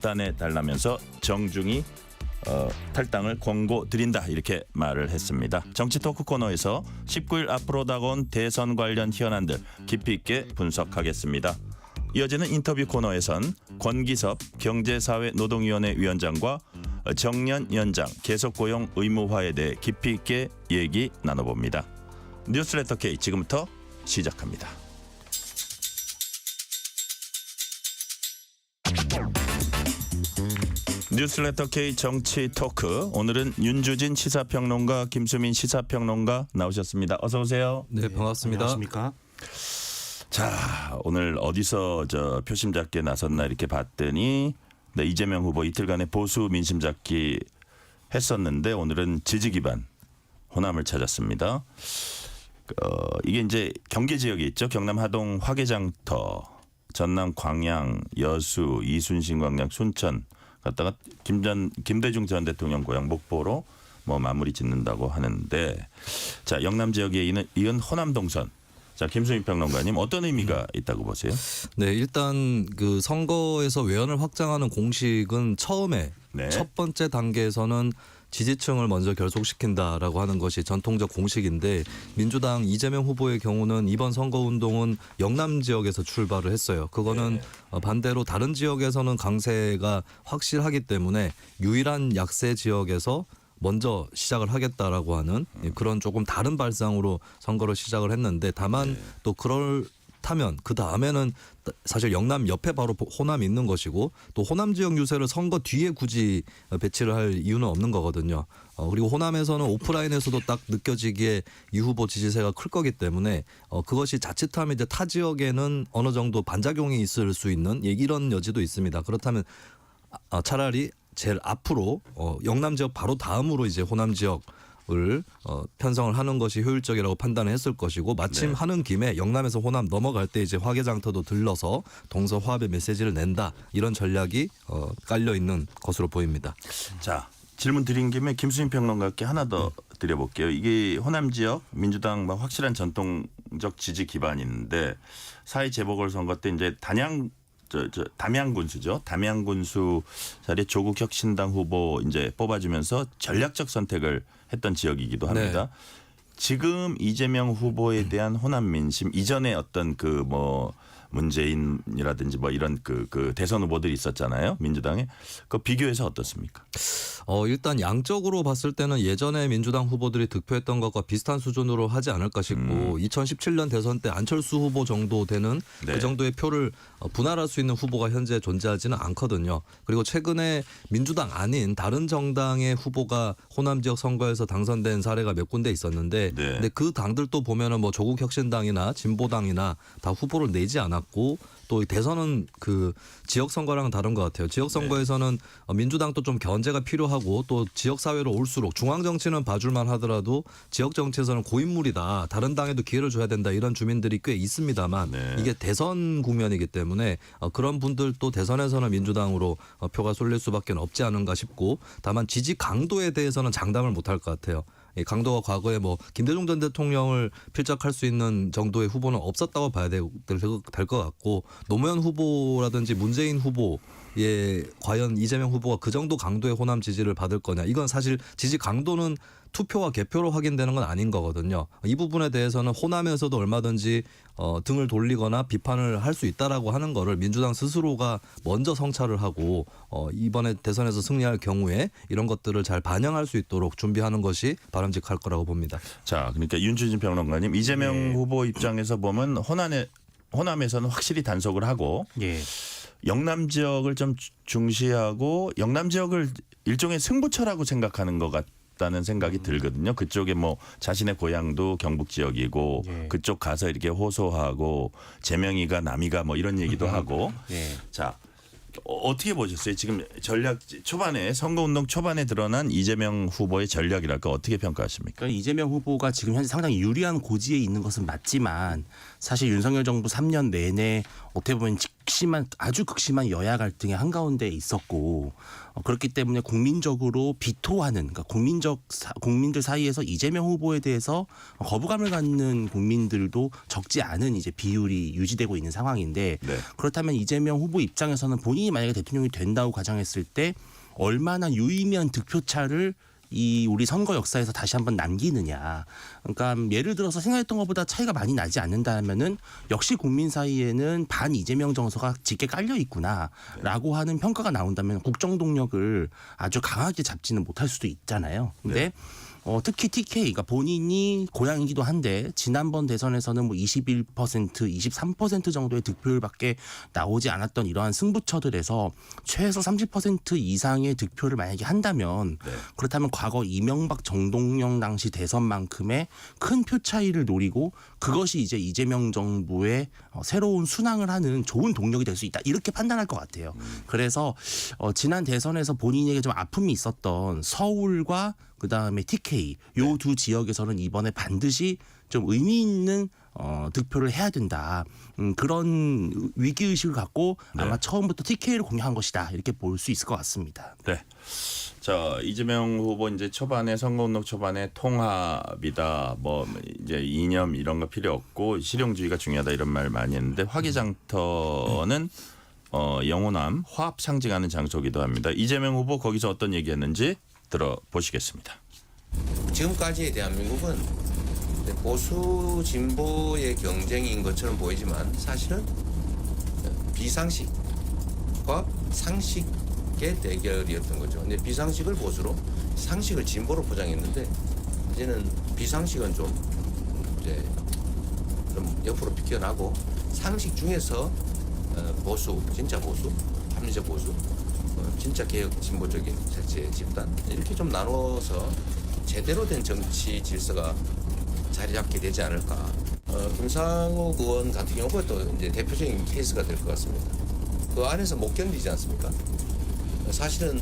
단에 달라면서 정중히 탈당을 권고드린다 이렇게 말을 했습니다. 정치 토크 코너에서 19일 앞으로 다가온 대선 관련 현안들 깊이 있게 분석하겠습니다. 이어지는 인터뷰 코너에선 권기섭 경제사회노동위원회 위원장과 정년 연장 계속고용 의무화에 대해 깊이 있게 얘기 나눠봅니다. 뉴스레터 K 지금부터 시작합니다. 뉴스레터 K 정치 토크, 오늘은 윤주진 시사평론가, 김수민 시사평론가 나오셨습니다. 어서 오세요. 네, 반갑습니다. 안녕하십니까? 자, 오늘 어디서 표심 잡기에 나섰나 이렇게 봤더니 이재명 후보 이틀간의 보수 민심 잡기 했었는데 오늘은 지지 기반 호남을 찾았습니다. 이게 이제 경계 지역이 있죠. 경남 하동 화개장터, 전남 광양, 여수, 이순신 광양, 순천 갔다가 김대중 전 대통령 고향 목포로 마무리 짓는다고 하는데, 자, 영남 지역에 이은 호남 동선. 자, 김수민 평론가님, 어떤 의미가 있다고 보세요? 네, 일단 그 선거에서 외연을 확장하는 공식은 처음에 첫 번째 단계에서는 지지층을 먼저 결속시킨다라고 하는 것이 전통적 공식인데, 민주당 이재명 후보의 경우는 이번 선거운동은 영남 지역에서 출발을 했어요. 그거는 반대로 다른 지역에서는 강세가 확실하기 때문에 유일한 약세 지역에서 먼저 시작을 하겠다라고 하는 그런 조금 다른 발상으로 선거를 시작을 했는데, 다만 또 그렇다면 그 다음에는 사실 영남 옆에 바로 호남이 있는 것이고, 또 호남 지역 유세를 선거 뒤에 굳이 배치를 할 이유는 없는 거거든요. 그리고 호남에서는 오프라인에서도 딱 느껴지기에 이 후보 지지세가 클 거기 때문에 그것이 자칫하면 이제 타 지역에는 어느 정도 반작용이 있을 수 있는 이런 여지도 있습니다. 그렇다면 차라리 제일 앞으로 영남 지역 바로 다음으로 이제 호남 지역을 편성을 하는 것이 효율적이라고 판단을 했을 것이고, 마침 하는 김에 영남에서 호남 넘어갈 때 이제 화개장터도 들러서 동서 화합의 메시지를 낸다, 이런 전략이 깔려 있는 것으로 보입니다. 자, 질문 드린 김에 김수민 평론가께 하나 더 드려볼게요. 이게 호남 지역 민주당 확실한 전통적 지지 기반인데, 사회 재보궐선거 때 이제 담양군수죠. 담양군수 자리에 조국혁신당 후보 이제 뽑아주면서 전략적 선택을 했던 지역이기도 합니다. 네. 지금 이재명 후보에 대한 호남 민심, 이전에 어떤 문재인이라든지 이런 그 대선 후보들이 있었잖아요. 민주당에. 그 비교해서 어떻습니까? 일단 양적으로 봤을 때는 예전에 민주당 후보들이 득표했던 것과 비슷한 수준으로 하지 않을까 싶고, 2017년 대선 때 안철수 후보 정도 되는 그 정도의 표를 분할할 수 있는 후보가 현재 존재하지는 않거든요. 그리고 최근에 민주당 아닌 다른 정당의 후보가 호남 지역 선거에서 당선된 사례가 몇 군데 있었는데, 근데 그 당들도 보면은 조국혁신당이나 진보당이나 다 후보를 내지 않았고, 또 대선은 그 지역 선거랑은 다른 것 같아요. 지역 선거에서는 민주당도 좀 견제가 필요하고, 또 지역 사회로 올수록 중앙 정치는 봐줄만 하더라도 지역 정치에서는 고인물이다, 다른 당에도 기회를 줘야 된다, 이런 주민들이 꽤 있습니다만 이게 대선 국면이기 때문에 그런 분들도 대선에서는 민주당으로 표가 쏠릴 수밖에 없지 않은가 싶고, 다만 지지 강도에 대해서는 장담을 못할 것 같아요. 강도가 과거에 김대중 전 대통령을 필적할 수 있는 정도의 후보는 없었다고 봐야 될 것 같고, 노무현 후보라든지 문재인 후보에 과연 이재명 후보가 그 정도 강도의 호남 지지를 받을 거냐, 이건 사실 지지 강도는 투표와 개표로 확인되는 건 아닌 거거든요. 이 부분에 대해서는 호남에서도 얼마든지 등을 돌리거나 비판을 할 수 있다라고 하는 거를 민주당 스스로가 먼저 성찰을 하고 이번에 대선에서 승리할 경우에 이런 것들을 잘 반영할 수 있도록 준비하는 것이 바람직할 거라고 봅니다. 자, 그러니까 윤주진 평론가님, 이재명 후보 입장에서 보면 호남에서는 확실히 단속을 하고 영남 지역을 좀 중시하고 영남 지역을 일종의 승부처라고 생각하는 것 같다는 생각이 들거든요. 그쪽에 자신의 고향도 경북 지역이고 그쪽 가서 이렇게 호소하고 제명이가 남이가 이런 얘기도 하고. 자, 어떻게 보셨어요? 지금 전략 초반에, 선거운동 초반에 드러난 이재명 후보의 전략이랄까, 어떻게 평가하십니까? 그러니까 이재명 후보가 지금 현재 상당히 유리한 고지에 있는 것은 맞지만, 사실 윤석열 정부 3년 내내 어떻게 보면 아주 극심한 여야 갈등의 한가운데 있었고 그렇기 때문에 국민적으로 비토하는 그러니까 국민들 사이에서 이재명 후보에 대해서 거부감을 갖는 국민들도 적지 않은 이제 비율이 유지되고 있는 상황인데 네. 그렇다면 이재명 후보 입장에서는 본인이 만약에 대통령이 된다고 가정했을 때 얼마나 유의미한 득표차를 이 우리 선거 역사에서 다시 한번 남기느냐. 그러니까 예를 들어서 생각했던 것보다 차이가 많이 나지 않는다면은 역시 국민 사이에는 반 이재명 정서가 짙게 깔려 있구나라고 하는 평가가 나온다면 국정 동력을 아주 강하게 잡지는 못할 수도 있잖아요. 근데 특히 TK, 그러니까 본인이 고향이기도 한데 지난번 대선에서는 뭐 21%, 23% 정도의 득표율밖에 나오지 않았던 이러한 승부처들에서 최소 30% 이상의 득표를 만약에 한다면 그렇다면 과거 이명박 정동영 당시 대선만큼의 큰 표 차이를 노리고 그것이 이제 이재명 정부의 새로운 순항을 하는 좋은 동력이 될 수 있다. 이렇게 판단할 것 같아요. 그래서 지난 대선에서 본인에게 좀 아픔이 있었던 서울과 그다음에 TK 요 두 지역에서는 이번에 반드시 좀 의미 있는 득표를 해야 된다. 그런 위기의식을 갖고 아마 처음부터 TK를 공략한 것이다. 이렇게 볼 수 있을 것 같습니다. 네. 자, 이재명 후보 이제 초반에 선거운동 초반에 통합이다. 뭐 이제 이념 이런 거 필요 없고 실용주의가 중요하다 이런 말 많이 했는데 화기장터는 영호남 화합 상징하는 장소기도 합니다. 이재명 후보 거기서 어떤 얘기했는지 들어보시겠습니다. 지금까지의 대한민국은 보수 진보의 경쟁인 것처럼 보이지만 사실은 비상식과 상식의 대결이었던 거죠. 근데 비상식을 보수로 상식을 진보로 포장했는데 이제는 비상식은 좀 옆으로 비껴나고 상식 중에서 보수, 진짜 보수, 합리적 보수, 진짜 개혁 진보적인 색채 집단 이렇게 좀 나눠서 제대로 된 정치 질서가 자리 잡게 되지 않을까. 김상욱 의원 같은 경우가 또 이제 대표적인 케이스가 될 것 같습니다. 그 안에서 못 견디지 않습니까? 사실은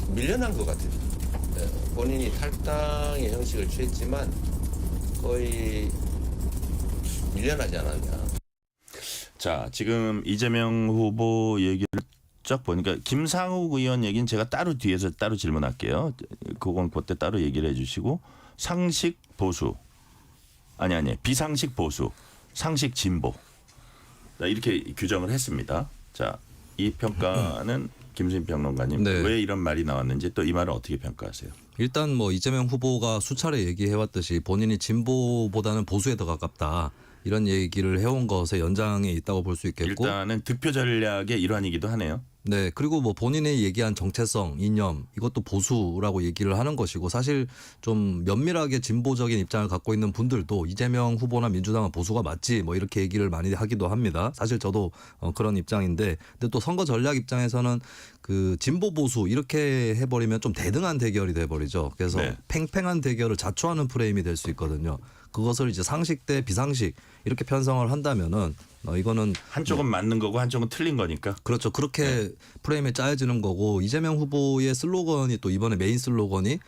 밀려난 것 같아요. 본인이 탈당의 형식을 취했지만 거의 밀려나지 않았냐. 자, 지금 이재명 후보 얘기를 쫙 보니까 김상욱 의원 얘기는 제가 따로 뒤에서 따로 질문할게요. 그건 그때 따로 얘기를 해주시고 상식 보수 아니 비상식 보수 상식 진보 이렇게 규정을 했습니다. 자, 이 평가는 김수인 평론가님 네. 왜 이런 말이 나왔는지 또 이 말을 어떻게 평가하세요? 일단 뭐 이재명 후보가 수차례 얘기해왔듯이 본인이 진보보다는 보수에 더 가깝다. 이런 얘기를 해온 것의 연장에 있다고 볼 수 있겠고 일단은 득표 전략의 일환이기도 하네요. 네, 그리고 뭐 본인이 얘기한 정체성, 이념 이것도 보수라고 얘기를 하는 것이고 사실 좀 면밀하게 진보적인 입장을 갖고 있는 분들도 이재명 후보나 민주당은 보수가 맞지 뭐 이렇게 얘기를 많이 하기도 합니다. 사실 저도 그런 입장인데 근데 또 선거 전략 입장에서는 그 진보 보수 이렇게 해버리면 좀 대등한 대결이 돼버리죠. 그래서 네. 팽팽한 대결을 자초하는 프레임이 될 수 있거든요. 그것을 이제 상식 대 비상식 이렇게 편성을 한다면은 이거는 한쪽은 맞는 거고 한쪽은 틀린 거니까. 그렇죠. 그렇게 프레임에 짜여지는 거고 이재명 후보의 슬로건이 또 이번에 메인 슬로건이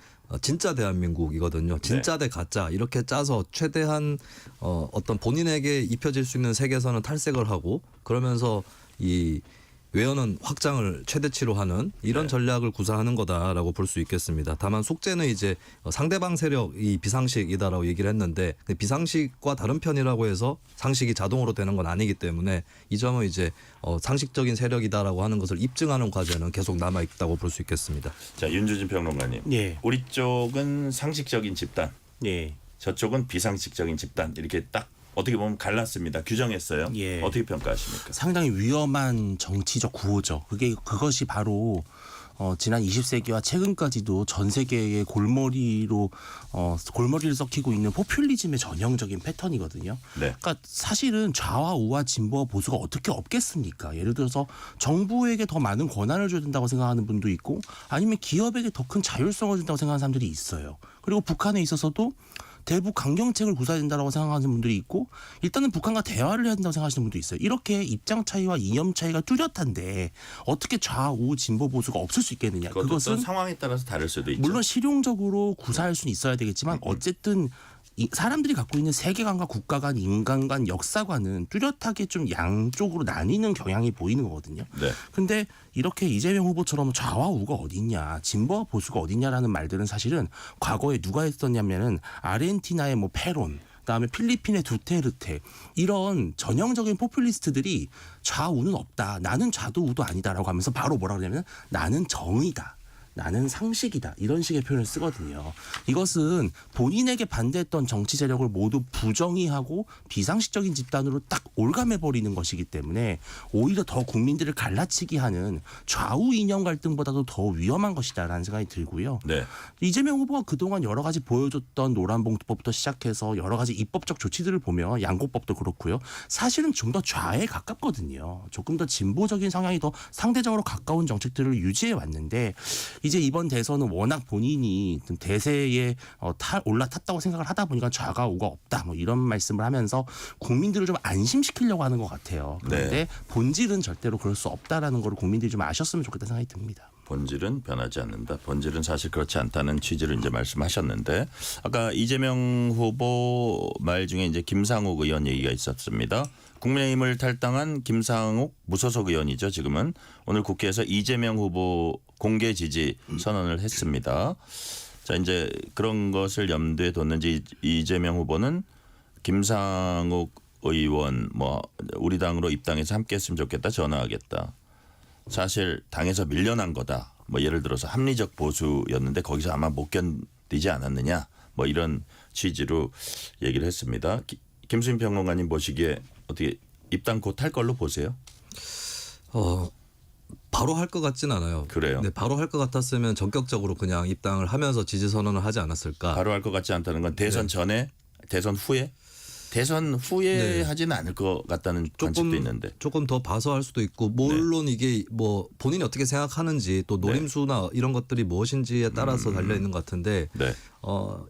진짜 대한민국이거든요. 진짜 대 가짜 이렇게 짜서 최대한 어떤 본인에게 입혀질 수 있는 색에서는 탈색을 하고 그러면서 이 외연은 확장을 최대치로 하는 이런 전략을 구사하는 거다라고 볼 수 있겠습니다. 다만 숙제는 이제 상대방 세력이 비상식이다라고 얘기를 했는데 비상식과 다른 편이라고 해서 상식이 자동으로 되는 건 아니기 때문에 이 점은 이제 상식적인 세력이다라고 하는 것을 입증하는 과제는 계속 남아 있다고 볼 수 있겠습니다. 자, 윤주진 평론가님. 예. 우리 쪽은 상식적인 집단, 예. 저쪽은 비상식적인 집단 이렇게 딱 어떻게 보면 갈랐습니다. 규정했어요. 예. 어떻게 평가하십니까? 상당히 위험한 정치적 구호죠. 그것이 바로 지난 20세기와 최근까지도 전 세계의 골머리를 썩히고 있는 포퓰리즘의 전형적인 패턴이거든요. 네. 그러니까 사실은 좌와 우와 진보와 보수가 어떻게 없겠습니까? 예를 들어서 정부에게 더 많은 권한을 줘야 된다고 생각하는 분도 있고 아니면 기업에게 더 큰 자율성을 준다고 생각하는 사람들이 있어요. 그리고 북한에 있어서도 대북 강경책을 구사해야 된다고 생각하는 분들이 있고 일단은 북한과 대화를 해야 된다고 생각하시는 분도 있어요. 이렇게 입장 차이와 이념 차이가 뚜렷한데 어떻게 좌우 진보 보수가 없을 수 있겠느냐. 그것은 그것은 상황에 따라서 다를 수도 있죠. 물론 실용적으로 구사할 수는 있어야 되겠지만 어쨌든 사람들이 갖고 있는 세계관과 국가관, 인간관, 역사관은 뚜렷하게 좀 양쪽으로 나뉘는 경향이 보이는 거거든요. 네. 근데 이렇게 이재명 후보처럼 좌와 우가 어딨냐, 진보와 보수가 어딨냐라는 말들은 사실은 과거에 누가 했었냐면은 아르헨티나의 뭐 페론, 그다음에 필리핀의 두테르테 이런 전형적인 포퓰리스트들이 좌우는 없다. 나는 좌도 우도 아니다라고 하면서 바로 뭐라 그러냐면 나는 정의다. 나는 상식이다. 이런 식의 표현을 쓰거든요. 이것은 본인에게 반대했던 정치 세력을 모두 부정의하고 비상식적인 집단으로 딱 올감해버리는 것이기 때문에 오히려 더 국민들을 갈라치기 하는 좌우 이념 갈등보다도 더 위험한 것이다라는 생각이 들고요. 네. 이재명 후보가 그동안 여러 가지 보여줬던 노란봉투법부터 시작해서 여러 가지 입법적 조치들을 보면 양곡법도 그렇고요. 사실은 좀 더 좌에 가깝거든요. 조금 더 진보적인 성향이 더 상대적으로 가까운 정책들을 유지해 왔는데 이제 이번 대선은 워낙 본인이 대세에 올라탔다고 생각을 하다 보니까 좌가 우가 없다 뭐 이런 말씀을 하면서 국민들을 좀 안심시키려고 하는 것 같아요. 그런데 본질은 절대로 그럴 수 없다라는 걸 국민들이 좀 아셨으면 좋겠다는 생각이 듭니다. 본질은 변하지 않는다. 본질은 사실 그렇지 않다는 취지를 이제 말씀하셨는데 아까 이재명 후보 말 중에 이제 김상욱 의원 얘기가 있었습니다. 국민의힘을 탈당한 김상욱 무소속 의원이죠. 지금은 오늘 국회에서 이재명 후보 공개 지지 선언을 했습니다. 자, 이제 그런 것을 염두에 뒀는지 이재명 후보는 김상욱 의원 뭐 우리 당으로 입당해서 함께했으면 좋겠다. 전화하겠다. 사실 당에서 밀려난 거다. 뭐 예를 들어서 합리적 보수였는데 거기서 아마 못 견디지 않았느냐. 뭐 이런 취지로 얘기를 했습니다. 김수민 평론가님 보시기에 어떻게 입당 곧 할 걸로 보세요? 바로 할 것 같진 않아요. 그래요? 네, 바로 할 것 같았으면 전격적으로 그냥 입당을 하면서 지지 선언을 하지 않았을까. 바로 할 것 같지 않다는 건 대선 전에, 대선 후에? 대선 후에 네. 하지는 않을 것 같다는 관측도 있는데. 조금 더 봐서 할 수도 있고 물론 이게 뭐 본인이 어떻게 생각하는지 또 노림수나 이런 것들이 무엇인지에 따라서 달려 있는 것 같은데 네.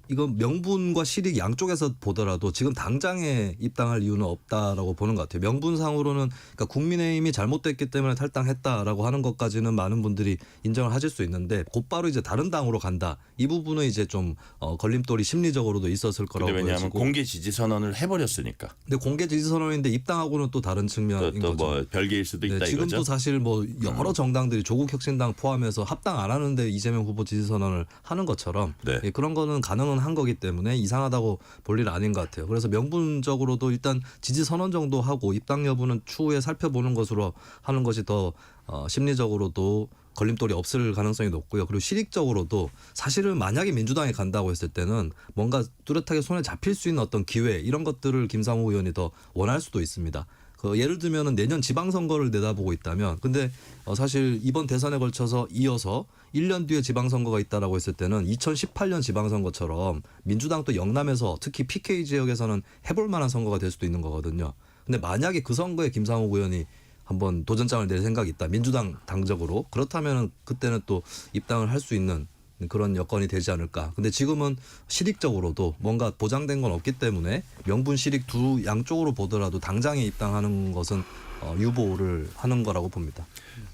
이건 명분과 실익 양쪽에서 보더라도 지금 당장에 입당할 이유는 없다라고 보는 것 같아요. 명분상으로는 그러니까 국민의힘이 잘못됐기 때문에 탈당했다라고 하는 것까지는 많은 분들이 인정을 하실 수 있는데 곧바로 이제 다른 당으로 간다. 이 부분은 이제 좀 걸림돌이 심리적으로도 있었을 거라고 근데 왜냐하면 보여지고. 공개 지지 선언을 해버렸으니까. 근데 공개 지지 선언인데 입당하고는 또 다른 측면인 또 거죠. 뭐 별개일 수도 있다 네, 지금도 이거죠. 사실 뭐 여러 정당들이 조국혁신당 포함해서 합당 안 하는데 이재명 후보 지지 선언을 하는 것처럼 네. 예, 그런 거는 가능은 한 거기 때문에 이상하다고 볼 일은 아닌 것 같아요. 그래서 명분적으로도 일단 지지 선언 정도 하고 입당 여부는 추후에 살펴보는 것으로 하는 것이 더 심리적으로도 걸림돌이 없을 가능성이 높고요. 그리고 실익적으로도 사실은 만약에 민주당에 간다고 했을 때는 뭔가 뚜렷하게 손에 잡힐 수 있는 어떤 기회 이런 것들을 김상우 의원이 더 원할 수도 있습니다. 예를 들면은 내년 지방선거를 내다보고 있다면 근데 사실 이번 대선에 걸쳐서 이어서 1년 뒤에 지방선거가 있다라고 했을 때는 2018년 지방선거처럼 민주당 또 영남에서 특히 PK 지역에서는 해볼 만한 선거가 될 수도 있는 거거든요. 근데 만약에 그 선거에 김상욱 의원이 한번 도전장을 낼 생각이 있다. 민주당 당적으로. 그렇다면 그때는 또 입당을 할 수 있는 그런 여건이 되지 않을까. 근데 지금은 실익적으로도 뭔가 보장된 건 없기 때문에 명분 실익 두 양쪽으로 보더라도 당장에 입당하는 것은 유보를 하는 거라고 봅니다.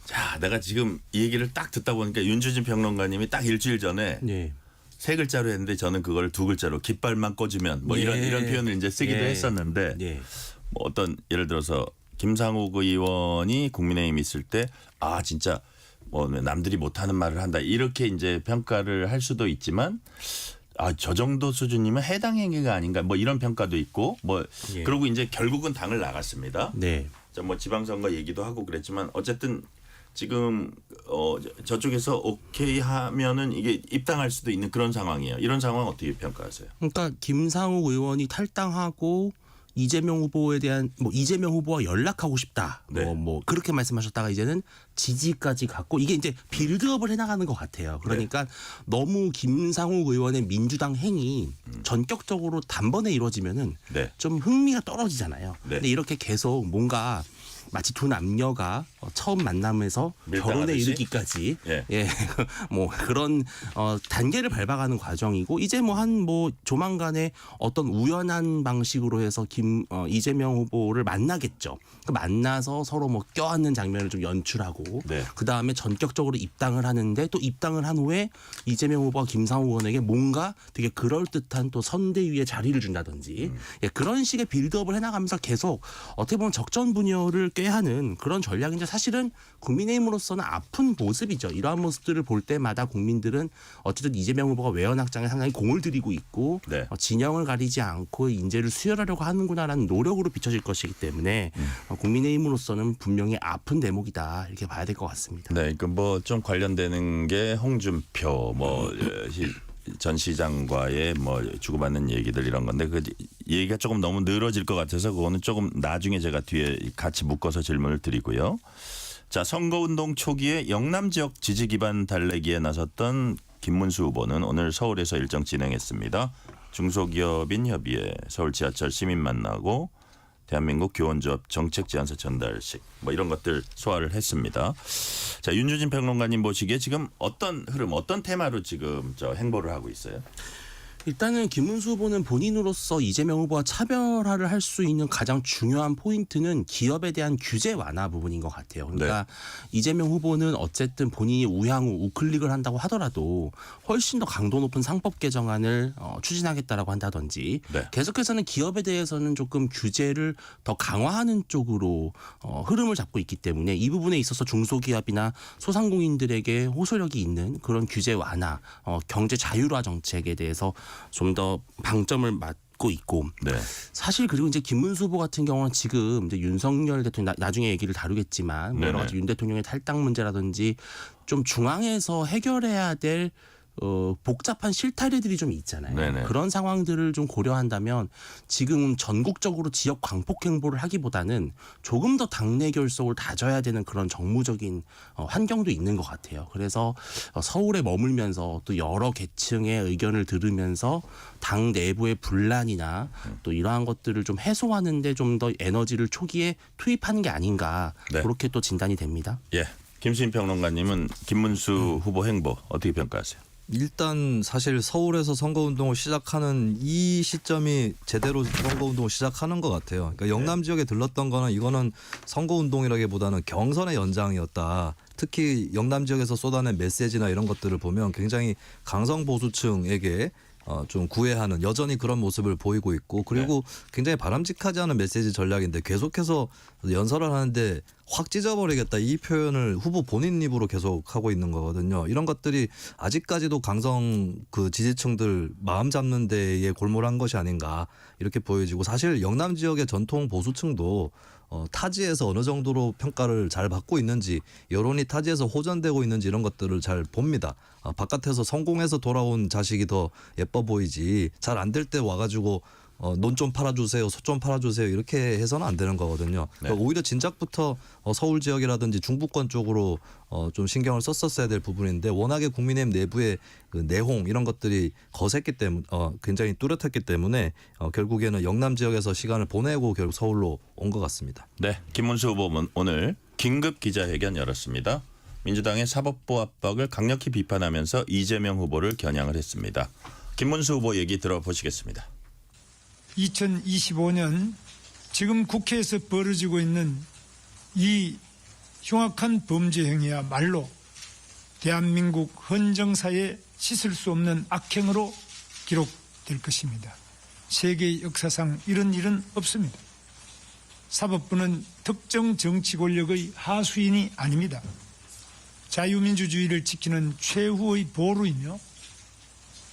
자, 내가 지금 이 얘기를 딱 듣다 보니까 윤주진 평론가님이 딱 일주일 전에 네. 세 글자로 했는데 저는 그걸 두 글자로 깃발만 꽂으면 뭐 이런 표현을 이제 쓰기도 했었는데 네. 뭐 어떤 예를 들어서 김상욱 의원이 국민의힘 있을 때 아 진짜 뭐 남들이 못하는 말을 한다 이렇게 이제 평가를 할 수도 있지만 아 저 정도 수준이면 해당 행위가 아닌가 뭐 이런 평가도 있고 뭐 예. 그러고 이제 결국은 당을 나갔습니다. 네. 뭐 지방선거 얘기도 하고 그랬지만 어쨌든 지금 저쪽에서 오케이 하면은 이게 입당할 수도 있는 그런 상황이에요. 이런 상황 어떻게 평가하세요? 그러니까 김상욱 의원이 탈당하고 이재명 후보에 대한 뭐 이재명 후보와 연락하고 싶다. 네. 뭐 그렇게 말씀하셨다가 이제는 지지까지 갔고 이게 이제 빌드업을 해나가는 것 같아요. 그러니까 너무 김상욱 의원의 민주당 행위 전격적으로 단번에 이루어지면은 네. 좀 흥미가 떨어지잖아요. 네. 근데 이렇게 계속 뭔가 마치 두 남녀가 처음 만남에서 결혼에 밀당하듯이? 이르기까지 예. 예, 뭐 그런 단계를 밟아가는 과정이고 이제 뭐 조만간에 어떤 우연한 방식으로 해서 이재명 후보를 만나겠죠. 그 만나서 서로 뭐 껴안는 장면을 좀 연출하고 네. 그 다음에 전격적으로 입당을 하는데 또 입당을 한 후에 이재명 후보가 김상호 의원에게 뭔가 되게 그럴듯한 또 선대위에 자리를 준다든지 예, 그런 식의 빌드업을 해나가면서 계속 어떻게 보면 적전분열을 꾀하는 그런 전략인데 사실은 국민의힘으로서는 아픈 모습이죠. 이러한 모습들을 볼 때마다 국민들은 어쨌든 이재명 후보가 외연확장에 상당히 공을 들이고 있고 네. 진영을 가리지 않고 인재를 수혈하려고 하는구나라는 노력으로 비춰질 것이기 때문에 국민의힘으로서는 분명히 아픈 대목이다 이렇게 봐야 될 것 같습니다. 네, 그 뭐 좀 관련되는 게 홍준표 전 시장과의 뭐 주고받는 얘기들 이런 건데 그 얘기가 조금 너무 늘어질 것 같아서 그거는 조금 나중에 제가 뒤에 같이 묶어서 질문을 드리고요. 자, 선거운동 초기에 영남 지역 지지 기반 달래기에 나섰던 김문수 후보는 오늘 서울에서 일정 진행했습니다. 중소기업인 협의회, 서울 지하철 시민 만나고 대한민국 교원조합 정책 제안서 전달식 뭐 이런 것들 소화를 했습니다. 자, 윤주진 평론가님 보시기에 지금 어떤 흐름, 어떤 테마로 지금 행보를 하고 있어요? 일단은 김문수 후보는 본인으로서 이재명 후보와 차별화를 할 수 있는 가장 중요한 포인트는 기업에 대한 규제 완화 부분인 것 같아요. 그러니까 이재명 후보는 어쨌든 본인이 우향우 우클릭을 한다고 하더라도 훨씬 더 강도 높은 상법 개정안을 추진하겠다라고 한다든지 네. 계속해서는 기업에 대해서는 조금 규제를 더 강화하는 쪽으로 흐름을 잡고 있기 때문에 이 부분에 있어서 중소기업이나 소상공인들에게 호소력이 있는 그런 규제 완화, 경제 자율화 정책에 대해서 좀 더 방점을 맞고 있고 네. 사실 그리고 이제 김문수 후보 같은 경우는 지금 이제 윤석열 대통령 나중에 얘기를 다루겠지만 뭐 여러 가지 윤 대통령의 탈당 문제라든지 좀 중앙에서 해결해야 될 복잡한 실타래들이 좀 있잖아요. 네네. 그런 상황들을 좀 고려한다면 지금 전국적으로 지역 광폭 행보를 하기보다는 조금 더 당내 결속을 다져야 되는 그런 정무적인 환경도 있는 것 같아요. 그래서 서울에 머물면서 또 여러 계층의 의견을 들으면서 당 내부의 분란이나 또 이러한 것들을 좀 해소하는데 좀 더 에너지를 초기에 투입하는 게 아닌가 네. 그렇게 또 진단이 됩니다. 예. 김수인 평론가님은 김문수 후보 행보 어떻게 평가하세요? 일단 사실 서울에서 선거운동을 시작하는 이 시점이 제대로 선거운동을 시작하는 것 같아요. 그러니까 영남 지역에 들렀던 거는 이거는 선거운동이라기보다는 경선의 연장이었다. 특히 영남 지역에서 쏟아낸 메시지나 이런 것들을 보면 굉장히 강성 보수층에게 좀 구애하는 여전히 그런 모습을 보이고 있고 그리고 굉장히 바람직하지 않은 메시지 전략인데 계속해서 연설을 하는데 확 찢어버리겠다 이 표현을 후보 본인 입으로 계속 하고 있는 거거든요. 이런 것들이 아직까지도 강성 그 지지층들 마음 잡는 데에 골몰한 것이 아닌가 이렇게 보여지고 사실 영남 지역의 전통 보수층도 타지에서 어느 정도로 평가를 잘 받고 있는지 여론이 타지에서 호전되고 있는지 이런 것들을 잘 봅니다. 바깥에서 성공해서 돌아온 자식이 더 예뻐 보이지 잘 안 될 때 와가지고 논 좀 팔아주세요, 소 좀 팔아주세요 이렇게 해서는 안 되는 거거든요. 그러니까 오히려 진작부터 서울 지역이라든지 중부권 쪽으로 좀 신경을 썼었어야 될 부분인데 워낙에 국민의힘 내부의 그 내홍 이런 것들이 거셌기 때문에 굉장히 뚜렷했기 때문에 결국에는 영남 지역에서 시간을 보내고 결국 서울로 온 것 같습니다. 네. 김문수 후보는 오늘 긴급 기자회견 열었습니다. 민주당의 사법부 압박을 강력히 비판하면서 이재명 후보를 겨냥을 했습니다. 김문수 후보 얘기 들어보시겠습니다. 2025년 지금 국회에서 벌어지고 있는 이 흉악한 범죄 행위야말로 대한민국 헌정사에 씻을 수 없는 악행으로 기록될 것입니다. 세계 역사상 이런 일은 없습니다. 사법부는 특정 정치 권력의 하수인이 아닙니다. 자유민주주의를 지키는 최후의 보루이며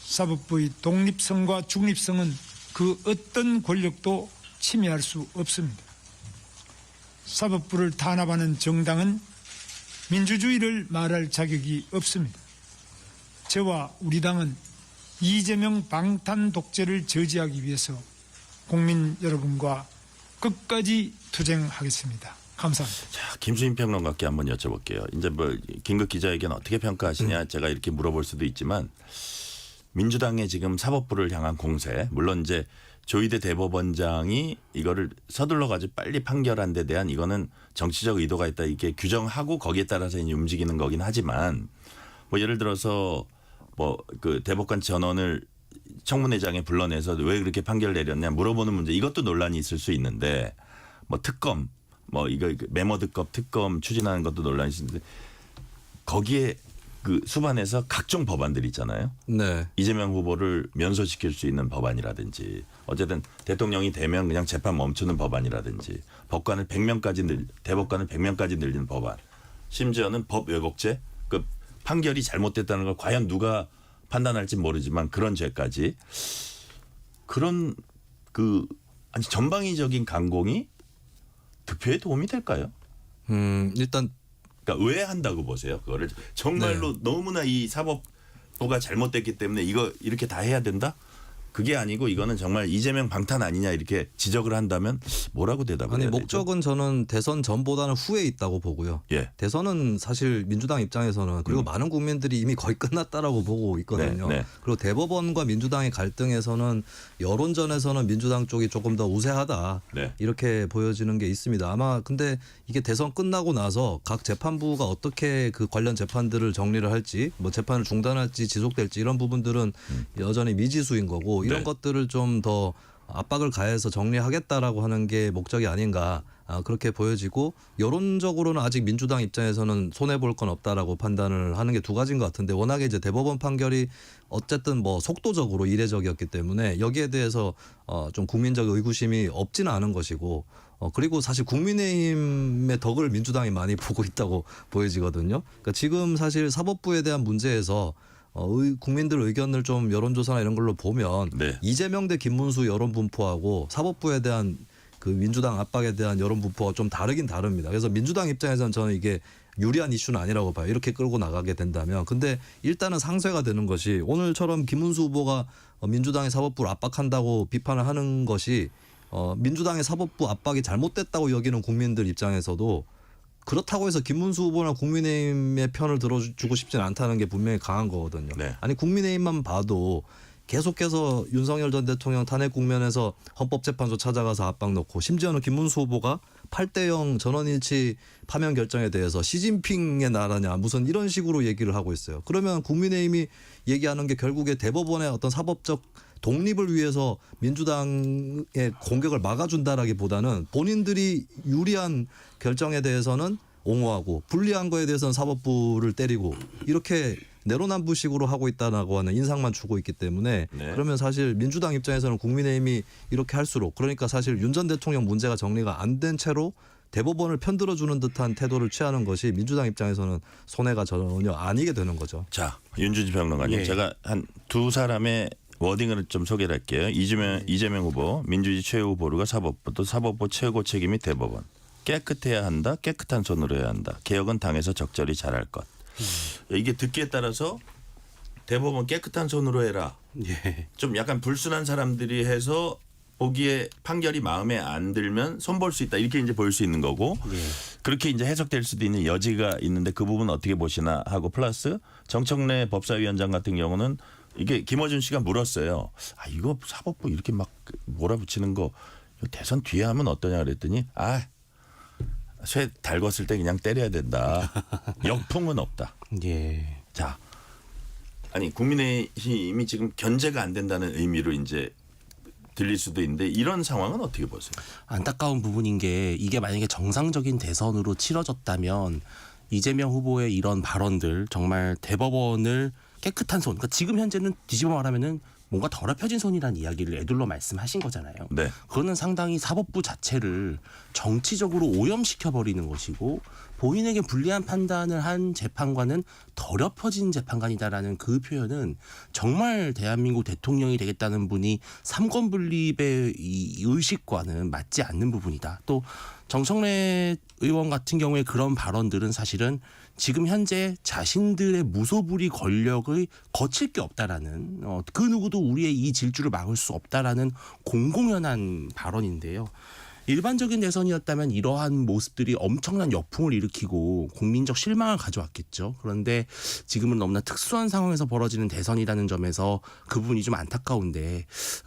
사법부의 독립성과 중립성은 그 어떤 권력도 침해할 수 없습니다. 사법부를 탄압하는 정당은 민주주의를 말할 자격이 없습니다. 저와 우리 당은 이재명 방탄 독재를 저지하기 위해서 국민 여러분과 끝까지 투쟁하겠습니다. 감사합니다. 자, 김수인 평론가께 한번 여쭤볼게요. 이제 뭐 긴급 기자회견 어떻게 평가하시냐 제가 이렇게 물어볼 수도 있지만 민주당의 지금 사법부를 향한 공세 물론 이제 조희대 대법원장이 이거를 서둘러 가지고 빨리 판결한 데 대한 이거는 정치적 의도가 있다 이게 규정하고 거기에 따라서 이제 움직이는 거긴 하지만 뭐 예를 들어서 뭐 그 대법관 전원을 청문회장에 불러내서 왜 그렇게 판결 내렸냐 물어보는 문제 이것도 논란이 있을 수 있는데 뭐 특검 뭐 이거 메모드급 특검 추진하는 것도 논란이 있는데 거기에 그 수반해서 각종 법안들이 있잖아요. 네. 이재명 후보를 면소시킬 수 있는 법안이라든지 어쨌든 대통령이 되면 그냥 재판 멈추는 법안이라든지 법관을 100명까지 대법관을 100명까지 늘리는 법안. 심지어는 법 왜곡죄 그 판결이 잘못됐다는 걸 과연 누가 판단할지 모르지만 그런 죄까지 그런 그 아니 전방위적인 강공이 득표에 도움이 될까요? 일단 그러니까 왜 한다고 보세요? 그거를 정말로 너무나 이 사법부가 잘못됐기 때문에 이거 이렇게 다 해야 된다? 그게 아니고 이거는 정말 이재명 방탄 아니냐 이렇게 지적을 한다면 뭐라고 대답을 아니 해야 되죠? 목적은 저는 대선 전보다는 후에 있다고 보고요. 예. 대선은 사실 민주당 입장에서는 그리고 많은 국민들이 이미 거의 끝났다라고 보고 있거든요. 네. 그리고 대법원과 민주당의 갈등에서는 여론전에서는 민주당 쪽이 조금 더 우세하다 네. 이렇게 보여지는 게 있습니다. 아마 근데 이게 대선 끝나고 나서 각 재판부가 어떻게 그 관련 재판들을 정리를 할지 뭐 재판을 중단할지 지속될지 이런 부분들은 여전히 미지수인 거고 이런 네. 것들을 좀 더 압박을 가해서 정리하겠다라고 하는 게 목적이 아닌가 그렇게 보여지고 여론적으로는 아직 민주당 입장에서는 손해 볼 건 없다라고 판단을 하는 게 두 가지인 것 같은데 워낙에 이제 대법원 판결이 어쨌든 뭐 속도적으로 이례적이었기 때문에 여기에 대해서 좀 국민적 의구심이 없지는 않은 것이고 그리고 사실 국민의힘의 덕을 민주당이 많이 보고 있다고 보여지거든요. 그러니까 지금 사실 사법부에 대한 문제에서 국민들 의견을 좀 여론조사나 이런 걸로 보면 네. 이재명 대 김문수 여론 분포하고 사법부에 대한 그 민주당 압박에 대한 여론 분포가 좀 다르긴 다릅니다. 그래서 민주당 입장에서는 저는 이게 유리한 이슈는 아니라고 봐요. 이렇게 끌고 나가게 된다면. 근데 일단은 상쇄가 되는 것이 오늘처럼 김문수 후보가 민주당의 사법부를 압박한다고 비판을 하는 것이 민주당의 사법부 압박이 잘못됐다고 여기는 국민들 입장에서도 그렇다고 해서 김문수 후보나 국민의힘의 편을 들어주고 싶지는 않다는 게 분명히 강한 거거든요. 네. 아니 국민의힘만 봐도 계속해서 윤석열 전 대통령 탄핵 국면에서 헌법재판소 찾아가서 압박 넣고 심지어는 김문수 후보가 8대0 전원일치 파면 결정에 대해서 시진핑의 나라냐 무슨 이런 식으로 얘기를 하고 있어요. 그러면 국민의힘이 얘기하는 게 결국에 대법원의 어떤 사법적 독립을 위해서 민주당의 공격을 막아준다라기보다는 본인들이 유리한 결정에 대해서는 옹호하고 불리한 거에 대해서는 사법부를 때리고 이렇게 내로남불식으로 하고 있다라고 하는 인상만 주고 있기 때문에 네. 그러면 사실 민주당 입장에서는 국민의힘이 이렇게 할수록 그러니까 사실 윤 전 대통령 문제가 정리가 안 된 채로 대법원을 편들어주는 듯한 태도를 취하는 것이 민주당 입장에서는 손해가 전혀 아니게 되는 거죠. 자 윤준지 평론가님 예. 제가 한 두 사람의 워딩을 좀 소개를 할게요. 이재명 후보 민주주의 최후 보루가 사법부 또 사법부 최고 책임이 대법원. 깨끗해야 한다. 깨끗한 손으로 해야 한다. 개혁은 당에서 적절히 잘할 것. 이게 듣기에 따라서 대법원 깨끗한 손으로 해라. 예. 좀 약간 불순한 사람들이 해서 보기에 판결이 마음에 안 들면 손볼 수 있다. 이렇게 이제 보일 수 있는 거고 그렇게 이제 해석될 수도 있는 여지가 있는데 그 부분 어떻게 보시나 하고 플러스 정청래 법사위원장 같은 경우는 이게 김어준 씨가 물었어요. 아 이거 사법부 이렇게 막 몰아붙이는 거 대선 뒤에 하면 어떠냐 그랬더니 쇠 달궜을 때 그냥 때려야 된다. 역풍은 없다. 예. 자, 아니 국민의힘이 지금 견제가 안 된다는 의미로 이제 들릴 수도 있는데 이런 상황은 어떻게 보세요? 안타까운 부분인 게 이게 만약에 정상적인 대선으로 치러졌다면 이재명 후보의 이런 발언들 정말 대법원을 깨끗한 손, 그러니까 지금 현재는 뒤집어 말하면은 뭔가 더럽혀진 손이라는 이야기를 애둘러 말씀하신 거잖아요. 네. 그거는 상당히 사법부 자체를 정치적으로 오염시켜 버리는 것이고 본인에게 불리한 판단을 한 재판관은 더럽혀진 재판관이다라는 그 표현은 정말 대한민국 대통령이 되겠다는 분이 삼권분립의 이 의식과는 맞지 않는 부분이다. 또 정청래 의원 같은 경우에 그런 발언들은 사실은 지금 현재 자신들의 무소불위 권력을 거칠 게 없다라는 그 누구도 우리의 이 질주를 막을 수 없다라는 공공연한 발언인데요. 일반적인 대선이었다면 이러한 모습들이 엄청난 역풍을 일으키고 국민적 실망을 가져왔겠죠. 그런데 지금은 너무나 특수한 상황에서 벌어지는 대선이라는 점에서 그 부분이 좀 안타까운데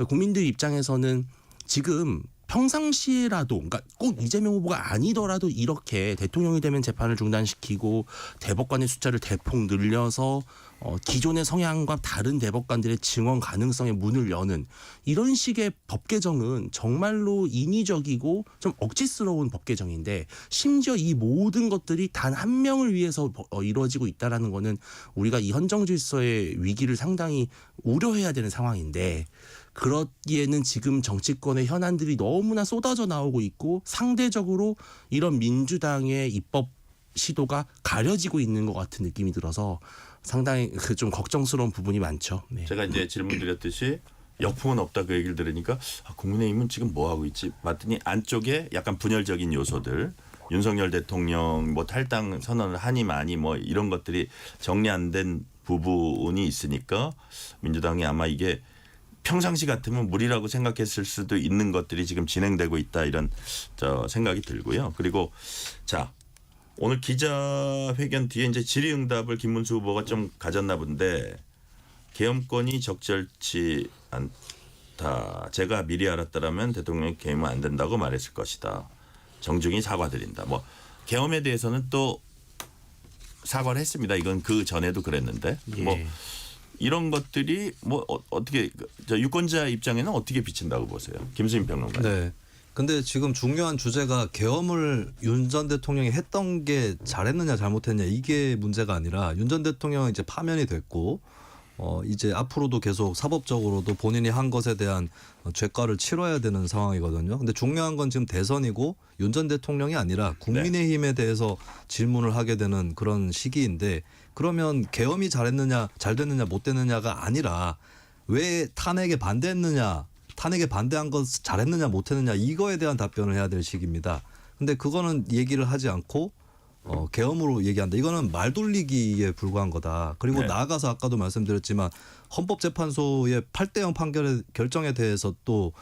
국민들 입장에서는 지금 평상시에라도 그러니까 꼭 이재명 후보가 아니더라도 이렇게 대통령이 되면 재판을 중단시키고 대법관의 숫자를 대폭 늘려서 기존의 성향과 다른 대법관들의 증언 가능성의 문을 여는 이런 식의 법 개정은 정말로 인위적이고 좀 억지스러운 법 개정인데 심지어 이 모든 것들이 단 한 명을 위해서 이루어지고 있다라는 거는 우리가 이 헌정 질서의 위기를 상당히 우려해야 되는 상황인데 그러기에는 지금 정치권의 현안들이 너무나 쏟아져 나오고 있고 상대적으로 이런 민주당의 입법 시도가 가려지고 있는 것 같은 느낌이 들어서 상당히 좀 걱정스러운 부분이 많죠. 네. 제가 이제 질문 드렸듯이 역풍은 없다 그 얘기를 들으니까 국민의힘은 지금 뭐 하고 있지? 봤더니 안쪽에 약간 분열적인 요소들, 윤석열 대통령 뭐 탈당 선언을 하니 마니 뭐 이런 것들이 정리 안 된 부분이 있으니까 민주당이 아마 이게 평상시 같으면 무리라고 생각했을 수도 있는 것들이 지금 진행되고 있다 이런 생각이 들고요. 그리고 자 오늘 기자회견 뒤에 이제 질의응답을 김문수 후보가 좀 가졌나 본데 계엄권이 적절치 않다. 제가 미리 알았다라면 대통령이 계엄은 안 된다고 말했을 것이다. 정중히 사과드린다. 뭐 계엄에 대해서는 또 사과를 했습니다. 이건 그 전에도 그랬는데 예. 뭐. 이런 것들이 뭐 어떻게 유권자 입장에는 어떻게 비친다고 보세요, 김수민 평론가님? 네. 근데 지금 중요한 주제가 계엄을 윤 전 대통령이 했던 게 잘했느냐 잘못했냐 이게 문제가 아니라 윤 전 대통령은 이제 파면이 됐고 이제 앞으로도 계속 사법적으로도 본인이 한 것에 대한 죄가를 치러야 되는 상황이거든요. 근데 중요한 건 지금 대선이고 윤 전 대통령이 아니라 국민의힘에 대해서 질문을 하게 되는 그런 시기인데 그러면 계엄이 잘했느냐 잘 됐느냐 못 됐느냐가 아니라 왜 탄핵에 반대했느냐 탄핵에 반대한 것 잘했느냐 못했느냐 이거에 대한 답변을 해야 될 시기입니다. 근데 그거는 얘기를 하지 않고 계엄으로 얘기한다. 이거는 말 돌리기에 불과한 거다. 그리고 네. 나아가서 아까도 말씀드렸지만 헌법재판소의 8대0 판결의 결정에 대해서 또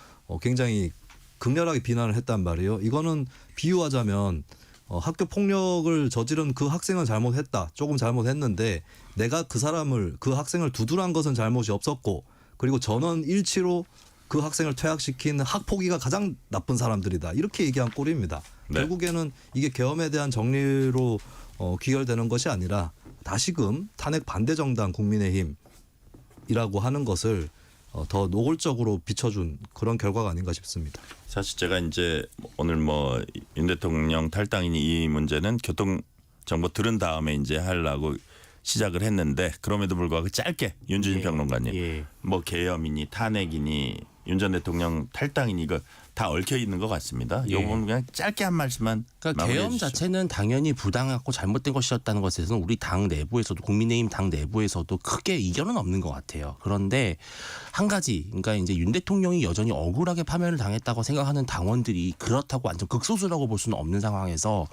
굉장히 극렬하게 비난을 했단 말이에요. 이거는 비유하자면 학교 폭력을 저지른 그 학생은 잘못했다. 조금 잘못했는데 내가 그 학생을 두둔한 것은 잘못이 없었고 그리고 전원 일치로 그 학생을 퇴학시킨 학폭위가 가장 나쁜 사람들이다. 이렇게 얘기한 꼴입니다. 네. 결국에는 이게 계엄에 대한 정리로 귀결되는 것이 아니라 다시금 탄핵 반대 정당 국민의힘이라고 하는 것을 더 노골적으로 비춰준 그런 결과가 아닌가 싶습니다. 사실 제가 이제 오늘 뭐 윤 대통령 탈당이니 이 문제는 교통정보 들은 다음에 이제 하려고 시작을 했는데 그럼에도 불구하고 짧게 윤주진 평론가님 예. 뭐 계엄이니 탄핵이니 윤 전 대통령 탈당이니 이거 다 얽혀 있는 것 같습니다. 예. 요거는 그냥 짧게 한 말씀만 그러니까 마무리해 계엄 주시죠. 자체는 당연히 부당하고 잘못된 것이었다는 것에서는 우리 당 내부에서도 국민의힘 당 내부에서도 크게 이견은 없는 것 같아요. 그런데 한 가지, 그러니까 이제 윤 대통령이 여전히 억울하게 파면을 당했다고 생각하는 당원들이 그렇다고 완전 극소수라고 볼 수는 없는 상황에서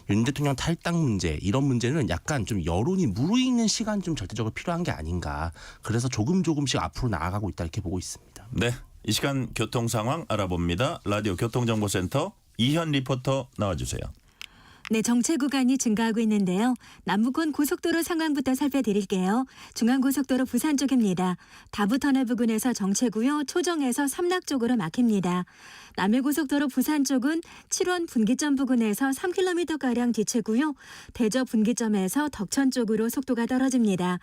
윤 대통령 탈당 문제 이런 문제는 약간 좀 여론이 무르익는 시간 좀 절대적으로 필요한 게 아닌가. 그래서 조금씩 앞으로 나아가고 있다 이렇게 보고 있습니다. 네, 이 시간 교통 상황 알아봅니다. 라디오 교통정보센터 이현 리포터 나와주세요. 네, 정체 구간이 증가하고 있는데요. 남부권 고속도로 상황부터 살펴드릴게요. 중앙고속도로 부산 쪽입니다. 다부터널 부근에서 정체고요. 초정에서 삼락 쪽으로 막힙니다. 남해고속도로 부산 쪽은 7원 분기점 부근에서 3km가량 뒤채고요. 대저 분기점에서 덕천 쪽으로 속도가 떨어집니다.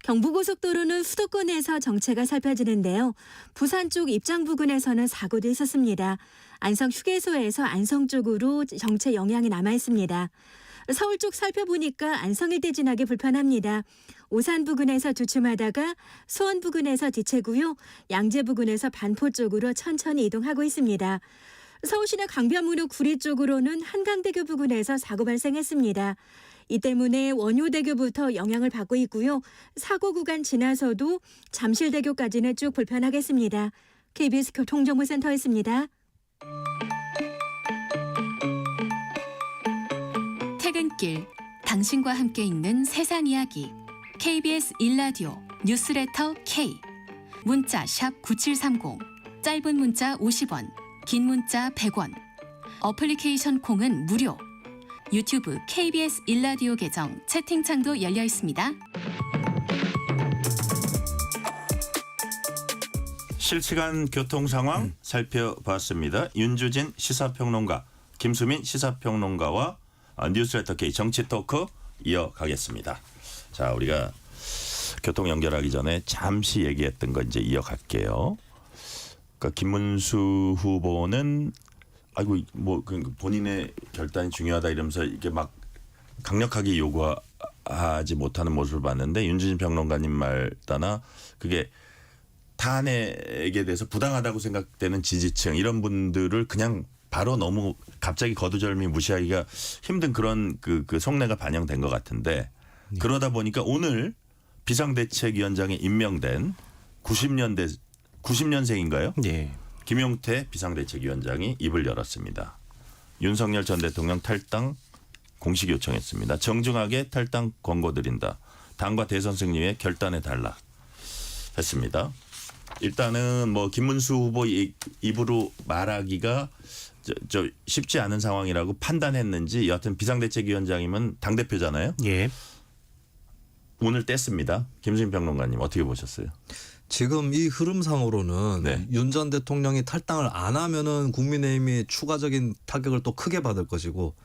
경부고속도로는 수도권에서 정체가 살펴지는데요. 부산 쪽 입장 부근에서는 사고도 있었습니다. 안성 휴게소에서 안성 쪽으로 정체 영향이 남아 있습니다. 서울 쪽 살펴보니까 안성 일대 지나기 불편합니다. 오산 부근에서 주춤하다가 수원 부근에서 뒤채고요. 양재 부근에서 반포 쪽으로 천천히 이동하고 있습니다. 서울시내 강변북로 구리 쪽으로는 한강대교 부근에서 사고 발생했습니다. 이 때문에 원효대교부터 영향을 받고 있고요. 사고 구간 지나서도 잠실대교까지는 쭉 불편하겠습니다. KBS 교통정보센터였습니다. 퇴근길, 당신과 함께 있는 세상 이야기. KBS 1라디오 뉴스레터 K. 문자 샵 9730, 짧은 문자 50원, 긴 문자 100원. 어플리케이션 콩은 무료. 유튜브 KBS 일라디오 계정 채팅창도 열려 있습니다. 실시간 교통 상황 살펴봤습니다. 윤주진 시사평론가, 김수민 시사평론가와 뉴스레터 K 정치 토크 이어가겠습니다. 자, 우리가 교통 연결하기 전에 잠시 얘기했던 거 이제 이어갈게요. 그러니까 김문수 후보는 뭐 본인의 결단이 중요하다 이러면서 이게 막 강력하게 요구하지 못하는 모습을 봤는데, 윤주진 평론가님 말 따나 그게 탄핵에 대해서 부당하다고 생각되는 지지층 이런 분들을 그냥 바로 너무 갑자기 거두절미 무시하기가 힘든 그런 그 속내가 반영된 것 같은데, 그러다 보니까 오늘 비상대책위원장에 임명된 90년생인가요? 네. 김용태 비상대책위원장이 입을 열었습니다. 윤석열 전 대통령 탈당 공식 요청했습니다. 정중하게 탈당 권고드린다. 당과 대선 승리에 결단해 달라 했습니다. 일단은 뭐 김문수 후보 입으로 말하기가 쉽지 않은 상황이라고 판단했는지, 여하튼 비상대책위원장이면 당대표잖아요. 예. 오늘 뗐습니다. 김수민 평론가님 어떻게 보셨어요? 지금 이 흐름상으로는 네. 윤 전 대통령이 탈당을 안 하면은 국민의힘이 추가적인 타격을 또 크게 받을 것이고,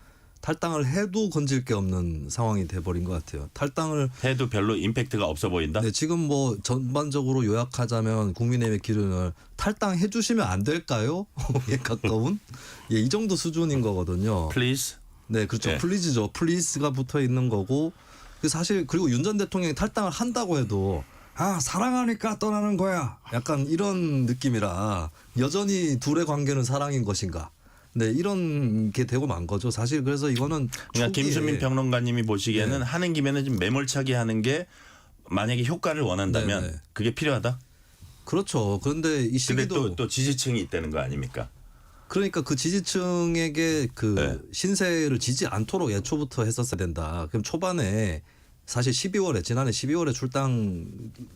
탈당을 해도 건질 게 없는 상황이 돼버린 것 같아요. 탈당을 해도 별로 임팩트가 없어 보인다. 네, 지금 뭐 전반적으로 요약하자면 국민의힘의 기준을 탈당해 주시면 안 될까요? 에 가까운 이 정도 수준인 거거든요. Please. 네, 그렇죠. 네. 플리즈죠. 플리즈가 붙어 있는 거고, 사실 그리고 윤 전 대통령이 탈당을 한다고 해도 사랑하니까 떠나는 거야, 약간 이런 느낌이라 여전히 둘의 관계는 사랑인 것인가. 네, 이런 게 되고 만 거죠. 사실 그래서 이거는 그러니까 초기에 김수민 평론가님이 보시기에는 네. 하는 김에는 좀 매몰차게 하는 게 만약에 효과를 원한다면 네, 네. 그게 필요하다. 그렇죠. 그런데 이 근데 시기도 또 지지층이 있다는 거 아닙니까? 그러니까 그 지지층에게 그 네. 신세를 지지 않도록 애초부터 했었어야 된다. 그럼 초반에 사실 지난해 12월에 출당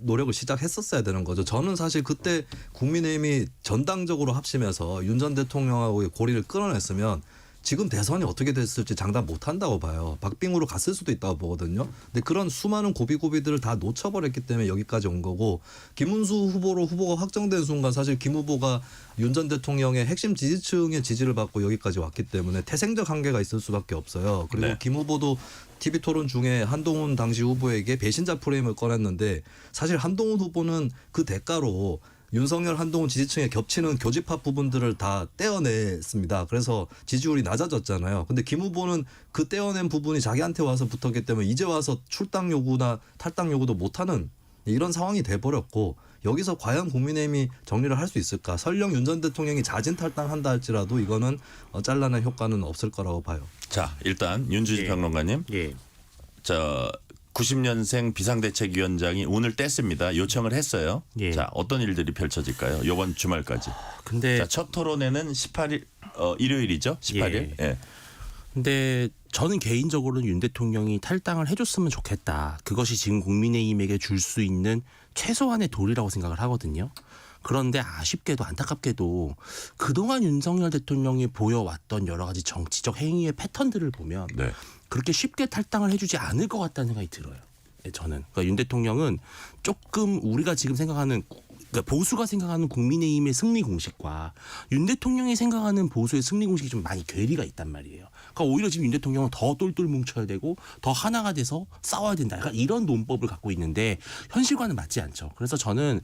노력을 시작했었어야 되는 거죠. 저는 사실 그때 국민의힘이 전당적으로 합심해서 윤 전 대통령하고의 고리를 끊어냈으면 지금 대선이 어떻게 됐을지 장담 못한다고 봐요. 박빙으로 갔을 수도 있다고 보거든요. 근데 그런 수많은 고비고비들을 다 놓쳐버렸기 때문에 여기까지 온 거고, 김문수 후보로 후보가 확정된 순간 사실 김 후보가 윤 전 대통령의 핵심 지지층의 지지를 받고 여기까지 왔기 때문에 태생적 한계가 있을 수밖에 없어요. 그리고 네. 김 후보도 TV 토론 중에 한동훈 당시 후보에게 배신자 프레임을 꺼냈는데, 사실 한동훈 후보는 그 대가로 윤석열 한동훈 지지층에 겹치는 교집합 부분들을 다 떼어냈습니다. 그래서 지지율이 낮아졌잖아요. 근데 김 후보는 그 떼어낸 부분이 자기한테 와서 붙었기 때문에 이제 와서 출당 요구나 탈당 요구도 못하는 이런 상황이 돼버렸고, 여기서 과연 국민의힘이 정리를 할 수 있을까? 설령 윤 전 대통령이 자진 탈당한다 할지라도 이거는 잘라낸 효과는 없을 거라고 봐요. 자, 일단 윤주진 예. 평론가님, 예. 90년생 비상대책위원장이 오늘 뗐습니다. 요청을 했어요. 예. 자, 어떤 일들이 펼쳐질까요? 이번 주말까지. 근데 자, 첫 토론회는 18일 일요일이죠? 18일. 예. 근데 저는 개인적으로는 윤 대통령이 탈당을 해줬으면 좋겠다. 그것이 지금 국민의힘에게 줄 수 있는 최소한의 도리라고 생각을 하거든요. 그런데 아쉽게도 안타깝게도 그동안 윤석열 대통령이 보여왔던 여러 가지 정치적 행위의 패턴들을 보면 네. 그렇게 쉽게 탈당을 해주지 않을 것 같다는 생각이 들어요. 저는. 그러니까 윤 대통령은 조금 우리가 지금 생각하는, 그러니까 보수가 생각하는 국민의힘의 승리 공식과 윤 대통령이 생각하는 보수의 승리 공식이 좀 많이 괴리가 있단 말이에요. 그러니까 오히려 지금 윤 대통령은 더 똘똘 뭉쳐야 되고 더 하나가 돼서 싸워야 된다. 약간 이런 논법을 갖고 있는데 현실과는 맞지 않죠. 그래서 저는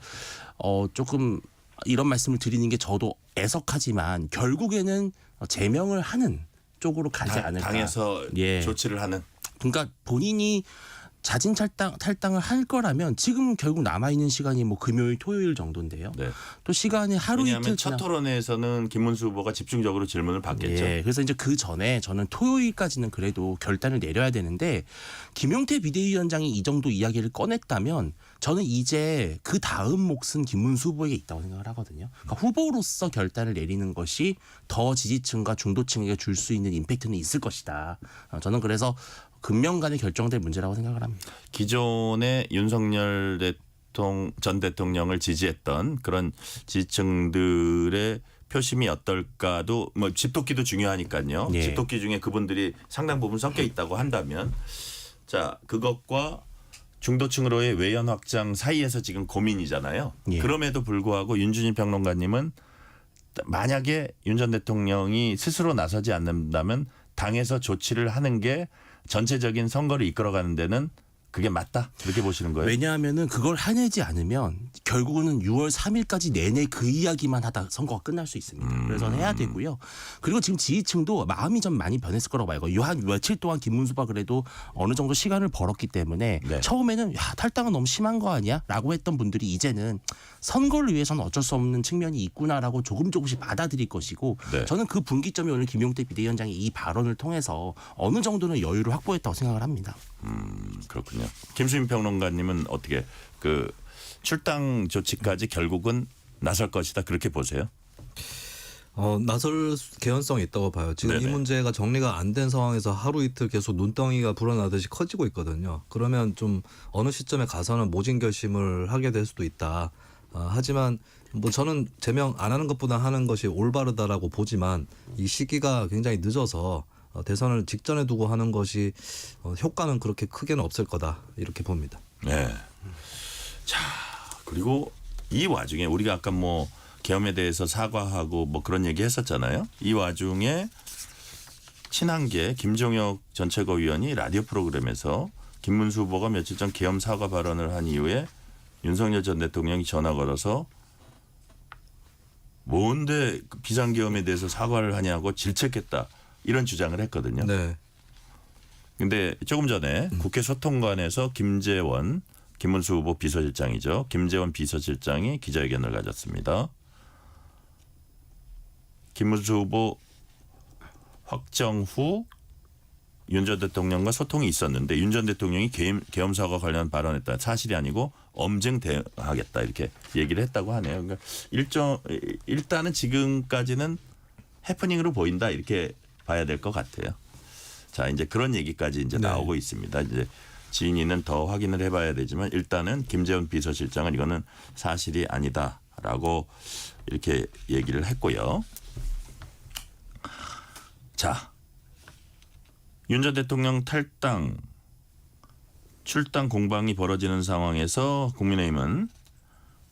조금 이런 말씀을 드리는 게 저도 애석하지만 결국에는 제명을 하는 쪽으로 가지 않을까. 당에서 예. 조치를 하는. 그러니까 본인이 자진 탈당을 할 거라면 지금 결국 남아있는 시간이 뭐 금요일 토요일 정도인데요. 네. 또 시간이 하루 왜냐하면 이틀 첫 지나. 토론회에서는 김문수 후보가 집중적으로 질문을 받겠죠. 예, 그래서 이제 그 전에 저는 토요일까지는 그래도 결단을 내려야 되는데, 김용태 비대위원장이 이 정도 이야기를 꺼냈다면 저는 이제 그 다음 몫은 김문수 후보에게 있다고 생각을 하거든요. 그러니까 후보로서 결단을 내리는 것이 더 지지층과 중도층에게 줄 수 있는 임팩트는 있을 것이다. 저는 그래서 금년간에 결정될 문제라고 생각을 합니다. 기존의 윤석열 전 대통령을 지지했던 그런 지지층들의 표심이 어떨까도 뭐 집토끼도 중요하니까요. 예. 집토끼 중에 그분들이 상당 부분 섞여 있다고 한다면 자 그것과 중도층으로의 외연 확장 사이에서 지금 고민이잖아요. 예. 그럼에도 불구하고 윤준희 평론가님은 만약에 윤 전 대통령이 스스로 나서지 않는다면 당에서 조치를 하는 게 전체적인 선거를 이끌어가는 데는 그게 맞다 그렇게 보시는 거예요? 왜냐하면은 그걸 해내지 않으면 결국은 6월 3일까지 내내 그 이야기만 하다 선거가 끝날 수 있습니다. 그래서 해야 되고요. 그리고 지금 지지층도 마음이 좀 많이 변했을 거라고 봐요. 한 며칠 동안 김문수가 그래도 어느 정도 시간을 벌었기 때문에 네. 처음에는 야 탈당은 너무 심한 거 아니야? 라고 했던 분들이 이제는 선거를 위해서는 어쩔 수 없는 측면이 있구나라고 조금씩 받아들일 것이고 네. 저는 그 분기점이 오늘 김용태 비대위원장의 이 발언을 통해서 어느 정도는 여유를 확보했다고 생각을 합니다. 그렇군요. 김수민 평론가님은 어떻게 그 출당 조치까지 결국은 나설 것이다 그렇게 보세요? 나설 개연성이 있다고 봐요. 지금 네네. 이 문제가 정리가 안 된 상황에서 하루 이틀 계속 눈덩이가 불어나듯이 커지고 있거든요. 그러면 좀 어느 시점에 가서는 모진 결심을 하게 될 수도 있다. 하지만 뭐 저는 제명 안 하는 것보다 하는 것이 올바르다라고 보지만 이 시기가 굉장히 늦어서 대선을 직전에 두고 하는 것이 효과는 그렇게 크게는 없을 거다 이렇게 봅니다. 네. 자 그리고 이 와중에 우리가 아까 뭐 계엄에 대해서 사과하고 뭐 그런 얘기 했었잖아요. 이 와중에 친한계 김종혁 전 최고위원이 라디오 프로그램에서 김문수 후보가 며칠 전 계엄 사과 발언을 한 이후에 윤석열 전 대통령이 전화 걸어서 뭔데 비상계엄에 대해서 사과를 하냐고 질책했다. 이런 주장을 했거든요. 네. 근데 조금 전에 국회 소통관에서 김재원 김문수 후보 비서실장이죠. 김재원 비서실장이 기자회견을 가졌습니다. 김문수 후보 확정 후 윤 전 대통령과 소통이 있었는데 윤 전 대통령이 계엄 사과 관련 발언했다. 사실이 아니고 엄정 대응하겠다 이렇게 얘기를 했다고 하네요. 그러니까 일단은 지금까지는 해프닝으로 보인다 이렇게 봐야 될 것 같아요. 자 이제 그런 얘기까지 이제 네. 나오고 있습니다. 이제 지인이는 더 확인을 해봐야 되지만 일단은 김재원 비서실장은 이거는 사실이 아니다라고 이렇게 얘기를 했고요. 자, 윤 전 대통령 탈당, 출당 공방이 벌어지는 상황에서 국민의힘은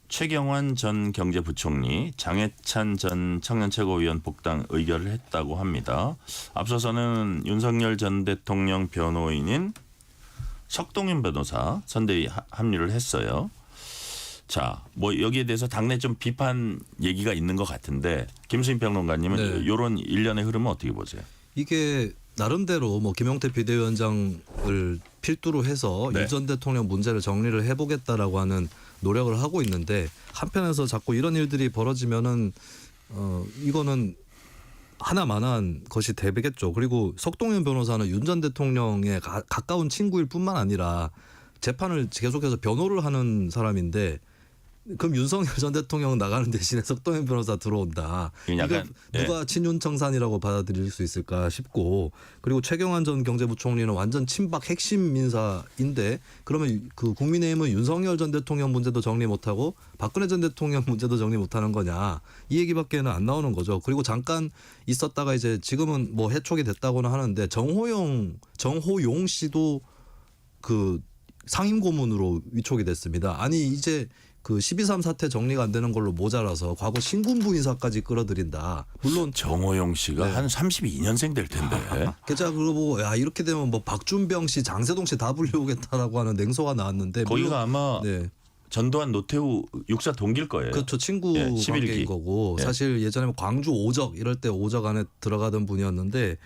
최경환 전 경제부총리, 장해찬 전 청년최고위원 복당 의결을 했다고 합니다. 앞서서는 윤석열 전 대통령 변호인인 석동윤 변호사 선대위 합류를 했어요. 자, 뭐 여기에 대해서 당내 좀 비판 얘기가 있는 것 같은데 김수인 평론가님은 네. 이런 일련의 흐름은 어떻게 보세요? 이게 나름대로 뭐 김용태 비대위원장을 필두로 해서 네. 윤 전 대통령 문제를 정리를 해보겠다라고 하는 노력을 하고 있는데 한편에서 자꾸 이런 일들이 벌어지면은 이거는 하나만한 것이 되겠죠. 그리고 석동현 변호사는 윤 전 대통령의 가까운 친구일 뿐만 아니라 재판을 계속해서 변호를 하는 사람인데 그럼 윤석열 전 대통령 나가는 대신에 석동현 변호사 들어온다. 이건 약간, 이거 누가 친윤청산이라고 받아들일 수 있을까 싶고 그리고 최경환 전 경제부총리는 완전 친박 핵심 인사인데 그러면 그 국민의힘은 윤석열 전 대통령 문제도 정리 못하고 박근혜 전 대통령 문제도 정리 못하는 거냐 이 얘기밖에는 안 나오는 거죠. 그리고 잠깐 있었다가 이제 지금은 뭐 해촉이 됐다고는 하는데 정호용 씨도 그 상임고문으로 위촉이 됐습니다. 아니 이제 그 12.3 사태 정리가 안 되는 걸로 모자라서 과거 신군부 인사까지 끌어들인다. 물론 정호용 씨가 네. 한 32년생 될 텐데. 제가 그거 보고 야 이렇게 되면 뭐 박준병 씨, 장세동 씨 다 불려오겠다라고 하는 냉소가 나왔는데 거기가 물론, 아마 네. 전두환 노태우 육사 동기일 거예요. 그렇죠. 친구 예, 관계인 11기. 거고 예. 사실 예전에 광주 오적 이럴 때 오적 안에 들어가던 분이었는데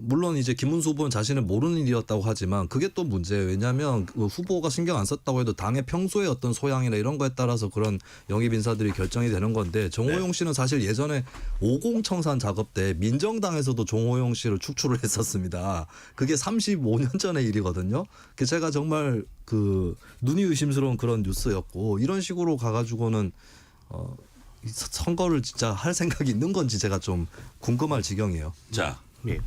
물론 이제 김문수 후보는 자신은 모르는 일이었다고 하지만 그게 또 문제예요. 왜냐하면 그 후보가 신경 안 썼다고 해도 당의 평소의 어떤 소양이나 이런 거에 따라서 그런 영입 인사들이 결정이 되는 건데 정호용 씨는 사실 예전에 50 청산 작업 때 민정당에서도 정호용 씨를 축출을 했었습니다. 그게 35년 전의 일이거든요. 제가 정말 그 눈이 의심스러운 그런 뉴스였고 이런 식으로 가가지고는 선거를 진짜 할 생각이 있는 건지 제가 좀 궁금할 지경이에요. 자, 예.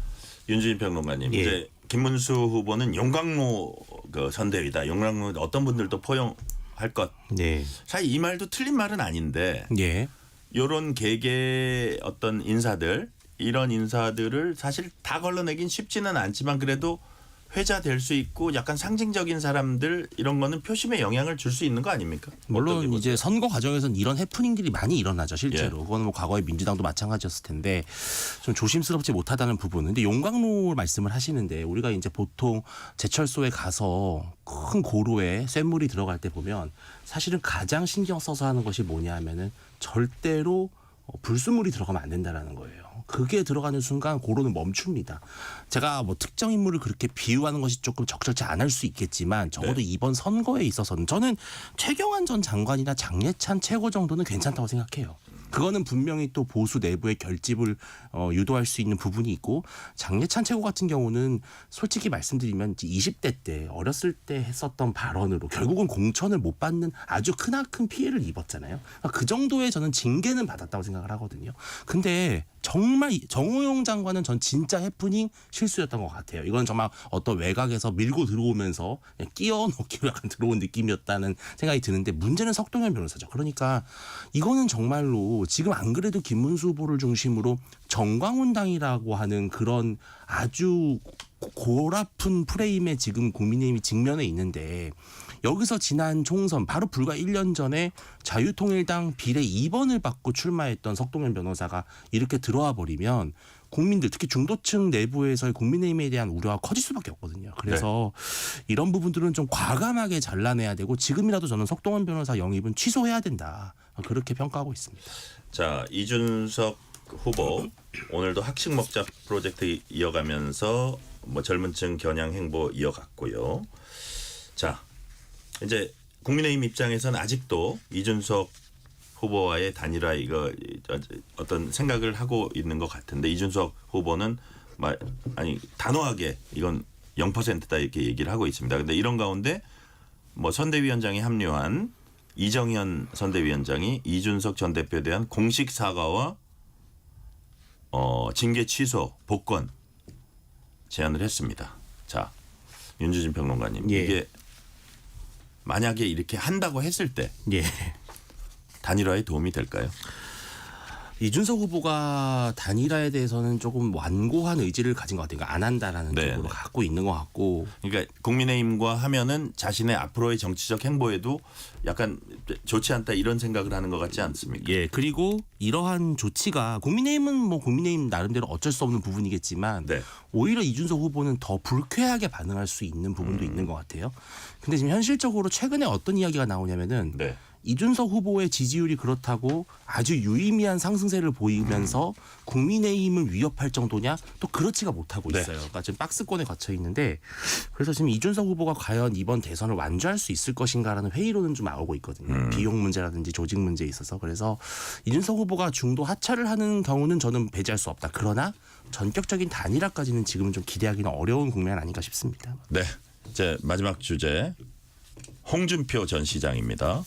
윤주인 평론가님. 예. 이제 김문수 후보는 용광로 그 선대위다. 용광로 어떤 분들도 포용할 것. 네. 사실 이 말도 틀린 말은 아닌데 예. 요런 개개 어떤 인사들 이런 인사들을 사실 다 걸러내긴 쉽지는 않지만 그래도 회자 될 수 있고 약간 상징적인 사람들 이런 거는 표심에 영향을 줄 수 있는 거 아닙니까? 물론 어떻게 이제 보세요? 선거 과정에서는 이런 해프닝들이 많이 일어나죠, 실제로. 예. 그거는 뭐 과거에 민주당도 마찬가지였을 텐데 좀 조심스럽지 못하다는 부분은. 근데 용광로 말씀을 하시는데 우리가 이제 보통 제철소에 가서 큰 고로에 쇳물이 들어갈 때 보면 사실은 가장 신경 써서 하는 것이 뭐냐 하면은 절대로 불순물이 들어가면 안 된다라는 거예요. 그게 들어가는 순간 고로는 멈춥니다. 제가 뭐 특정 인물을 그렇게 비유하는 것이 조금 적절치 않을 수 있겠지만 적어도 이번 선거에 있어서는 저는 최경환 전 장관이나 장례찬 최고 정도는 괜찮다고 생각해요. 그거는 분명히 또 보수 내부의 결집을 유도할 수 있는 부분이 있고 장례찬 최고 같은 경우는 솔직히 말씀드리면 20대 때 어렸을 때 했었던 발언으로 결국은 공천을 못 받는 아주 크나큰 피해를 입었잖아요. 그러니까 그 정도의 저는 징계는 받았다고 생각을 하거든요. 근데 정말 정호영 장관은 전 진짜 해프닝 실수였던 것 같아요. 이건 정말 어떤 외곽에서 밀고 들어오면서 그냥 끼워 넣기로 약간 들어온 느낌이었다는 생각이 드는데 문제는 석동현 변호사죠. 그러니까 이거는 정말로 지금 안 그래도 김문수 후보를 중심으로 정광훈당이라고 하는 그런 아주 골아픈 프레임에 지금 국민의힘이 직면해 있는데 여기서 지난 총선 바로 불과 1년 전에 자유통일당 비례 2번을 받고 출마했던 석동현 변호사가 이렇게 들어와 버리면 국민들 특히 중도층 내부에서의 국민의힘에 대한 우려가 커질 수밖에 없거든요. 그래서 이런 부분들은 좀 과감하게 잘라내야 되고 지금이라도 저는 석동현 변호사 영입은 취소해야 된다. 그렇게 평가하고 있습니다. 자, 이준석 후보 오늘도 학식 먹자 프로젝트 이어가면서 뭐 젊은층 겨냥 행보 이어갔고요. 자, 이제 국민의힘 입장에서는 아직도 이준석 후보와의 단일화 이거 어떤 생각을 하고 있는 것 같은데 이준석 후보는 아니 단호하게 이건 0%다 이렇게 얘기를 하고 있습니다. 근데 이런 가운데 뭐 선대위원장에 합류한 이정현 선대위원장이 이준석 전 대표에 대한 공식 사과와 징계 취소, 복권 제안을 했습니다. 자, 윤주진 평론가님, 예. 이게 만약에 이렇게 한다고 했을 때 예. 단일화에 도움이 될까요? 이준석 후보가 단일화에 대해서는 조금 완고한 의지를 가진 것 같아요. 그러니까 안 한다라는 네, 쪽으로 네. 갖고 있는 것 같고. 그러니까 국민의힘과 하면은 자신의 앞으로의 정치적 행보에도 약간 좋지 않다 이런 생각을 하는 것 같지 않습니까? 예, 그리고 이러한 조치가 국민의힘은 뭐 국민의힘 나름대로 어쩔 수 없는 부분이겠지만 네. 오히려 이준석 후보는 더 불쾌하게 반응할 수 있는 부분도 있는 것 같아요. 근데 지금 현실적으로 최근에 어떤 이야기가 나오냐면은 네. 이준석 후보의 지지율이 그렇다고 아주 유의미한 상승세를 보이면서 국민의힘을 위협할 정도냐? 또 그렇지가 못하고 네. 있어요. 그러니까 지금 박스권에 갇혀 있는데 그래서 지금 이준석 후보가 과연 이번 대선을 완주할 수 있을 것인가라는 회의론은 좀 나오고 있거든요. 비용 문제라든지 조직 문제에 있어서. 그래서 이준석 후보가 중도 하차를 하는 경우는 저는 배제할 수 없다. 그러나 전격적인 단일화까지는 지금은 좀 기대하기는 어려운 국면 아닌가 싶습니다. 네. 이제 마지막 주제. 홍준표 전 시장입니다.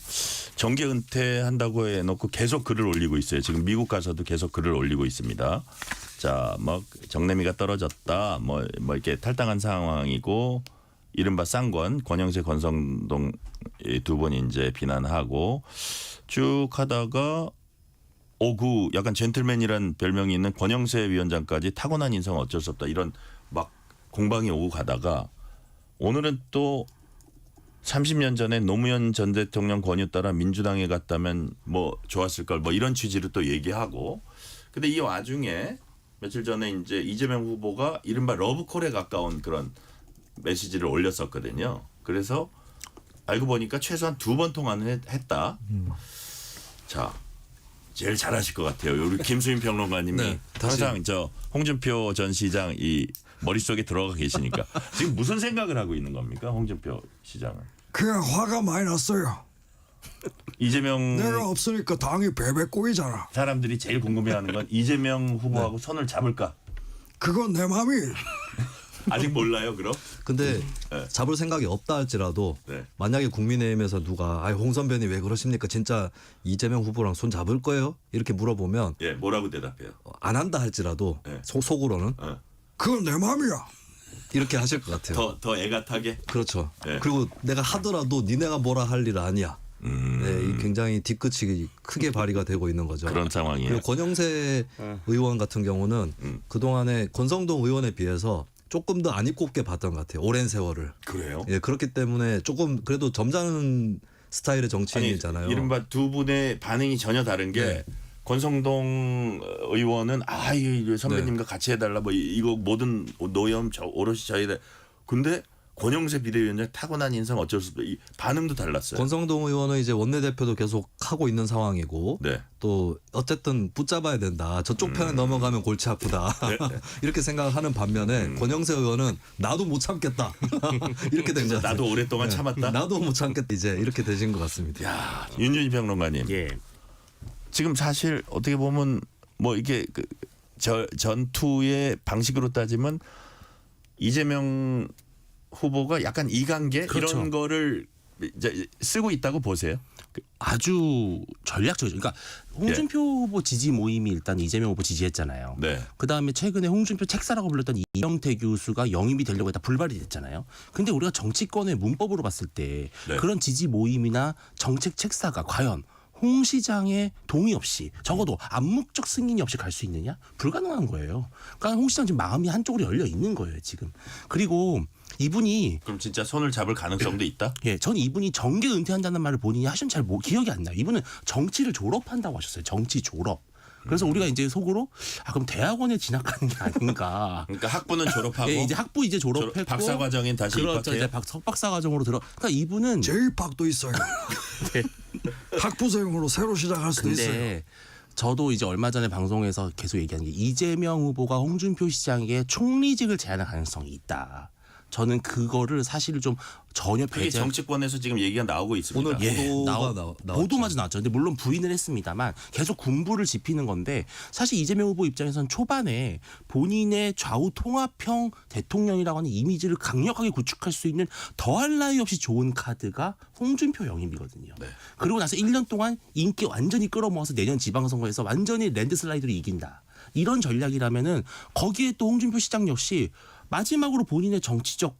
정계 은퇴한다고 해놓고 계속 글을 올리고 있어요. 지금 미국 가서도 계속 글을 올리고 있습니다. 자, 뭐 정내미가 떨어졌다, 뭐 이렇게 탈당한 상황이고 이른바 쌍권 권영세 권성동 두 분이 이제 비난하고 쭉 하다가 오구 약간 젠틀맨이란 별명이 있는 권영세 위원장까지 타고난 인성 어쩔 수 없다 이런 막 공방이 오고 가다가 오늘은 또 30년 전에 노무현 전 대통령 권유 따라 민주당에 갔다면 뭐 좋았을 걸 뭐 이런 취지로 또 얘기하고 근데 이 와중에 며칠 전에 이제 이재명 후보가 이른바 러브콜에 가까운 그런 메시지를 올렸었거든요. 그래서 알고 보니까 최소한 2번 통화는 했다. 자, 제일 잘하실 것 같아요. 우리 김수인 평론가님이 네, 다시. 항상 저 홍준표 전 시장 이 머릿속에 들어가 계시니까 지금 무슨 생각을 하고 있는 겁니까? 홍준표 시장은. 그냥 화가 많이 났어요. 이재명 내가 없으니까 당이 베베 꼬이잖아. 사람들이 제일 궁금해하는 건 이재명 후보하고 손을 잡을까? 그건 내 맘이. 아직 몰라요, 그럼? 근데 네. 잡을 생각이 없다 할지라도 네. 만약에 국민의힘에서 누가 홍 선배님 왜 그러십니까? 진짜 이재명 후보랑 손 잡을 거예요? 이렇게 물어보면 예, 뭐라고 대답해요? 안 한다 할지라도 네. 속으로는 그건 내 맘이야. 이렇게 하실 것 같아요. 더 애같하게? 그렇죠. 네. 그리고 내가 하더라도 니네가 뭐라 할 일 아니야. 네, 이 굉장히 뒤끝이 크게 발휘가 되고 있는 거죠. 그런 상황이에요. 그리고 권영세 의원 같은 경우는 그동안에 권성동 의원에 비해서 조금 더 안 입고 없게 봤던 것 같아요. 오랜 세월을. 그래요? 예, 그렇기 때문에 조금 그래도 점잖은 스타일의 아니, 정치인이잖아요. 이른바 두 분의 반응이 전혀 다른 게 네. 권성동 의원은 이 선배님과 같이 해달라 뭐 이거 모든 노염 오롯이 저희다. 근데 권영세 비대위원장 타고난 인성 어쩔 수 없어. 이 반응도 달랐어요. 권성동 의원은 이제 원내대표도 계속 하고 있는 상황이고 네. 또 어쨌든 붙잡아야 된다. 저쪽 편에 넘어가면 골치 아프다. 이렇게 생각하는 반면에 권영세 의원은 나도 못 참겠다. 이렇게 된 것 같아요. 나도 오랫동안 참았다. 나도 못 참겠다. 이제 이렇게 되신 것 같습니다. 야, 윤준희 평론가님. 예. 지금 사실 어떻게 보면 뭐 이게 전투의 방식으로 따지면 이재명 후보가 약간 이관계 그렇죠. 이런 거를 이제 쓰고 있다고 보세요. 아주 전략적이죠. 그러니까 홍준표 후보 지지 모임이 일단 이재명 후보 지지했잖아요. 네. 그다음에 최근에 홍준표 책사라고 불렸던 이영태 교수가 영입이 되려고 했다 불발이 됐잖아요. 근데 우리가 정치권의 문법으로 봤을 때 네. 그런 지지 모임이나 정책 책사가 과연 홍 시장의 동의 없이 적어도 암묵적 승인이 없이 갈 수 있느냐? 불가능한 거예요. 그러니까 홍 시장 지금 마음이 한쪽으로 열려 있는 거예요, 지금. 그리고 이분이 그럼 진짜 손을 잡을 가능성도 있다. 예, 전 이분이 정계 은퇴한다는 말을 본인이 하신 잘 기억이 안 나요. 이분은 정치를 졸업한다고 하셨어요. 정치 졸업. 그래서 우리가 이제 속으로 그럼 대학원에 진학하는 게 아닌가. 그러니까 학부는 졸업하고 예, 이제 학부 이제 졸업했고 박사 과정인 다시 그렇죠. 입학해요. 이제 석박사 과정으로 들어. 그러니까 이분은 제2학도 있어요. 학부생으로 새로 시작할 수도 있어요. 근데 저도 이제 얼마 전에 방송에서 계속 얘기한 게 이재명 후보가 홍준표 시장에게 총리직을 제안할 가능성이 있다. 저는 그거를 사실 좀 전혀 그게 배제. 정치권에서 지금 얘기가 나오고 있습니다. 오늘 보도가 나왔죠. 보도마저 나왔죠. 근데 물론 부인을 했습니다만 계속 군부를 짚히는 건데 사실 이재명 후보 입장에서는 초반에 본인의 좌우 통합형 대통령이라고 하는 이미지를 강력하게 구축할 수 있는 더할 나위 없이 좋은 카드가 홍준표 영입이거든요. 네. 그리고 나서 1년 동안 인기 완전히 끌어모아서 내년 지방선거에서 완전히 랜드슬라이드로 이긴다. 이런 전략이라면은 거기에 또 홍준표 시장 역시 마지막으로 본인의 정치적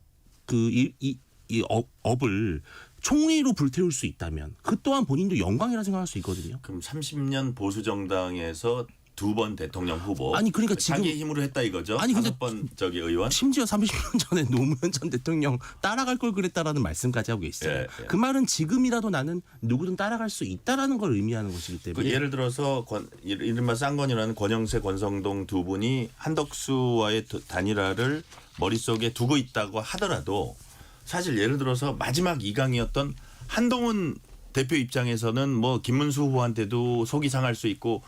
업을 총리로 불태울 수 있다면 그 또한 본인도 영광이라 생각할 수 있거든요. 그럼 30년 보수 정당에서 2번 대통령 후보. 아니, 그러니까 지금- 자기 힘으로 했다 이거죠. 아니, 근데 5번 저기 의원. 심지어 30년 전에 노무현 전 대통령 따라갈 걸 그랬다라는 말씀까지 하고 계시죠. 예, 예. 그 말은 지금이라도 나는 누구든 따라갈 수 있다라는 걸 의미하는 것이기 그 때문에 예를 들어서 이른바 쌍권이라는 권영세, 권성동 두 분이 한덕수와의 단일화를 머릿속에 두고 있다고 하더라도 사실 예를 들어서 마지막 2강이었던 한동훈 대표 입장에서는 뭐 김문수 후보한테도 속이 상할 수 있고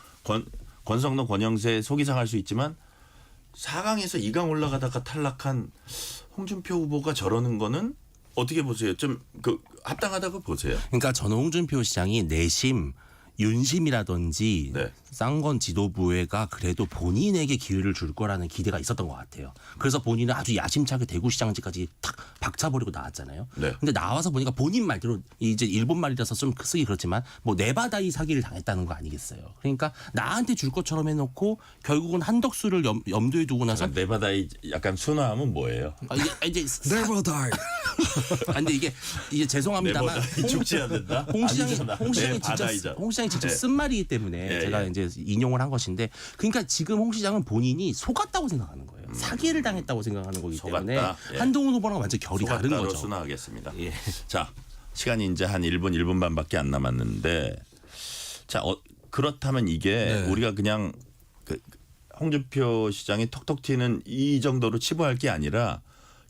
권성동, 권영세 속이 상할 수 있지만 4강에서 2강 올라가다가 탈락한 홍준표 후보가 저러는 거는 어떻게 보세요? 좀 합당하다고 보세요? 그러니까 저는 홍준표 시장이 내심 윤심이라든지 네. 쌍권 지도부회가 그래도 본인에게 기회를 줄 거라는 기대가 있었던 것 같아요. 그래서 본인은 아주 야심차게 대구시장직까지 탁 박차버리고 나왔잖아요. 네. 근데 나와서 보니까 본인 말대로 이제 일본 말이라서 좀 쓰기 그렇지만 뭐 네바다이 사기를 당했다는 거 아니겠어요. 그러니까 나한테 줄 것처럼 해놓고 결국은 한덕수를 염두에 두고 나서 네바다의 약간 순화함은 뭐예요? 이제 Never die. 근데 이게 죄송합니다만 네바다이 죽지 않는다? 홍 시장이 아니잖아. 직접 홍 시장이 직접 네. 쓴 말이기 때문에 예, 제가 예. 이제 인용을 한 것인데 그러니까 지금 홍 시장은 본인이 속았다고 생각하는 거예요. 사기를 당했다고 생각하는 거기 때문에 속았다. 예. 한동훈 후보랑 완전 결이 다른 소각다로 거죠. 순화하겠습니다. 예. 자, 시간이 이제 한 1분 반밖에 안 남았는데 자, 그렇다면 이게 네. 우리가 그냥 홍준표 시장이 톡톡 튀는 이 정도로 치부할 게 아니라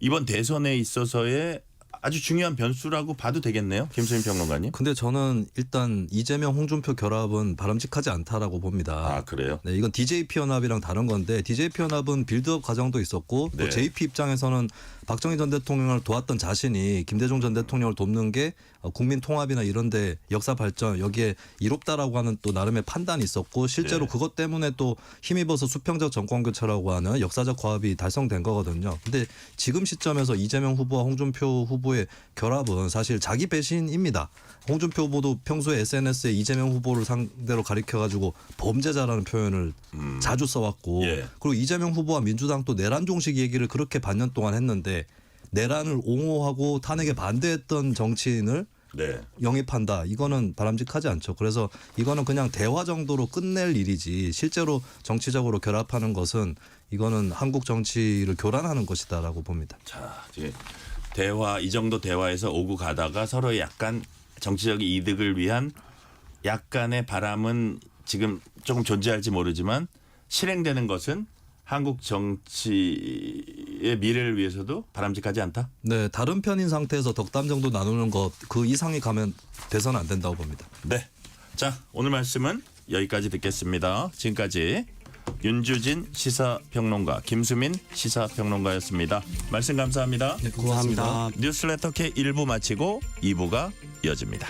이번 대선에 있어서의 아주 중요한 변수라고 봐도 되겠네요. 김수민 평론가님. 근데 저는 일단 이재명 홍준표 결합은 바람직하지 않다라고 봅니다. 아, 그래요? 네, 이건 DJP 연합이랑 다른 건데 DJP 연합은 빌드업 과정도 있었고 네. 또 JP 입장에서는 박정희 전 대통령을 도왔던 자신이 김대중 전 대통령을 돕는 게 국민 통합이나 이런 데 역사 발전 여기에 이롭다라고 하는 또 나름의 판단이 있었고 실제로 네. 그것 때문에 또 힘입어서 수평적 정권 교체라고 하는 역사적 과업이 달성된 거거든요. 근데 지금 시점에서 이재명 후보와 홍준표 후보의 결합은 사실 자기 배신입니다. 홍준표 후보도 평소에 SNS에 이재명 후보를 상대로 가리켜가지고 범죄자라는 표현을 자주 써왔고 예. 그리고 이재명 후보와 민주당 또 내란 종식 얘기를 그렇게 반년 동안 했는데 내란을 옹호하고 탄핵에 반대했던 정치인을 네. 영입한다. 이거는 바람직하지 않죠. 그래서 이거는 그냥 대화 정도로 끝낼 일이지 실제로 정치적으로 결합하는 것은 이거는 한국 정치를 교란하는 것이다라고 봅니다. 자, 이제 대화 이 정도 대화에서 오고 가다가 서로의 약간 정치적 이득을 위한 약간의 바람은 지금 조금 존재할지 모르지만 실행되는 것은 한국 정치의 미래를 위해서도 바람직하지 않다. 네, 다른 편인 상태에서 덕담 정도 나누는 것 그 이상이 가면 돼서는 안 된다고 봅니다. 네. 자, 오늘 말씀은 여기까지 듣겠습니다. 지금까지 윤주진 시사평론가, 김수민 시사평론가였습니다. 말씀 감사합니다. 네, 고맙습니다. 뉴스레터 K 1부 마치고 2부가 이어집니다.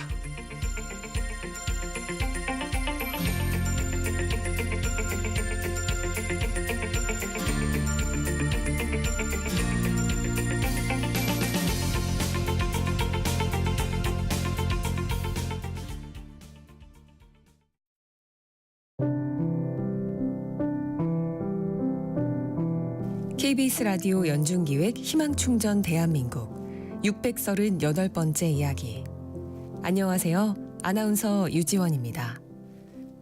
KBS 라디오 연중기획 희망충전 대한민국 638번째 이야기. 안녕하세요. 아나운서 유지원입니다.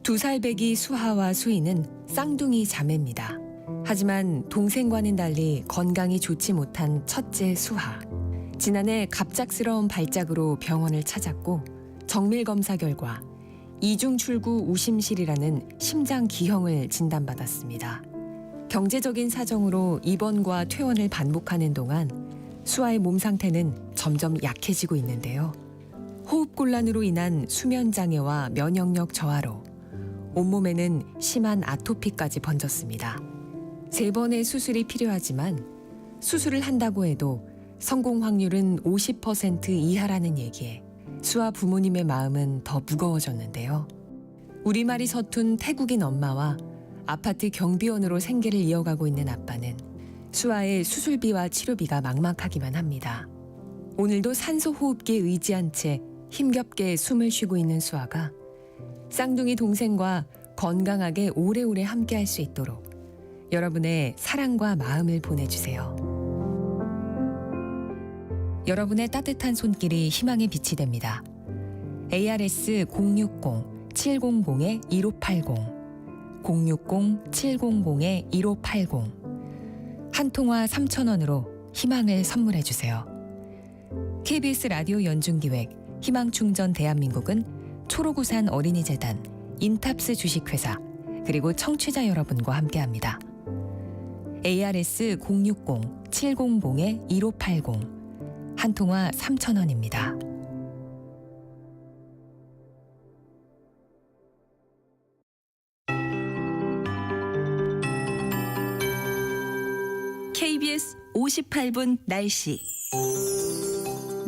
2살 배기 수하와 수희는 쌍둥이 자매입니다. 하지만 동생과는 달리 건강이 좋지 못한 첫째 수하. 지난해 갑작스러운 발작으로 병원을 찾았고 정밀 검사 결과 이중 출구 우심실이라는 심장 기형을 진단받았습니다. 경제적인 사정으로 입원과 퇴원을 반복하는 동안 수아의 몸 상태는 점점 약해지고 있는데요. 호흡곤란으로 인한 수면 장애와 면역력 저하로 온몸에는 심한 아토피까지 번졌습니다. 3번의 수술이 필요하지만 수술을 한다고 해도 성공 확률은 50% 이하라는 얘기에 수아 부모님의 마음은 더 무거워졌는데요. 우리말이 서툰 태국인 엄마와 아파트 경비원으로 생계를 이어가고 있는 아빠는 수아의 수술비와 치료비가 막막하기만 합니다. 오늘도 산소 호흡기에 의지한 채 힘겹게 숨을 쉬고 있는 수아가 쌍둥이 동생과 건강하게 오래오래 함께할 수 있도록 여러분의 사랑과 마음을 보내주세요. 여러분의 따뜻한 손길이 희망의 빛이 됩니다. ARS 060-700-1580 060-700-1580 한 통화 3,000원으로 희망을 선물해 주세요. KBS 라디오 연중기획 희망충전 대한민국은 초록우산 어린이재단, 인탑스 주식회사 그리고 청취자 여러분과 함께합니다. ARS 060-700-1580 한 통화 3,000원입니다. KBS 58분 날씨.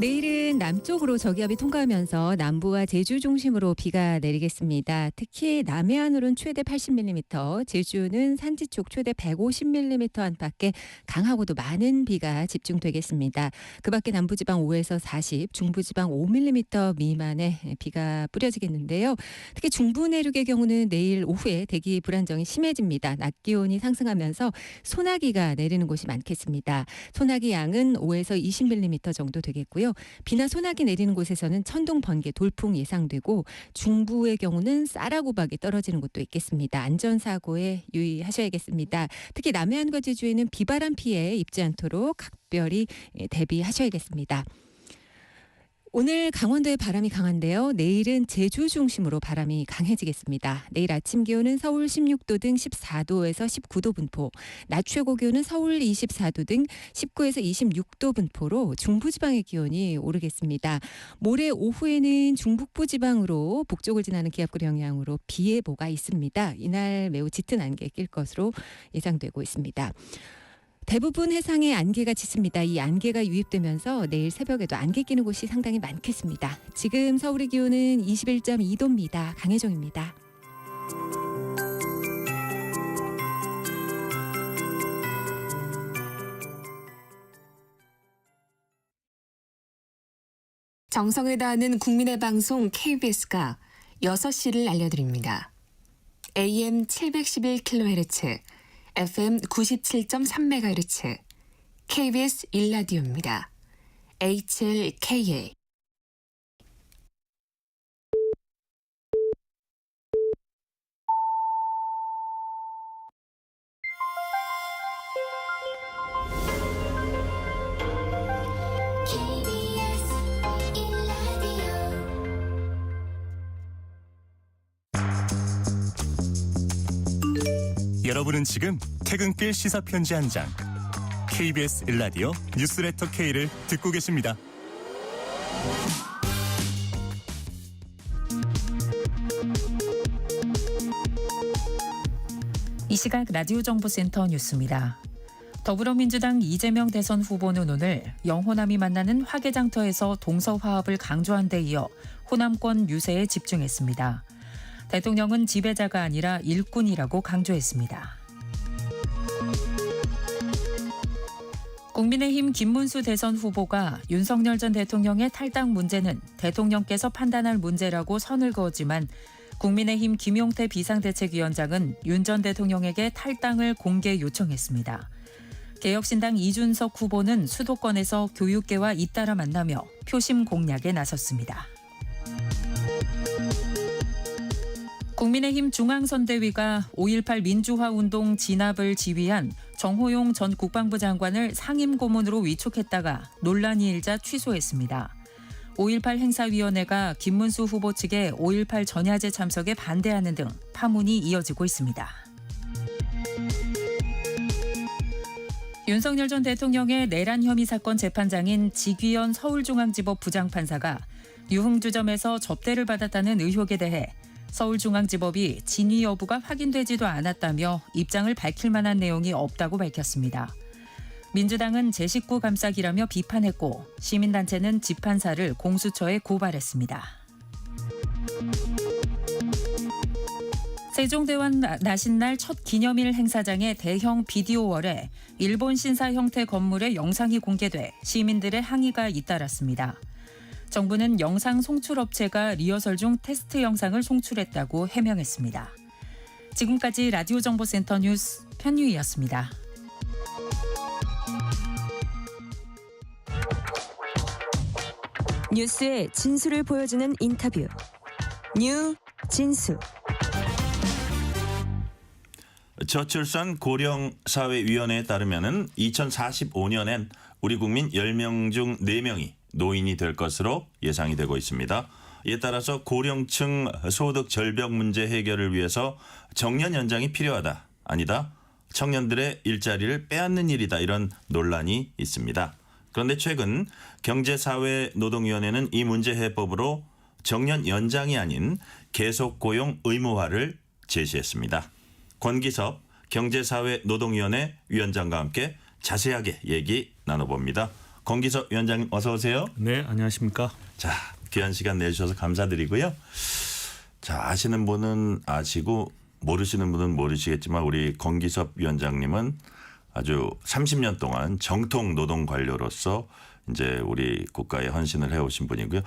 내일은 남쪽으로 저기압이 통과하면서 남부와 제주 중심으로 비가 내리겠습니다. 특히 남해안으로는 최대 80mm, 제주는 산지 쪽 최대 150mm 안팎의 강하고도 많은 비가 집중되겠습니다. 그 밖에 남부지방 5에서 40, 중부지방 5mm 미만의 비가 뿌려지겠는데요. 특히 중부 내륙의 경우는 내일 오후에 대기 불안정이 심해집니다. 낮 기온이 상승하면서 소나기가 내리는 곳이 많겠습니다. 소나기 양은 5에서 20mm 정도 되겠고요. 비나 소나기 내리는 곳에서는 천둥, 번개, 돌풍 예상되고 중부의 경우는 쌀아구박이 떨어지는 곳도 있겠습니다. 안전사고에 유의하셔야겠습니다. 특히 남해안과 제주에는 비바람 피해 입지 않도록 각별히 대비하셔야겠습니다. 오늘 강원도에 바람이 강한데요. 내일은 제주 중심으로 바람이 강해지겠습니다. 내일 아침 기온은 서울 16도 등 14도에서 19도 분포, 낮 최고 기온은 서울 24도 등 19에서 26도 분포로 중부지방의 기온이 오르겠습니다. 모레 오후에는 중북부 지방으로 북쪽을 지나는 기압골 영향으로 비 예보가 있습니다. 이날 매우 짙은 안개 낄 것으로 예상되고 있습니다. 대부분 해상에 안개가 짙습니다. 이 안개가 유입되면서 내일 새벽에도 안개 끼는 곳이 상당히 많겠습니다. 지금 서울의 기온은 21.2도입니다. 강혜정입니다. 정성을 다하는 국민의 방송 KBS가 6시를 알려드립니다. AM 711kHz, FM 97.3MHz, KBS 1라디오입니다. HLKA. 여러분은 지금 퇴근길 시사편지 한 장 KBS 1라디오 뉴스레터 K를 듣고 계십니다. 이 시각 라디오 정보센터 뉴스입니다. 더불어민주당 이재명 대선 후보는 오늘 영호남이 만나는 화개장터에서 동서화합을 강조한 데 이어 호남권 유세에 집중했습니다. 대통령은 지배자가 아니라 일꾼이라고 강조했습니다. 국민의힘 김문수 대선 후보가 윤석열 전 대통령의 탈당 문제는 대통령께서 판단할 문제라고 선을 그었지만 국민의힘 김용태 비상대책위원장은 윤 전 대통령에게 탈당을 공개 요청했습니다. 개혁신당 이준석 후보는 수도권에서 교육계와 잇따라 만나며 표심 공략에 나섰습니다. 국민의힘 중앙선대위가 5.18 민주화운동 진압을 지휘한 정호용 전 국방부 장관을 상임고문으로 위촉했다가 논란이 일자 취소했습니다. 5.18 행사위원회가 김문수 후보 측의 5.18 전야제 참석에 반대하는 등 파문이 이어지고 있습니다. 윤석열 전 대통령의 내란 혐의 사건 재판장인 지귀현 서울중앙지법 부장판사가 유흥주점에서 접대를 받았다는 의혹에 대해 서울중앙지법이 진위 여부가 확인되지도 않았다며 입장을 밝힐 만한 내용이 없다고 밝혔습니다. 민주당은 제 식구 감싸기라며 비판했고 시민단체는 집판사를 공수처에 고발했습니다. 세종대왕 나신날 첫 기념일 행사장의 대형 비디오월에 일본 신사 형태 건물의 영상이 공개돼 시민들의 항의가 잇따랐습니다. 정부는 영상 송출업체가 리허설 중 테스트 영상을 송출했다고 해명했습니다. 지금까지 라디오 정보센터 뉴스 편유희였습니다. 뉴스의 진수를 보여주는 인터뷰. 뉴 진수. 저출산 고령사회위원회에 따르면 2045년엔 우리 국민 10명 중 4명이 노인이 될 것으로 예상이 되고 있습니다. 이에 따라서 고령층 소득 절벽 문제 해결을 위해서 정년 연장이 필요하다. 아니다. 청년들의 일자리를 빼앗는 일이다. 이런 논란이 있습니다. 그런데 최근 경제사회노동위원회는 이 문제 해법으로 정년 연장이 아닌 계속 고용 의무화를 제시했습니다. 권기섭 경제사회노동위원회 위원장과 함께 자세하게 얘기 나눠봅니다. 권기섭 위원장님 어서 오세요. 네, 안녕하십니까. 자, 귀한 시간 내주셔서 감사드리고요. 자, 아시는 분은 아시고 모르시는 분은 모르시겠지만 우리 권기섭 위원장님은 아주 30년 동안 정통 노동 관료로서 이제 우리 국가에 헌신을 해오신 분이고요.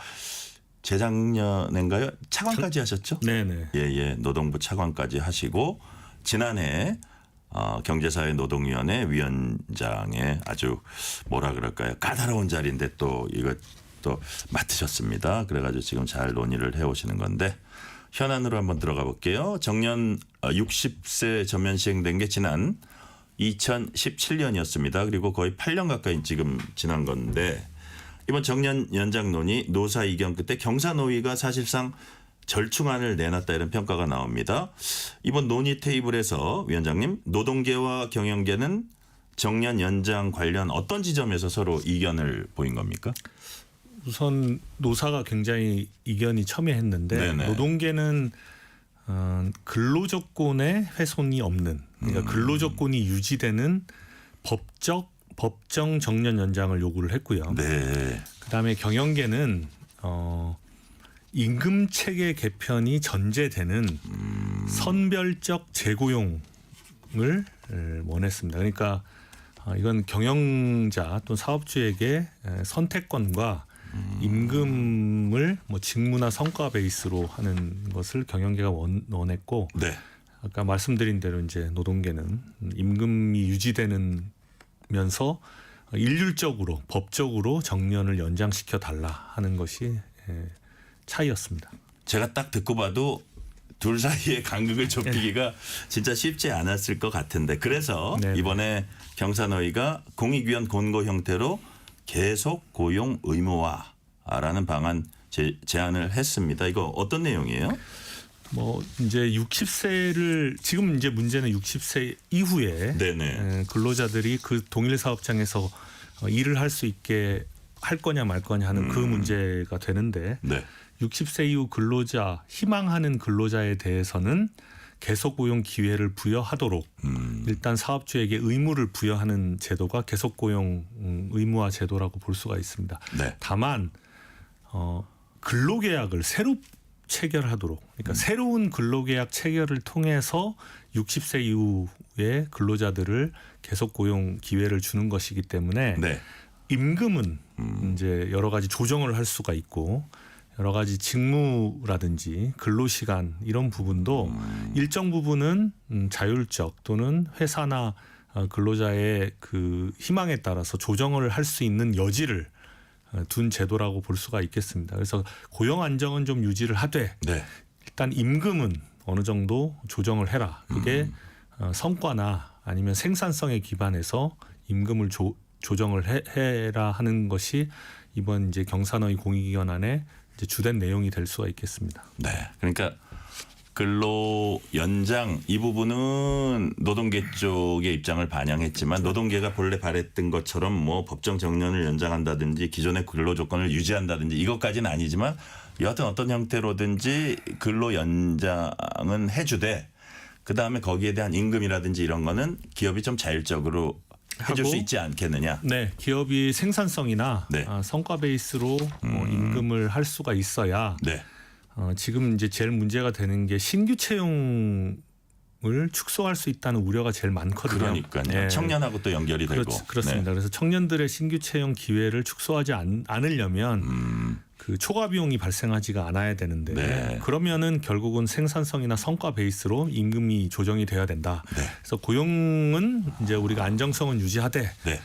재작년인가요? 차관까지 하셨죠? 네네. 예, 노동부 차관까지 하시고 지난해 경제사회노동위원회 위원장에 아주 뭐라 그럴까요? 까다로운 자리인데 또 이것도 맡으셨습니다. 그래가지고 지금 잘 논의를 해오시는 건데 현안으로 한번 들어가 볼게요. 정년 60세 전면 시행된 게 지난 2017년이었습니다. 그리고 거의 8년 가까이 지금 지난 건데 이번 정년 연장 논의 노사 이견 끝에 경사노위가 사실상 절충안을 내놨다 이런 평가가 나옵니다. 이번 논의 테이블에서 위원장님 노동계와 경영계는 정년 연장 관련 어떤 지점에서 서로 이견을 보인 겁니까? 우선 노사가 굉장히 이견이 첨예했는데 네네. 노동계는 근로조건에 훼손이 없는 그러니까 근로조건이 유지되는 법정 정년 연장을 요구를 했고요. 네. 그다음에 경영계는 임금 체계 개편이 전제되는 선별적 재고용을 원했습니다. 그러니까 이건 경영자 또는 사업주에게 선택권과 임금을 뭐 직무나 성과 베이스로 하는 것을 경영계가 원했고, 네. 아까 말씀드린 대로 이제 노동계는 임금이 유지되면서 일률적으로 법적으로 정년을 연장시켜 달라 하는 것이 차이였습니다. 제가 딱 듣고 봐도 둘 사이의 간극을 좁히기가 진짜 쉽지 않았을 것 같은데 그래서 네네. 이번에 경사노위가 공익위원 권고 형태로 계속 고용 의무화라는 방안 제안을 했습니다. 이거 어떤 내용이에요? 뭐 이제 60세를 지금 이제 문제는 60세 이후에 네네. 근로자들이 그 동일 사업장에서 일을 할 수 있게 할 거냐 말 거냐 하는 그 문제가 되는데 네. 60세 이후 근로자 희망하는 근로자에 대해서는 계속 고용 기회를 부여하도록 일단 사업주에게 의무를 부여하는 제도가 계속 고용 의무화 제도라고 볼 수가 있습니다. 네. 다만 근로계약을 새로 체결하도록 그러니까 새로운 근로계약 체결을 통해서 60세 이후의 근로자들을 계속 고용 기회를 주는 것이기 때문에 네. 임금은 이제 여러 가지 조정을 할 수가 있고 여러 가지 직무라든지 근로시간 이런 부분도 일정 부분은 자율적 또는 회사나 근로자의 그 희망에 따라서 조정을 할 수 있는 여지를 둔 제도라고 볼 수가 있겠습니다. 그래서 고용 안정은 좀 유지를 하되 네. 일단 임금은 어느 정도 조정을 해라. 그게 성과나 아니면 생산성에 기반해서 임금을 조정을 해라 하는 것이 이번 이제 경산의 공익위원안의 이제 주된 내용이 될 수가 있겠습니다. 네. 그러니까 근로 연장 이 부분은 노동계 쪽의 입장을 반영했지만 노동계가 본래 바랬던 것처럼 뭐 법정 정년을 연장한다든지 기존의 근로 조건을 유지한다든지 이것까지는 아니지만 여하튼 어떤 형태로든지 근로 연장은 해주되 그다음에 거기에 대한 임금이라든지 이런 거는 기업이 좀 자율적으로 해줄 수 있지 않겠느냐. 네, 기업이 생산성이나 네. 성과 베이스로 임금을 할 수가 있어야. 네. 지금 이제 제일 문제가 되는 게 신규 채용을 축소할 수 있다는 우려가 제일 많거든요. 그러니까요. 네. 청년하고 또 연결이 되고. 그렇습니다. 네. 그래서 청년들의 신규 채용 기회를 축소하지 않으려면 그 초과 비용이 발생하지가 않아야 되는데 네. 그러면은 결국은 생산성이나 성과 베이스로 임금이 조정이 돼야 된다. 네. 그래서 고용은 이제 우리가 안정성은 유지하되 네.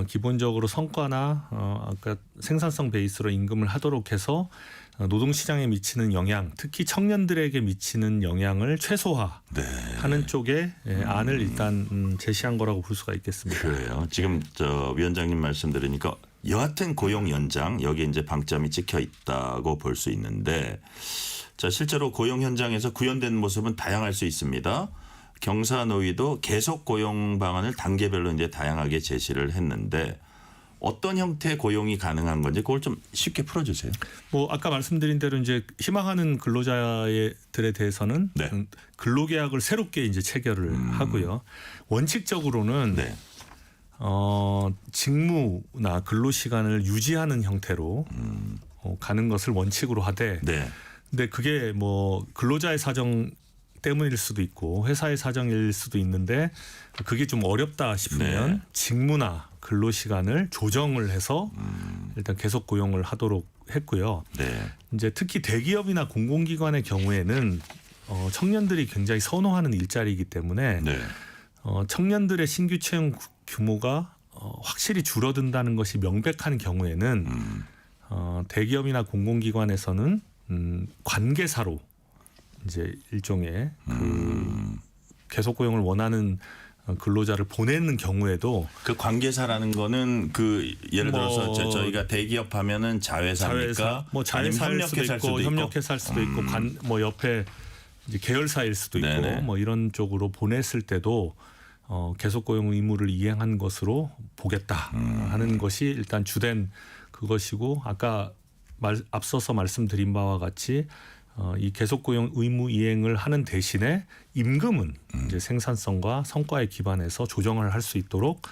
기본적으로 성과나 아까 생산성 베이스로 임금을 하도록 해서 노동시장에 미치는 영향, 특히 청년들에게 미치는 영향을 최소화하는 쪽에 안을 일단 제시한 거라고 볼 수가 있겠습니다. 그래요. 지금 저 위원장님 말씀 들으니까 여하튼 고용 연장 여기 이제 방점이 찍혀 있다고 볼 수 있는데 자 실제로 고용 현장에서 구현된 모습은 다양할 수 있습니다. 경사노위도 계속 고용 방안을 단계별로 이제 다양하게 제시를 했는데 어떤 형태의 고용이 가능한 건지 그걸 좀 쉽게 풀어주세요. 뭐 아까 말씀드린 대로 이제 희망하는 근로자들에 대해서는 네. 근로계약을 새롭게 이제 체결을 하고요. 원칙적으로는 네. 직무나 근로시간을 유지하는 형태로 가는 것을 원칙으로 하되 네. 근데 그게 뭐 근로자의 사정 때문일 수도 있고 회사의 사정일 수도 있는데 그게 좀 어렵다 싶으면 네. 직무나 근로시간을 조정을 해서 일단 계속 고용을 하도록 했고요. 네. 이제 특히 대기업이나 공공기관의 경우에는 청년들이 굉장히 선호하는 일자리이기 때문에 네. 청년들의 신규 채용 규모가 확실히 줄어든다는 것이 명백한 경우에는 대기업이나 공공기관에서는 관계사로 이제 일종의 그 계속 고용을 원하는 근로자를 보내는 경우에도 그 관계사라는 거는 그 예를 들어서 저희가 대기업 하면은 자회사입니까? 뭐 자회사일 수도 있고 협력회사일 수도 있고 뭐 옆에 이제 계열사일 수도 있고 네네. 뭐 이런 쪽으로 보냈을 때도 계속 고용 의무를 이행한 것으로 보겠다 하는 것이 일단 주된 그것이고 아까 앞서서 말씀드린 바와 같이 이 계속 고용 의무 이행을 하는 대신에 임금은 이제 생산성과 성과에 기반해서 조정을 할 수 있도록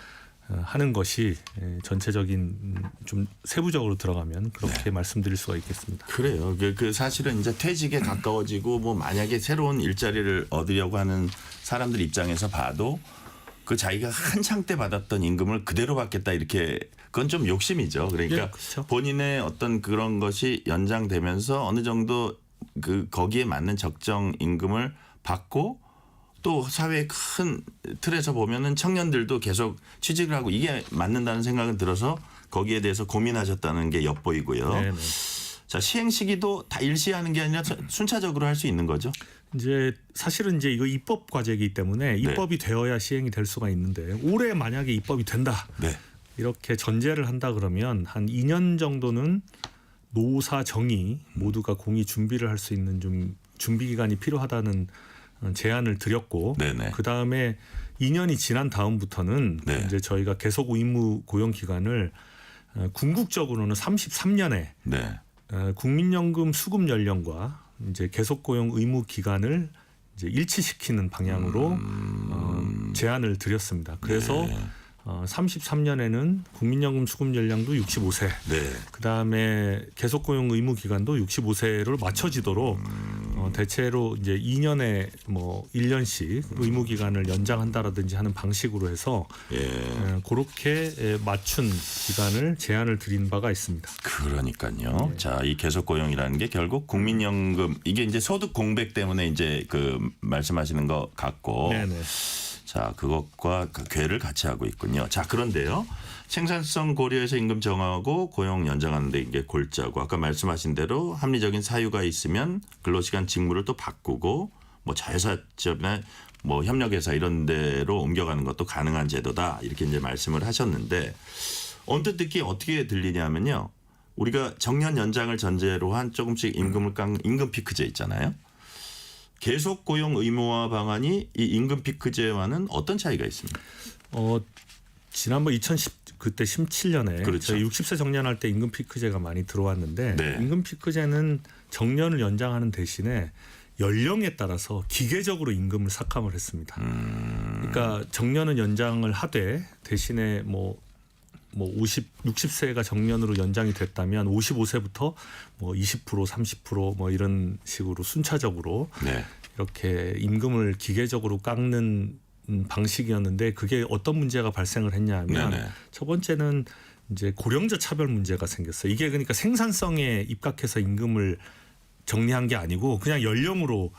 하는 것이 전체적인 좀 세부적으로 들어가면 그렇게 말씀드릴 수가 있겠습니다. 그래요. 그 사실은 이제 퇴직에 가까워지고 뭐 만약에 새로운 일자리를 얻으려고 하는 사람들 입장에서 봐도 그 자기가 한창 때 받았던 임금을 그대로 받겠다 이렇게 그건 좀 욕심이죠. 그러니까 예, 그렇죠. 본인의 어떤 그런 것이 연장되면서 어느 정도 그 거기에 맞는 적정 임금을 받고 또 사회의 큰 틀에서 보면은 청년들도 계속 취직을 하고 이게 맞는다는 생각은 들어서 거기에 대해서 고민하셨다는 게 엿보이고요. 네네. 자 시행 시기도 다 일시하는 게 아니라 순차적으로 할 수 있는 거죠. 이제 사실은 이제 이거 입법 과제이기 때문에 입법이 되어야 시행이 될 수가 있는데 올해 만약에 입법이 된다. 네. 이렇게 전제를 한다 그러면 한 2년 정도는 노사 정의 모두가 공의 준비를 할 수 있는 좀 준비 기간이 필요하다는 제안을 드렸고 네네. 그 다음에 2년이 지난 다음부터는 네. 이제 저희가 계속 의무 고용 기간을 궁극적으로는 33년에 네. 국민연금 수급 연령과 이제 계속 고용 의무 기간을 이제 일치시키는 방향으로 제안을 드렸습니다. 그래서 네. 33년에는 국민연금 수급 연령도 65세, 네. 그 다음에 계속 고용 의무 기간도 65세로 맞춰지도록 대체로 이제 2년에 뭐 1년씩 의무 기간을 연장한다라든지 하는 방식으로 해서 그렇게 맞춘 기간을 제안을 드린 바가 있습니다. 그러니까요. 자, 이 계속 고용이라는 게 결국 국민연금 이게 이제 소득 공백 때문에 이제 그 말씀하시는 것 같고. 네네. 자, 그것과 그 궤를 같이 하고 있군요. 자, 그런데요. 생산성 고려해서 임금 정하고 고용 연장하는 데 이게 골자고 아까 말씀하신 대로 합리적인 사유가 있으면 근로시간 직무를 또 바꾸고 뭐 자회사업이나 뭐 협력회사 이런 데로 옮겨가는 것도 가능한 제도다. 이렇게 이제 말씀을 하셨는데 언뜻 듣기 어떻게 들리냐면요. 우리가 정년 연장을 전제로 한 조금씩 임금을 깎는 임금 피크제 있잖아요. 계속 고용 의무화 방안이 이 임금 피크제와는 어떤 차이가 있습니까? 지난번 2017년에 그렇죠. 저희 60세 정년할 때 임금 피크제가 많이 들어왔는데 네. 임금 피크제는 정년을 연장하는 대신에 연령에 따라서 기계적으로 임금을 삭감을 했습니다. 그러니까 정년은 연장을 하되 대신에 뭐 60세가 정년으로 연장이 됐다면 55세부터 뭐 20% 30% 이런 식으로 순차적으로 네. 이렇게 임금을 기계적으로 깎는 방식이었는데 그게 어떤 문제가 발생을 했냐면 네네. 첫 번째는 이제 고령자 차별 문제가 생겼어요. 이게 그러니까 생산성에 입각해서 임금을 정리한 게 아니고 그냥 연령으로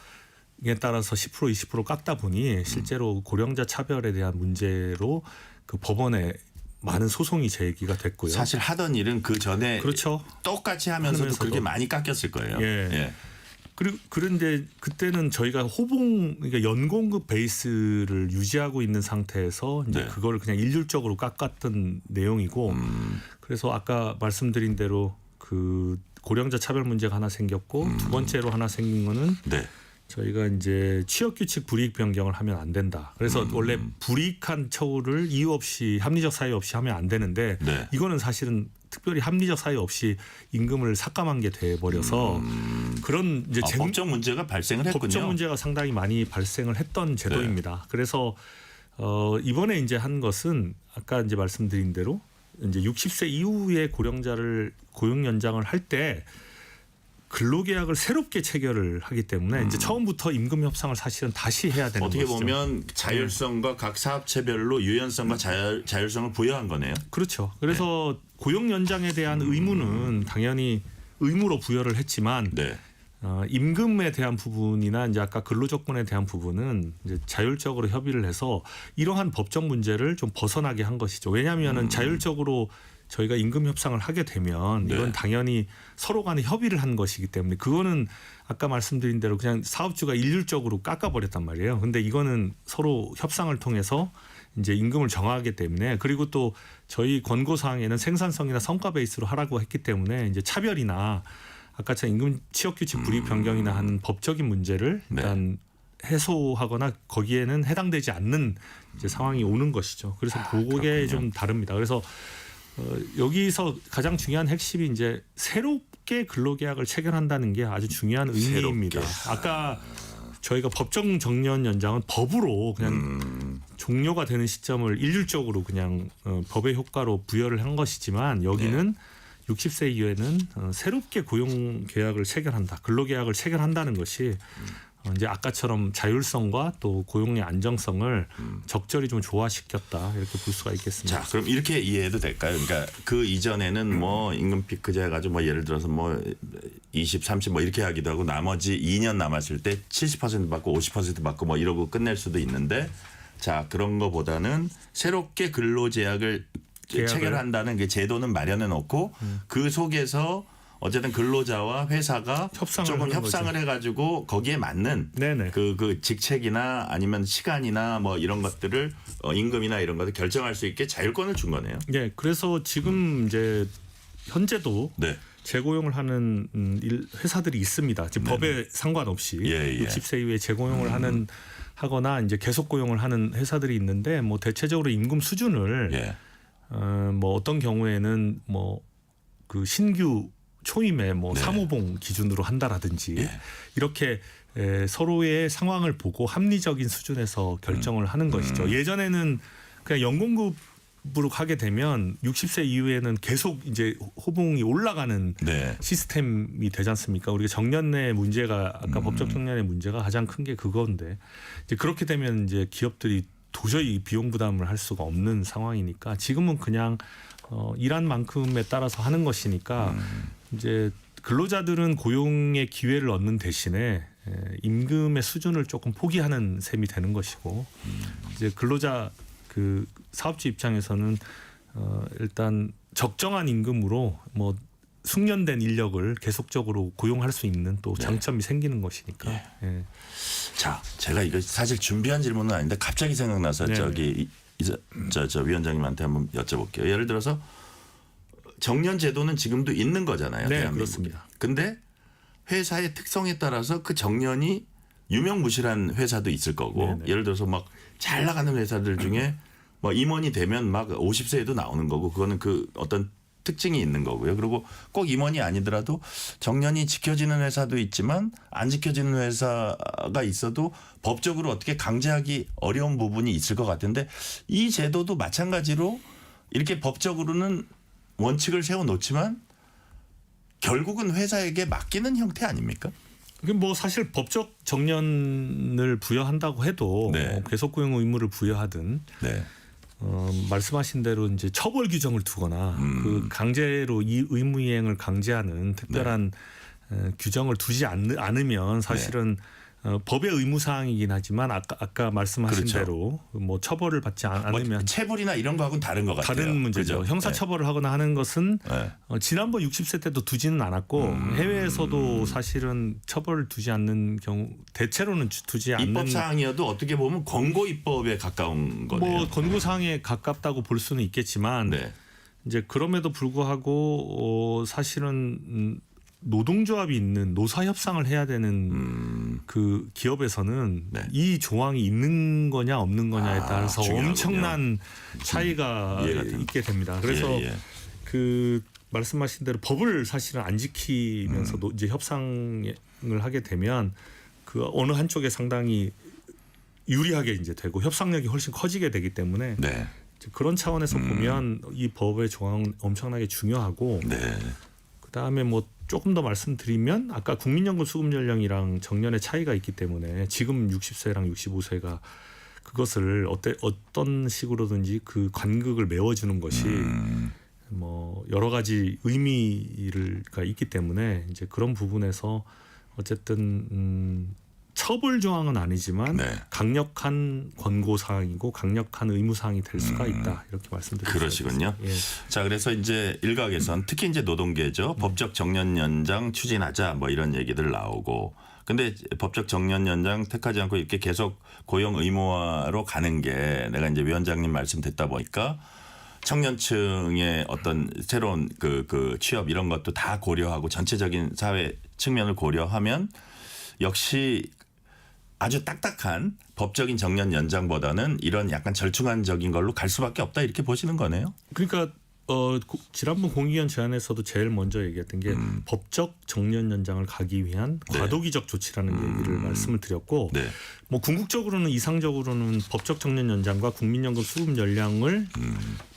에 따라서 10% 20% 깎다 보니 실제로 고령자 차별에 대한 문제로 그 법원에 많은 소송이 제기가 됐고요. 사실 하던 일은 그 전에 그렇죠. 똑같이 하면서도 그렇게 많이 깎였을 거예요. 예. 그런데 그때는 저희가 그러니까 연공급 베이스를 유지하고 있는 상태에서 이제 네. 그걸 그냥 일률적으로 깎았던 내용이고 그래서 아까 말씀드린 대로 그 고령자 차별 문제가 하나 생겼고 두 번째로 하나 생긴 거는 네. 저희가 이제 취업규칙 불이익 변경을 하면 안 된다. 그래서 원래 불이익한 처우를 이유 없이 합리적 사유 없이 하면 안 되는데 네. 이거는 사실은 특별히 합리적 사유 없이 임금을 삭감한 게 돼 버려서 그런 이제 법적 문제가 발생을 했군요. 법적 문제가 상당히 많이 발생을 했던 제도입니다. 그래서 이번에 이제 한 것은 아까 이제 말씀드린 대로 이제 60세 이후에 고령자를 고용 연장을 할 때 근로계약을 새롭게 체결을 하기 때문에 이제 처음부터 임금 협상을 사실은 다시 해야 되는 어떻게 것이죠. 보면 자율성과 각 사업체별로 유연성과 자율성을 부여한 거네요. 그렇죠. 그래서 고용 연장에 대한 의무는 당연히 의무로 부여를 했지만 네. 임금에 대한 부분이나 이제 아까 근로조건에 대한 부분은 이제 자율적으로 협의를 해서 이러한 법적 문제를 좀 벗어나게 한 것이죠. 왜냐하면은 자율적으로 저희가 임금 협상을 하게 되면 이건 네. 당연히 서로 간에 협의를 한 것이기 때문에 그거는 아까 말씀드린 대로 그냥 사업주가 일률적으로 깎아버렸단 말이에요. 근데 이거는 서로 협상을 통해서 이제 임금을 정하기 때문에 그리고 또 저희 권고사항에는 생산성이나 성과 베이스로 하라고 했기 때문에 이제 차별이나 아까처럼 임금 취업규칙 불이익 변경이나 하는 법적인 문제를 일단 해소하거나 거기에는 해당되지 않는 이제 상황이 오는 것이죠. 그래서 그게 좀 다릅니다. 그래서 여기서 가장 중요한 핵심이 이제 새롭게 근로계약을 체결한다는 게 아주 중요한 의미입니다. 아까 저희가 법정 정년 연장은 법으로 그냥 종료가 되는 시점을 일률적으로 그냥 법의 효과로 부여를 한 것이지만 여기는 60세 이후에는 새롭게 고용 계약을 체결한다, 근로계약을 체결한다는 것이 이제 아까처럼 자율성과 또 고용의 안정성을 적절히 좀 조화시켰다 이렇게 볼 수가 있겠습니다. 자, 그럼 이렇게 이해해도 될까요? 그러니까 그 이전에는 뭐 임금 피크제 해가지고 뭐 예를 들어서 뭐 20, 30 뭐 이렇게 하기도 하고 나머지 2년 남았을 때 70% 받고 50% 받고 뭐 이러고 끝낼 수도 있는데 자, 그런 거보다는 새롭게 근로제약을 체결한다는 그 제도는 마련해 놓고 그 속에서 어쨌든 근로자와 회사가 조금 협상을 해가지고 거기에 맞는 그 직책이나 아니면 시간이나 뭐 이런 것들을 임금이나 이런 것을 결정할 수 있게 자율권을 준 거네요. 네, 그래서 지금 이제 현재도 재고용을 하는 회사들이 있습니다. 지금 법에 상관없이 예, 예. 60세 이후에 재고용을 하거나 이제 계속 고용을 하는 회사들이 있는데 뭐 대체적으로 임금 수준을 예. 뭐 어떤 경우에는 뭐 그 신규 초임의 뭐 네. 사무봉 기준으로 한다라든지 예. 이렇게 서로의 상황을 보고 합리적인 수준에서 결정을 하는 것이죠. 예전에는 그냥 연공급으로 가게 되면 60세 이후에는 계속 이제 호봉이 올라가는 네. 시스템이 되지 않습니까? 우리가 정년의 문제가 아까 법적 정년의 문제가 가장 큰 게 그건데 이제 그렇게 되면 이제 기업들이 도저히 비용 부담을 할 수가 없는 상황이니까 지금은 그냥 일한 만큼에 따라서 하는 것이니까 이제 근로자들은 고용의 기회를 얻는 대신에 임금의 수준을 조금 포기하는 셈이 되는 것이고 이제 근로자 그 사업주 입장에서는 일단 적정한 임금으로 뭐 숙련된 인력을 계속적으로 고용할 수 있는 또 장점이 생기는 것이니까. 예. 예. 자, 제가 이거 사실 준비한 질문은 아닌데 갑자기 생각나서 네. 저기 저 위원장님한테 한번 여쭤볼게요. 예를 들어서 정년 제도는 지금도 있는 거잖아요. 네, 대한민국에. 그렇습니다. 근데 회사의 특성에 따라서 그 정년이 유명무실한 회사도 있을 거고 네네. 예를 들어서 막 잘 나가는 회사들 중에 뭐 임원이 되면 막 50세에도 나오는 거고 그거는 그 어떤 특징이 있는 거고요. 그리고 꼭 임원이 아니더라도 정년이 지켜지는 회사도 있지만 안 지켜지는 회사가 있어도 법적으로 어떻게 강제하기 어려운 부분이 있을 것 같은데 이 제도도 마찬가지로 이렇게 법적으로는 원칙을 세워놓지만 결국은 회사에게 맡기는 형태 아닙니까? 이게 뭐 사실 법적 정년을 부여한다고 해도 네. 계속 고용 의무를 부여하든 네. 말씀하신 대로 이제 처벌 규정을 두거나 그 강제로 이 의무 이행을 강제하는 특별한 규정을 두지 않으면 사실은 법의 의무 사항이긴 하지만 아까 말씀하신 그렇죠. 대로 뭐 처벌을 받지 않으면 뭐 체불이나 이런 거하고는 다른 것 같아요. 다른 문제죠. 그죠? 형사 처벌을 하거나 하는 것은 네. 지난번 60세 때도 두지는 않았고 해외에서도 사실은 처벌을 두지 않는 경우 대체로는 두지 않는 입법 사항이어도 어떻게 보면 권고 입법에 가까운 거네요. 뭐 권고 사항에 가깝다고 볼 수는 있겠지만 네. 이제 그럼에도 불구하고 사실은 노동조합이 있는 노사 협상을 해야 되는 그 기업에서는 네. 이 조항이 있는 거냐 없는 거냐에 따라서 중요하군요. 엄청난 차이가 이해가 됩니다. 있게 됩니다. 그래서 예. 그 말씀하신 대로 법을 사실은 안 지키면서도 이제 협상을 하게 되면 그 어느 한쪽에 상당히 유리하게 이제 되고 협상력이 훨씬 커지게 되기 때문에 네. 그런 차원에서 보면 이 법의 조항은 엄청나게 중요하고 네. 그다음에 뭐 조금 더 말씀드리면 아까 국민연금 수급 연령이랑 정년의 차이가 있기 때문에 지금 60세랑 65세가 그것을 어떤 식으로든지 그 간극을 메워주는 것이 뭐 여러 가지 의미가 있기 때문에 이제 그런 부분에서 어쨌든 처벌 조항은 아니지만 네. 강력한 권고 사항이고 강력한 의무 사항이 될 수가 있다 이렇게 말씀드립니다. 그러시군요. 예. 자, 그래서 이제 일각에선 특히 이제 노동계죠. 법적 정년 연장 추진하자 뭐 이런 얘기들 나오고. 근데 법적 정년 연장 택하지 않고 이렇게 계속 고용 의무화로 가는 게 내가 이제 위원장님 말씀 듣다 보니까 청년층의 어떤 새로운 그 취업 이런 것도 다 고려하고 전체적인 사회 측면을 고려하면 역시 아주 딱딱한 법적인 정년 연장보다는 이런 약간 절충안적인 걸로 갈 수밖에 없다 이렇게 보시는 거네요. 그러니까 지난번 공익위원 제안에서도 제일 먼저 얘기했던 게 법적 정년 연장을 가기 위한 과도기적 조치라는 얘기를 말씀을 드렸고 네. 뭐 궁극적으로는 이상적으로는 법적 정년 연장과 국민연금 수급 연령을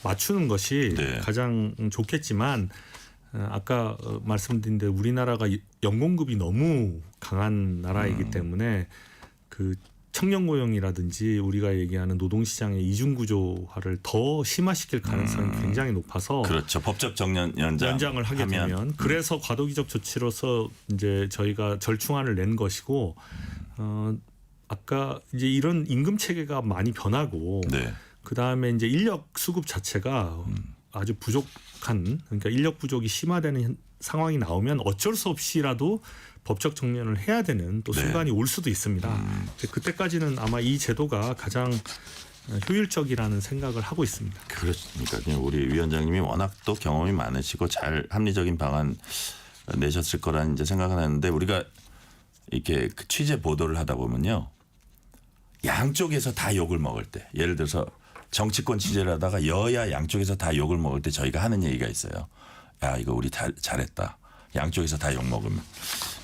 맞추는 것이 네. 가장 좋겠지만 아까 말씀드린 대로 우리나라가 연공급이 너무 강한 나라이기 때문에 그 청년 고용이라든지 우리가 얘기하는 노동시장의 이중구조화를 더 심화시킬 가능성이 굉장히 높아서 그렇죠. 법적 정년 연장을 하게 하면. 되면 그래서 과도기적 조치로서 이제 저희가 절충안을 낸 것이고 아까 이제 이런 임금 체계가 많이 변하고 네. 그 다음에 이제 인력 수급 자체가 아주 부족한 그러니까 인력 부족이 심화되는 상황이 나오면 어쩔 수 없이라도 법적 정년을 해야 되는 또 순간이 올 수도 있습니다. 그때까지는 아마 이 제도가 가장 효율적이라는 생각을 하고 있습니다. 그렇습니까? 우리 위원장님이 워낙 또 경험이 많으시고 잘 합리적인 방안 내셨을 거라는 이제 생각은 하는데 우리가 이렇게 그 취재 보도를 하다 보면요. 양쪽에서 다 욕을 먹을 때 예를 들어서 정치권 취재를 하다가 여야 양쪽에서 다 욕을 먹을 때 저희가 하는 얘기가 있어요. 야 이거 우리 잘했다. 양쪽에서 다 욕 먹으면.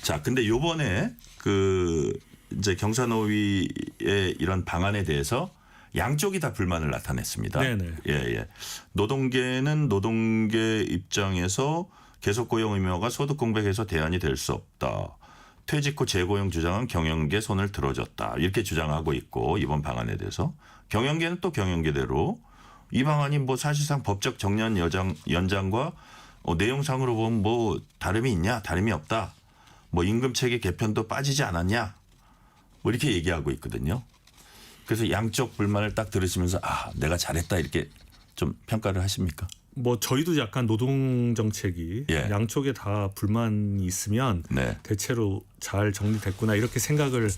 자 근데 요번에 그 이제 경사노위의 이런 방안에 대해서 양쪽이 다 불만을 나타냈습니다. 네네. 예. 노동계는 노동계 입장에서 계속 고용 의무화가 소득 공백에서 대안이 될 수 없다. 퇴직 후 재고용 주장은 경영계 손을 들어줬다. 이렇게 주장하고 있고 이번 방안에 대해서 경영계는 또 경영계대로 이 방안이 뭐 사실상 법적 정년 연장과 내용상으로 보면 뭐 다름이 있냐? 다름이 없다. 뭐 임금 체계 개편도 빠지지 않았냐? 뭐 이렇게 얘기하고 있거든요. 그래서 양쪽 불만을 딱 들으시면서 아 내가 잘했다 이렇게 좀 평가를 하십니까? 뭐 저희도 약간 노동 정책이 예. 양쪽에 다 불만이 있으면 네. 대체로 잘 정리됐구나 이렇게 생각을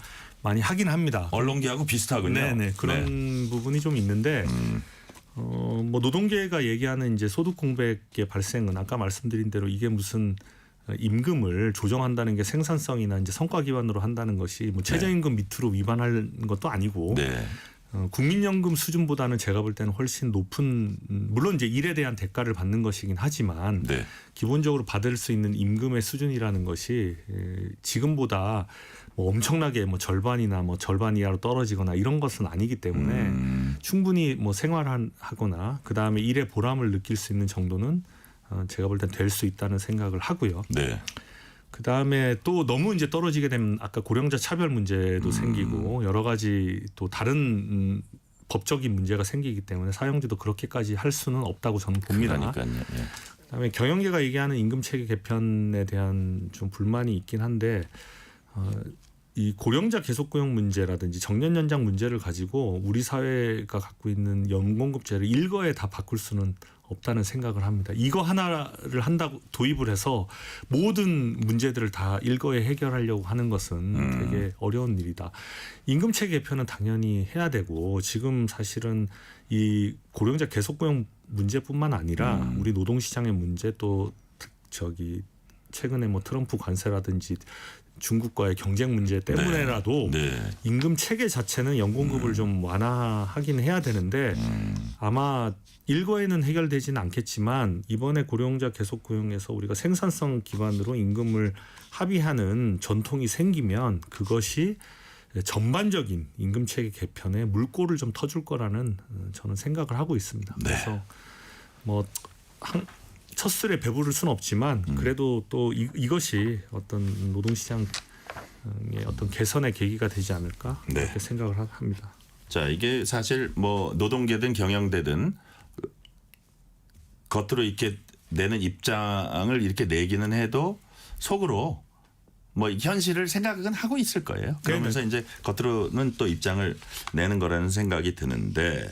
많이 하긴 합니다. 언론계하고 비슷하군요. 네네 그런 부분이 좀 있는데 뭐 노동계가 얘기하는 이제 소득 공백의 발생은 아까 말씀드린 대로 이게 무슨 임금을 조정한다는 게 생산성이나 이제 성과 기반으로 한다는 것이 뭐 최저임금 밑으로 위반하는 것도 아니고 네. 국민연금 수준보다는 제가 볼 때는 훨씬 높은 물론 이제 일에 대한 대가를 받는 것이긴 하지만 네. 기본적으로 받을 수 있는 임금의 수준이라는 것이 지금보다 뭐 엄청나게 뭐 절반이나 뭐 절반 이하로 떨어지거나 이런 것은 아니기 때문에 충분히 뭐 생활하거나 그 다음에 일의 보람을 느낄 수 있는 정도는 제가 볼 땐 될 수 있다는 생각을 하고요. 네. 그 다음에 또 너무 이제 떨어지게 되면 아까 고령자 차별 문제도 생기고 여러 가지 또 다른 법적인 문제가 생기기 때문에 사용주도 그렇게까지 할 수는 없다고 저는 봅니다. 그러니까요. 예. 그다음에 경영계가 얘기하는 임금 체계 개편에 대한 좀 불만이 있긴 한데 이 고령자 계속 고용 문제라든지 정년 연장 문제를 가지고 우리 사회가 갖고 있는 연공급제를 일거에 다 바꿀 수는 없다는 생각을 합니다. 이거 하나를 한다고 도입을 해서 모든 문제들을 다 일거에 해결하려고 하는 것은 되게 어려운 일이다. 임금 체계 개편은 당연히 해야 되고 지금 사실은 이 고령자 계속 고용 문제뿐만 아니라 우리 노동시장의 문제 또 저기 최근에 뭐 트럼프 관세라든지 중국과의 경쟁 문제 때문에라도 임금 체계 자체는 연공급을 좀 완화하긴 해야 되는데 아마 일거에는 해결되지는 않겠지만 이번에 고령자 계속 고용에서 우리가 생산성 기반으로 임금을 합의하는 전통이 생기면 그것이 전반적인 임금 체계 개편에 물꼬를 좀 터줄 거라는 저는 생각을 하고 있습니다. 그래서 뭐 첫술에 배부를 수는 없지만 그래도 또 이것이 어떤 노동시장의 어떤 개선의 계기가 되지 않을까 그렇게 생각을 합니다. 자 이게 사실 뭐 노동계든 경영대든 겉으로 이렇게 내는 입장을 이렇게 내기는 해도 속으로 뭐 현실을 생각은 하고 있을 거예요. 그러면서 이제 겉으로는 또 입장을 내는 거라는 생각이 드는데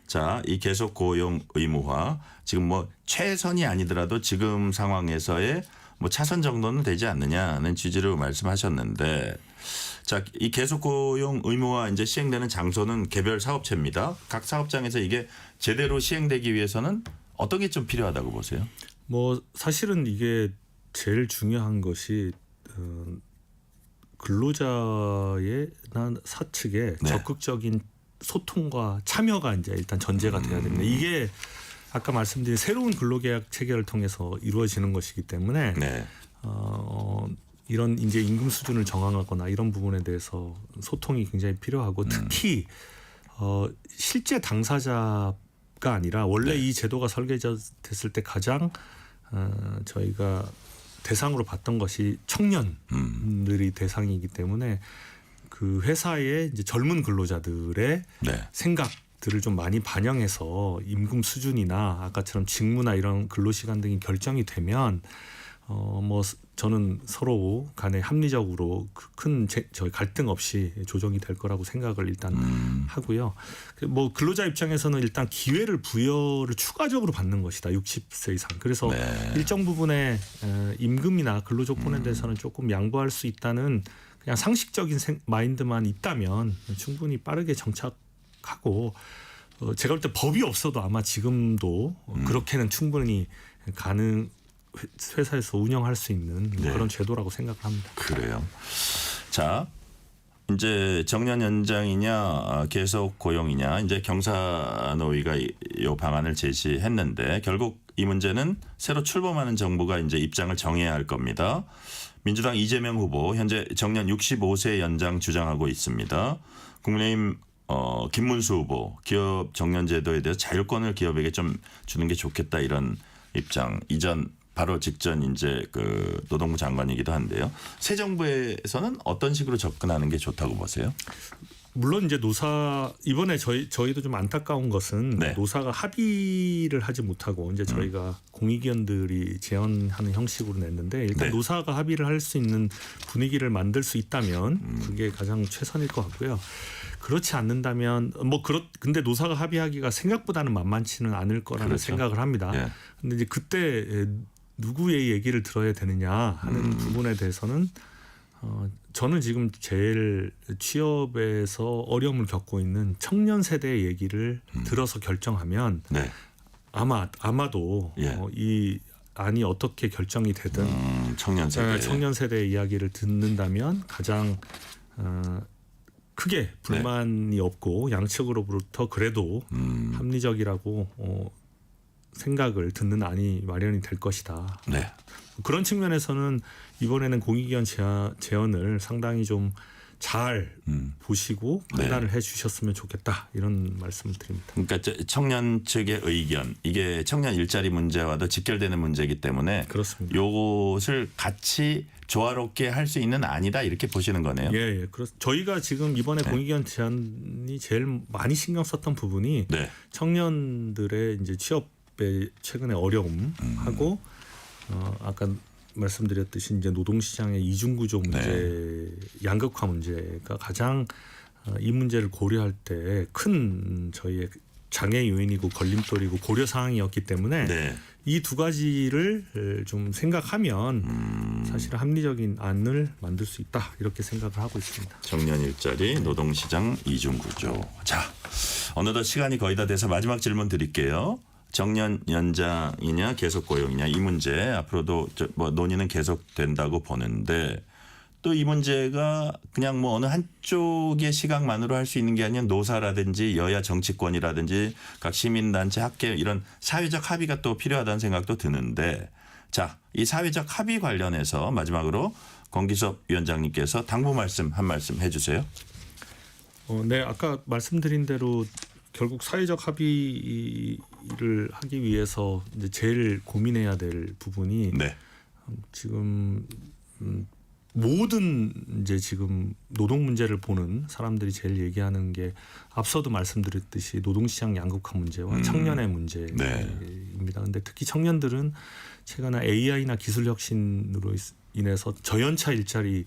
자, 이 계속 고용 의무화 지금 뭐 최선이 아니더라도 지금 상황에서의 뭐 차선 정도는 되지 않느냐는 취지로 말씀하셨는데 자, 이 계속 고용 의무화 이제 시행되는 장소는 개별 사업체입니다. 각 사업장에서 이게 제대로 시행되기 위해서는 어떤 게 좀 필요하다고 보세요? 뭐 사실은 이게 제일 중요한 것이 근로자의 사측의 적극적인 소통과 참여가 이제 일단 전제가 돼야 됩니다. 이게 아까 말씀드린 새로운 근로계약 체계를 통해서 이루어지는 것이기 때문에 이런 이제 임금 수준을 정하거나 이런 부분에 대해서 소통이 굉장히 필요하고 특히 실제 당사자가 아니라 원래 이 제도가 설계됐을 때 가장 저희가 대상으로 봤던 것이 청년들이 대상이기 때문에 그 회사의 이제 젊은 근로자들의 생각들을 좀 많이 반영해서 임금 수준이나 아까처럼 직무나 이런 근로시간 등이 결정이 되면 뭐 저는 서로 간에 합리적으로 큰 저희 갈등 없이 조정이 될 거라고 생각을 일단 하고요. 뭐 근로자 입장에서는 일단 기회를 부여를 추가적으로 받는 것이다. 60세 이상. 그래서 일정 부분의 임금이나 근로 조건에 대해서는 조금 양보할 수 있다는 그냥 상식적인 마인드만 있다면 충분히 빠르게 정착하고 제가 볼 때 법이 없어도 아마 지금도 그렇게는 충분히 회사에서 운영할 수 있는 네. 그런 제도라고 생각을 합니다. 그래요. 자, 이제 정년 연장이냐 계속 고용이냐 이제 경사노위가 이 방안을 제시했는데 결국 이 문제는 새로 출범하는 정부가 이제 입장을 정해야 할 겁니다. 민주당 이재명 후보 현재 정년 65세 연장 주장하고 있습니다. 국민의힘 김문수 후보 기업 정년 제도에 대해서 자율권을 기업에게 좀 주는 게 좋겠다 이런 입장. 이전 바로 직전 이제 그 노동부 장관이기도 한데요. 새 정부에서는 어떤 식으로 접근하는 게 좋다고 보세요? 물론 이제 이번에 저희도 좀 안타까운 것은 네. 노사가 합의를 하지 못하고 이제 저희가 공익위원들이 제언하는 형식으로 냈는데 일단 네. 노사가 합의를 할 수 있는 분위기를 만들 수 있다면 그게 가장 최선일 것 같고요. 그렇지 않는다면 근데 노사가 합의하기가 생각보다는 만만치는 않을 거라는 그렇죠. 생각을 합니다. 예. 근데 이제 그때 누구의 얘기를 들어야 되느냐 하는 부분에 대해서는 저는 지금 제일 취업에서 어려움을 겪고 있는 청년 세대의 얘기를 들어서 결정하면 네. 아마도 예. 이 안이 어떻게 결정이 되든 청년 세대. 청년 세대의 이야기를 듣는다면 가장 크게 불만이 없고 양측으로부터 그래도 합리적이라고 생각을 듣는 안이 마련이 될 것이다. 네. 그런 측면에서는 이번에는 공익위원 제언을 상당히 좀 잘 보시고 판단을 해주셨으면 좋겠다 이런 말씀을 드립니다. 그러니까 청년 측의 의견 이게 청년 일자리 문제와도 직결되는 문제이기 때문에 그렇습니다. 요것을 같이 조화롭게 할 수 있는 안이다 이렇게 보시는 거네요. 예. 저희가 지금 이번에 공익위원 제안이 제일 많이 신경 썼던 부분이 네. 청년들의 이제 취업의 최근의 어려움하고 아까 말씀드렸듯이 이제 노동시장의 이중구조 문제, 양극화 문제가 가장 이 문제를 고려할 때 큰 저희의 장애 요인이고 걸림돌이고 고려 사항이었기 때문에 이 두 가지를 좀 생각하면 사실 합리적인 안을 만들 수 있다 이렇게 생각을 하고 있습니다. 청년 일자리, 노동시장 이중구조. 자, 어느덧 시간이 거의 다 돼서 마지막 질문 드릴게요. 정년 연장이냐 계속 고용이냐 이 문제 앞으로도 논의는 계속된다고 보는데 또 이 문제가 그냥 뭐 어느 한쪽의 시각만으로 할 수 있는 게 아니라 노사라든지 여야 정치권이라든지 각 시민단체 학계 이런 사회적 합의가 또 필요하다는 생각도 드는데 자, 이 사회적 합의 관련해서 마지막으로 권기섭 위원장님께서 당부 한 말씀 해주세요. 네, 아까 말씀드린 대로 결국 사회적 합의를 하기 위해서 이제 제일 고민해야 될 부분이 지금 모든 이제 지금 노동 문제를 보는 사람들이 제일 얘기하는 게 앞서도 말씀드렸듯이 노동시장 양극화 문제와 청년의 문제입니다. 근데 특히 청년들은 최근에 AI나 기술 혁신으로 인해서 저연차 일자리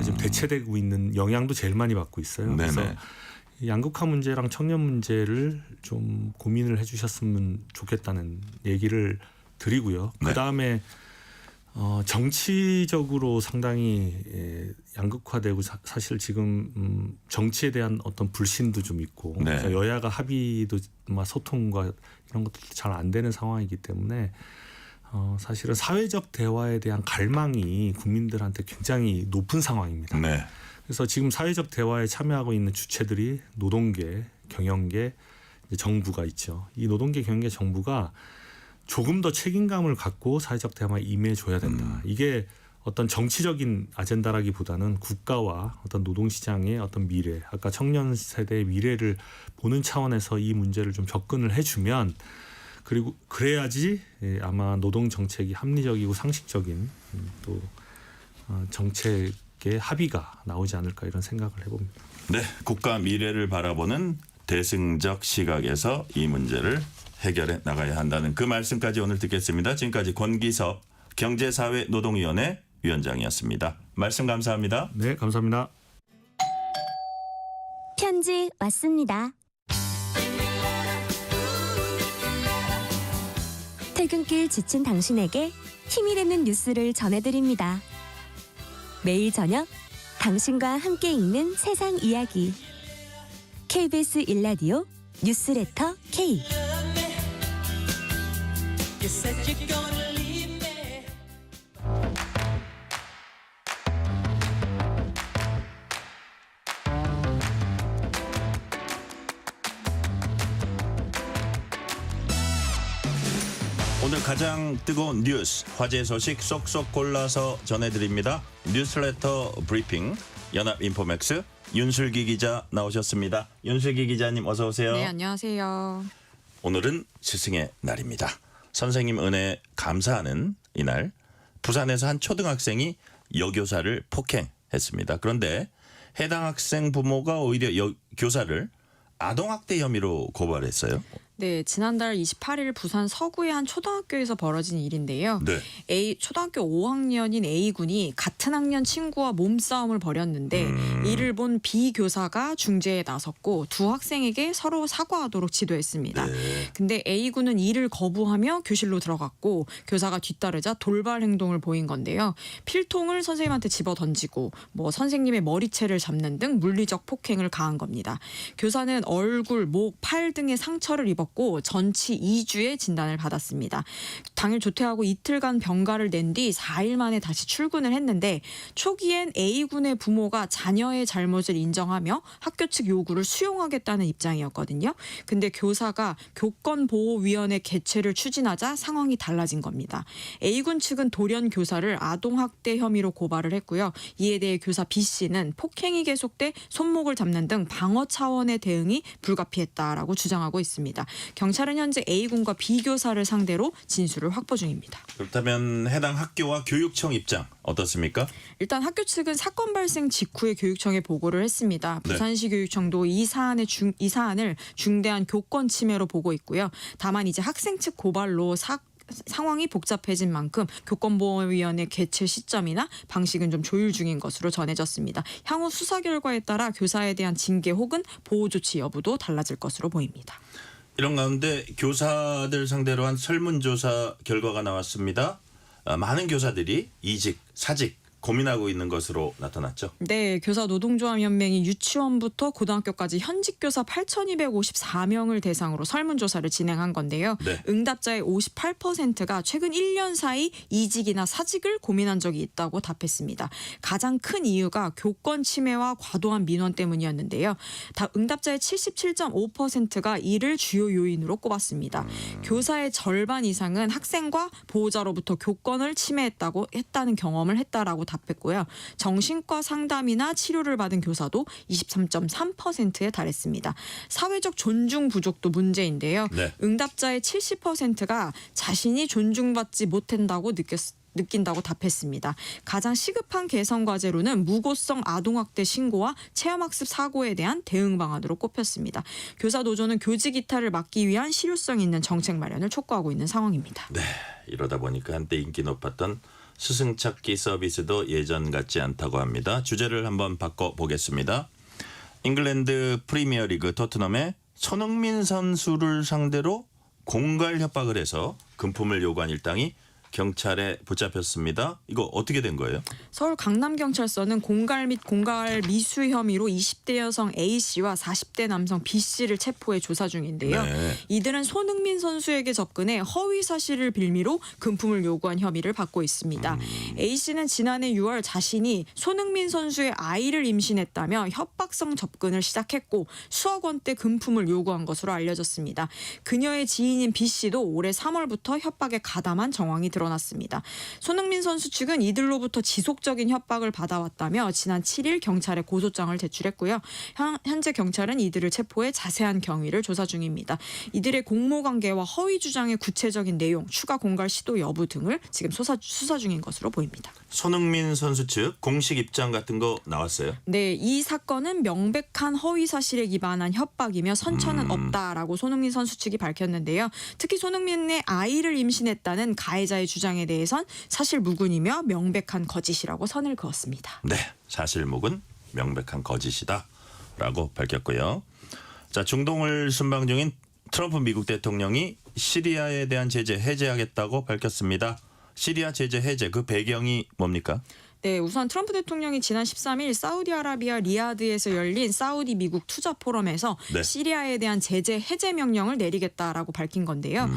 지금 대체되고 있는 영향도 제일 많이 받고 있어요. 그래서 양극화 문제랑 청년 문제를 좀 고민을 해주셨으면 좋겠다는 얘기를 드리고요. 그 다음에 정치적으로 상당히 양극화되고 사실 지금 정치에 대한 어떤 불신도 좀 있고 그래서 여야가 합의도 소통과 이런 것도 잘 안 되는 상황이기 때문에 사실은 사회적 대화에 대한 갈망이 국민들한테 굉장히 높은 상황입니다. 그래서 지금 사회적 대화에 참여하고 있는 주체들이 노동계, 경영계, 정부가 있죠. 이 노동계, 경영계, 정부가 조금 더 책임감을 갖고 사회적 대화에 임해줘야 된다. 이게 어떤 정치적인 아젠다라기보다는 국가와 어떤 노동시장의 어떤 미래, 아까 청년 세대의 미래를 보는 차원에서 이 문제를 좀 접근을 해주면 그리고 그래야지 아마 노동 정책이 합리적이고 상식적인 또 정책의 합의가 나오지 않을까 이런 생각을 해봅니다. 네, 국가 미래를 바라보는 대승적 시각에서 이 문제를 해결해 나가야 한다는 그 말씀까지 오늘 듣겠습니다. 지금까지 권기섭 경제사회노동위원회 위원장이었습니다. 말씀 감사합니다. 네, 감사합니다. 편지 왔습니다. 퇴근길 지친 당신에게 힘이 되는 뉴스를 전해드립니다. 매일 저녁 당신과 함께 읽는 세상 이야기 KBS 1라디오 뉴스레터 K. 오늘 가장 뜨거운 뉴스, 화제 소식 쏙쏙 골라서 전해드립니다. 뉴스레터 브리핑, 연합인포맥스 윤슬기 기자 나오셨습니다. 윤슬기 기자님 어서 오세요. 네, 안녕하세요. 오늘은 스승의 날입니다. 선생님 은혜 감사하는 이날, 부산에서 한 초등학생이 여교사를 폭행했습니다. 그런데 해당 학생 부모가 오히려 교사를 아동학대 혐의로 고발했어요. 네, 지난달 28일 부산 서구의 한 초등학교에서 벌어진 일인데요. 네. 초등학교 5학년인 A군이 같은 학년 친구와 몸싸움을 벌였는데 이를 본 B 교사가 중재에 나섰고 두 학생에게 서로 사과하도록 지도했습니다. 근데 A군은 이를 거부하며 교실로 들어갔고 교사가 뒤따르자 돌발 행동을 보인 건데요. 필통을 선생님한테 집어 던지고 선생님의 머리채를 잡는 등 물리적 폭행을 가한 겁니다. 교사는 얼굴, 목, 팔 등의 상처를 입었고 전치 2주의 진단을 받았습니다. 당일 조퇴하고 이틀간 병가를 낸 뒤 4일 만에 다시 출근을 했는데 초기엔 A군의 부모가 자녀의 잘못을 인정하며 학교 측 요구를 수용하겠다는 입장이었거든요. 근데 교사가 교권보호위원회 개최를 추진하자 상황이 달라진 겁니다. A군 측은 돌연 교사를 아동학대 혐의로 고발을 했고요. 이에 대해 교사 B씨는 폭행이 계속돼 손목을 잡는 등 방어 차원의 대응이 불가피했다라고 주장하고 있습니다. 경찰은 현재 A군과 B교사를 상대로 진술을 확보 중입니다. 그렇다면 해당 학교와 교육청 입장 어떻습니까? 일단 학교 측은 사건 발생 직후에 교육청에 보고를 했습니다. 부산시 교육청도 이 사안을 중대한 교권 침해로 보고 있고요. 다만 이제 학생 측 고발로 상황이 복잡해진 만큼 교권보호위원회 개최 시점이나 방식은 좀 조율 중인 것으로 전해졌습니다. 향후 수사 결과에 따라 교사에 대한 징계 혹은 보호 조치 여부도 달라질 것으로 보입니다. 이런 가운데 교사들 상대로 한 설문조사 결과가 나왔습니다. 많은 교사들이 이직, 사직 고민하고 있는 것으로 나타났죠. 네, 교사 노동조합연맹이 유치원부터 고등학교까지 현직 교사 8,254명을 대상으로 설문조사를 진행한 건데요. 응답자의 58%가 최근 1년 사이 이직이나 사직을 고민한 적이 있다고 답했습니다. 가장 큰 이유가 교권 침해와 과도한 민원 때문이었는데요. 응답자의 77.5%가 이를 주요 요인으로 꼽았습니다. 교사의 절반 이상은 학생과 보호자로부터 교권을 침해했다는 경험을 했다라고 답했고요. 정신과 상담이나 치료를 받은 교사도 23.3%에 달했습니다. 사회적 존중 부족도 문제인데요. 응답자의 70%가 자신이 존중받지 못한다고 느낀다고 답했습니다. 가장 시급한 개선 과제로는 무고성 아동학대 신고와 체험학습 사고에 대한 대응 방안으로 꼽혔습니다. 교사 노조는 교직 이탈을 막기 위한 실효성 있는 정책 마련을 촉구하고 있는 상황입니다. 네, 이러다 보니까 한때 인기 높았던 스승 찾기 서비스도 예전 같지 않다고 합니다. 주제를 한번 바꿔보겠습니다. 잉글랜드 프리미어리그 토트넘의 손흥민 선수를 상대로 공갈 협박을 해서 금품을 요구한 일당이 경찰에 붙잡혔습니다. 이거 어떻게 된 거예요? 서울 강남경찰서는 공갈 및 공갈 미수 혐의로 20대 여성 A씨와 40대 남성 B씨를 체포해 조사 중인데요. 이들은 손흥민 선수에게 접근해 허위 사실을 빌미로 금품을 요구한 혐의를 받고 있습니다. A씨는 지난해 6월 자신이 손흥민 선수의 아이를 임신했다며 협박성 접근을 시작했고 수억 원대 금품을 요구한 것으로 알려졌습니다. 그녀의 지인인 B씨도 올해 3월부터 협박에 가담한 정황이 드러났습니다. 손흥민 선수 측은 이들로부터 지속적인 협박을 받아왔다며 지난 7일 경찰에 고소장을 제출했고요. 현재 경찰은 이들을 체포해 자세한 경위를 조사 중입니다. 이들의 공모관계와 허위 주장의 구체적인 내용, 추가 공갈 시도 여부 등을 지금 수사 중인 것으로 보입니다. 손흥민 선수 측 공식 입장 같은 거 나왔어요? 네, 이 사건은 명백한 허위 사실에 기반한 협박이며 선처는 없다라고 손흥민 선수 측이 밝혔는데요. 특히 손흥민의 아이를 임신했다는 가해자의 주장에 대해선 사실무근이며 명백한 거짓이라고 선을 그었습니다. 네, 사실무근 명백한 거짓이다라고 밝혔고요. 자, 중동을 순방 중인 트럼프 미국 대통령이 시리아에 대한 제재 해제하겠다고 밝혔습니다. 시리아 제재 해제 그 배경이 뭡니까? 네, 우선 트럼프 대통령이 지난 13일 사우디아라비아 리야드에서 열린 사우디 미국 투자 포럼에서 네. 시리아에 대한 제재 해제 명령을 내리겠다라고 밝힌 건데요.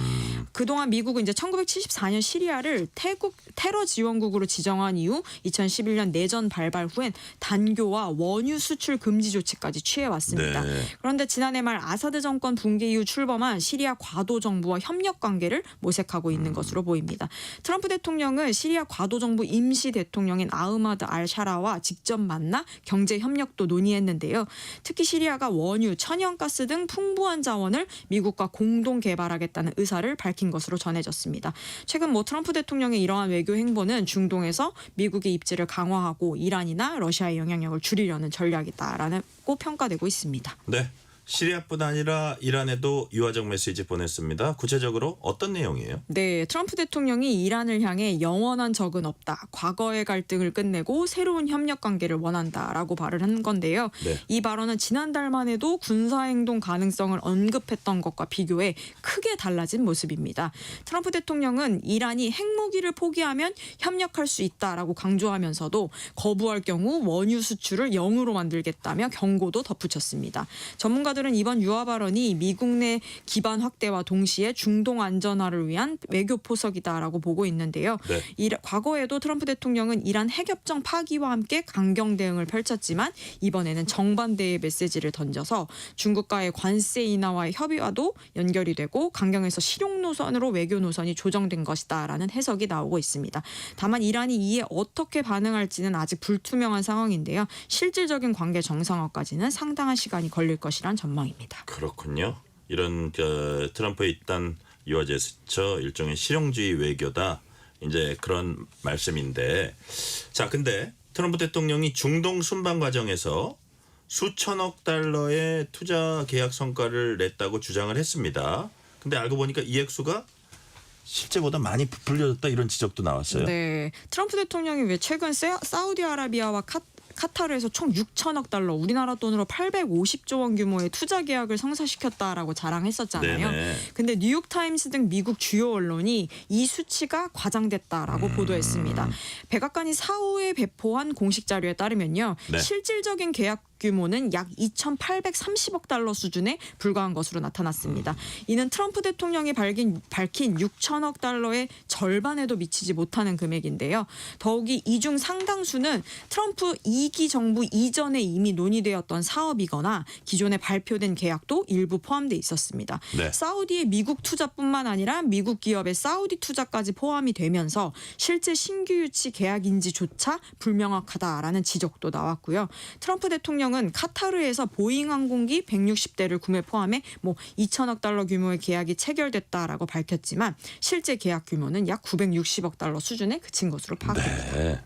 그동안 미국은 이제 1974년 시리아를 태국 테러 지원국으로 지정한 이후 2011년 내전 발발 후엔 단교와 원유 수출 금지 조치까지 취해왔습니다. 네. 그런데 지난해 말 아사드 정권 붕괴 이후 출범한 시리아 과도 정부와 협력 관계를 모색하고 있는 것으로 보입니다. 트럼프 대통령은 시리아 과도 정부 임시 대통령인 아흐마드 알샤라와 직접 만나 경제 협력도 논의했는데요. 특히 시리아가 원유, 천연가스 등 풍부한 자원을 미국과 공동 개발하겠다는 의사를 밝힌 것으로 전해졌습니다. 최근 트럼프 대통령의 이러한 외교 행보는 중동에서 미국의 입지를 강화하고 이란이나 러시아의 영향력을 줄이려는 전략이다라고 평가되고 있습니다. 네. 시리아뿐 아니라 이란에도 유화적 메시지 보냈습니다. 구체적으로 어떤 내용이에요? 네, 트럼프 대통령이 이란을 향해 영원한 적은 없다. 과거의 갈등을 끝내고 새로운 협력 관계를 원한다라고 발언한 건데요. 네. 이 발언은 지난달만 해도 군사행동 가능성을 언급했던 것과 비교해 크게 달라진 모습입니다. 트럼프 대통령은 이란이 핵무기를 포기하면 협력할 수 있다라고 강조하면서도 거부할 경우 원유 수출을 0으로 만들겠다며 경고도 덧붙였습니다. 전문가들은 이번 유화 발언이 미국 내 기반 확대와 동시에 중동 안전화를 위한 외교 포석이다라고 보고 있는데요. 네. 과거에도 트럼프 대통령은 이란 핵협정 파기와 함께 강경 대응을 펼쳤지만 이번에는 정반대의 메시지를 던져서 중국과의 관세 인하와의 협의와도 연결이 되고 강경에서 실용 노선으로 외교 노선이 조정된 것이다라는 해석이 나오고 있습니다. 다만 이란이 이에 어떻게 반응할지는 아직 불투명한 상황인데요. 실질적인 관계 정상화까지는 상당한 시간이 걸릴 것이란 전망입니다. 그렇군요. 이런 트럼프의 일단 유화 제스처 일종의 실용주의 외교다. 이제 그런 말씀인데, 자, 근데 트럼프 대통령이 중동 순방 과정에서 수천억 달러의 투자 계약 성과를 냈다고 주장을 했습니다. 근데 알고 보니까 이 액수가 실제보다 많이 부풀려졌다 이런 지적도 나왔어요. 네, 트럼프 대통령이 왜 최근 사우디아라비아와 카타르에서 총 6천억 달러, 우리나라 돈으로 850조 원 규모의 투자 계약을 성사시켰다라고 자랑했었잖아요. 네네. 근데 뉴욕타임스 등 미국 주요 언론이 이 수치가 과장됐다라고 보도했습니다. 백악관이 사후에 배포한 공식 자료에 따르면요. 네. 실질적인 계약 규모는 약 2,830억 달러 수준에 불과한 것으로 나타났습니다. 이는 트럼프 대통령이 밝힌 6천억 달러의 절반에도 미치지 못하는 금액인데요. 더욱이 이 중 상당수는 트럼프 2기 정부 이전에 이미 논의되었던 사업이거나 기존에 발표된 계약도 일부 포함돼 있었습니다. 네. 사우디의 미국 투자뿐만 아니라 미국 기업의 사우디 투자까지 포함이 되면서 실제 신규 유치 계약인지조차 불명확하다라는 지적도 나왔고요. 트럼프 대통령은 카타르에서 보잉 항공기 160대를 구매 포함해 2천억 달러 규모의 계약이 체결됐다라고 밝혔지만 실제 계약 규모는 약 960억 달러 수준에 그친 것으로 파악됩니다. 네.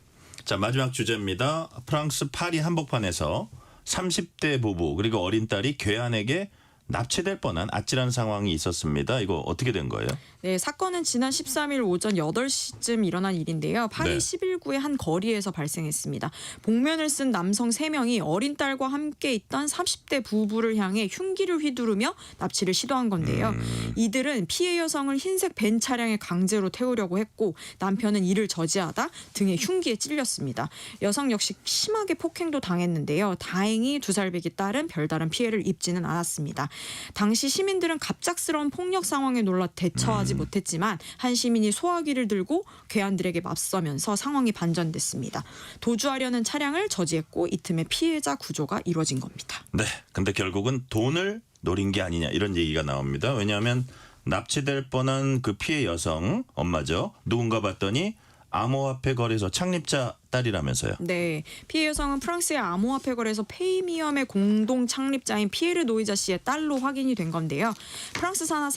자, 마지막 주제입니다. 프랑스 파리 한복판에서 30대 부부 그리고 어린 딸이 괴한에게 납치될 뻔한 아찔한 상황이 있었습니다. 이거 어떻게 된 거예요? 네, 사건은 지난 13일 오전 8시쯤 일어난 일인데요. 파리 네. 11구의 한 거리에서 발생했습니다. 복면을 쓴 남성 3명이 어린 딸과 함께 있던 30대 부부를 향해 흉기를 휘두르며 납치를 시도한 건데요. 이들은 피해 여성을 흰색 벤 차량에 강제로 태우려고 했고 남편은 이를 저지하다 등에 흉기에 찔렸습니다. 여성 역시 심하게 폭행도 당했는데요. 다행히 2살배기 딸은 별다른 피해를 입지는 않았습니다. 당시 시민들은 갑작스러운 폭력 상황에 놀라 대처하지 못했지만 한 시민이 소화기를 들고 괴한들에게 맞서면서 상황이 반전됐습니다. 도주하려는 차량을 저지했고 이 틈에 피해자 구조가 이루어진 겁니다. 네. 근데 결국은 돈을 노린 게 아니냐 이런 얘기가 나옵니다. 왜냐하면 납치될 뻔한 그 피해 여성 엄마죠. 누군가 봤더니 암호화폐 거래소 창립자 딸이라면서요. 네, 피해 여성은 프랑스의 암호화폐 거래소 페이미엄의 공동 창립자인 피에르 노이자 씨의 딸로 확인이 된 건데요. 프랑스 산하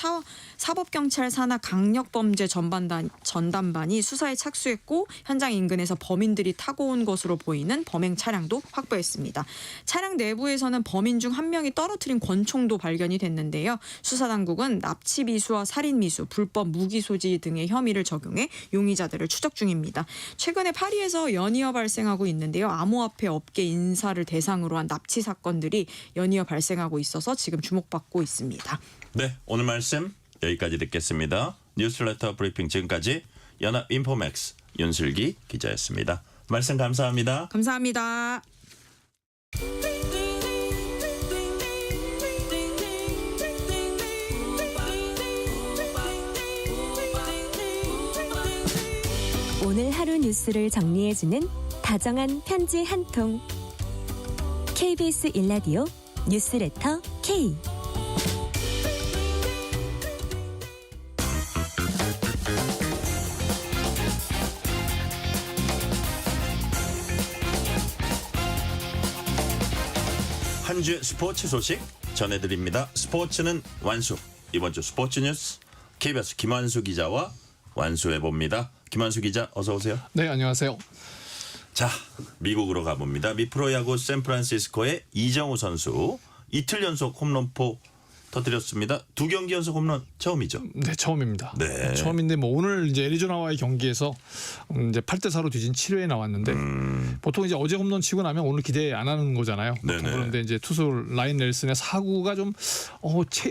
사법경찰 산하 강력범죄 전담반이 수사에 착수했고 현장 인근에서 범인들이 타고 온 것으로 보이는 범행 차량도 확보했습니다. 차량 내부에서는 범인 중 한 명이 떨어뜨린 권총도 발견이 됐는데요. 수사당국은 납치 미수와 살인 미수, 불법 무기 소지 등의 혐의를 적용해 용의자들을 추적 중입니다. 최근에 파리에서 연이어 발생하고 있는데요. 암호화폐 업계 인사를 대상으로 한 납치 사건들이 연이어 발생하고 있어서 지금 주목받고 있습니다. 네, 오늘 말씀 여기까지 듣겠습니다. 뉴스레터 브리핑 지금까지 연합인포맥스 윤슬기 기자였습니다. 말씀 감사합니다. 감사합니다. 오늘 하루 뉴스를 정리해주는 다정한 편지 한 통. KBS 일라디오 뉴스레터 K. 한 주의 스포츠 소식 전해드립니다. 스포츠는 완수. 이번 주 스포츠 뉴스 KBS 김환수 기자와 완수해봅니다. 김환수 기자 어서 오세요. 네, 안녕하세요. 자, 미국으로 가봅니다. 미 프로야구 샌프란시스코의 이정우 선수 이틀 연속 홈런포 터뜨렸습니다. 2경기 연속 홈런 처음이죠? 네, 처음입니다. 네. 처음인데 뭐 오늘 이제 애리조나와의 경기에서 이제 8대4로 뒤진 7회에 나왔는데 보통 이제 어제 홈런 치고 나면 오늘 기대 안 하는 거잖아요. 보통. 그런데 이제 투수 라인 넬슨의 사구가 좀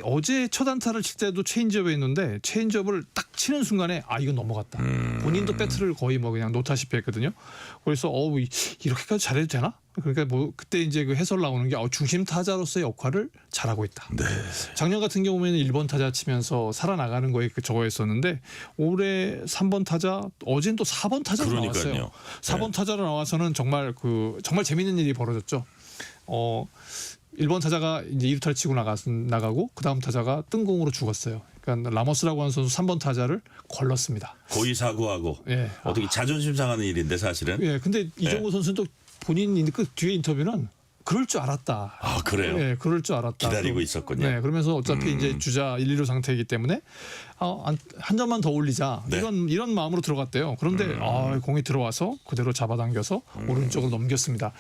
어제 첫 안타를 칠 때도 체인지업에 있는데 체인지업을 딱 치는 순간에 아 이건 넘어갔다. 본인도 배트를 거의 뭐 그냥 놓다시피 했거든요. 그래서 이렇게까지 잘해도 되나? 그러니까 뭐 그때 이제 그 해설 나오는 게 중심 타자로서의 역할을 잘하고 있다. 네. 작년 같은 경우에는 1번 타자 치면서 살아나가는 거에 저거였었는데 올해 3번 타자, 어제는 또 4번 타자로 나왔어요. 4번 타자로 나와서는 정말 정말 재밌는 일이 벌어졌죠. 1번 타자가 이제 2루타를 치고 나가고 그 다음 타자가 뜬공으로 죽었어요. 그러니까 라모스라고 하는 선수 3번 타자를 걸렀습니다. 고의 사고하고 예. 어떻게 자존심 상하는 일인데 사실은. 예. 근데 이정우 선수는 또 본인 그 뒤에 인터뷰는 그럴 줄 알았다. 아 그래요? 네, 그럴 줄 알았다. 기다리고 있었군요. 네, 그러면서 어차피 이제 주자 1, 2루 상태이기 때문에 한 점만 더 올리자. 네. 이런 마음으로 들어갔대요. 그런데 공이 들어와서 그대로 잡아당겨서 오른쪽으로 넘겼습니다.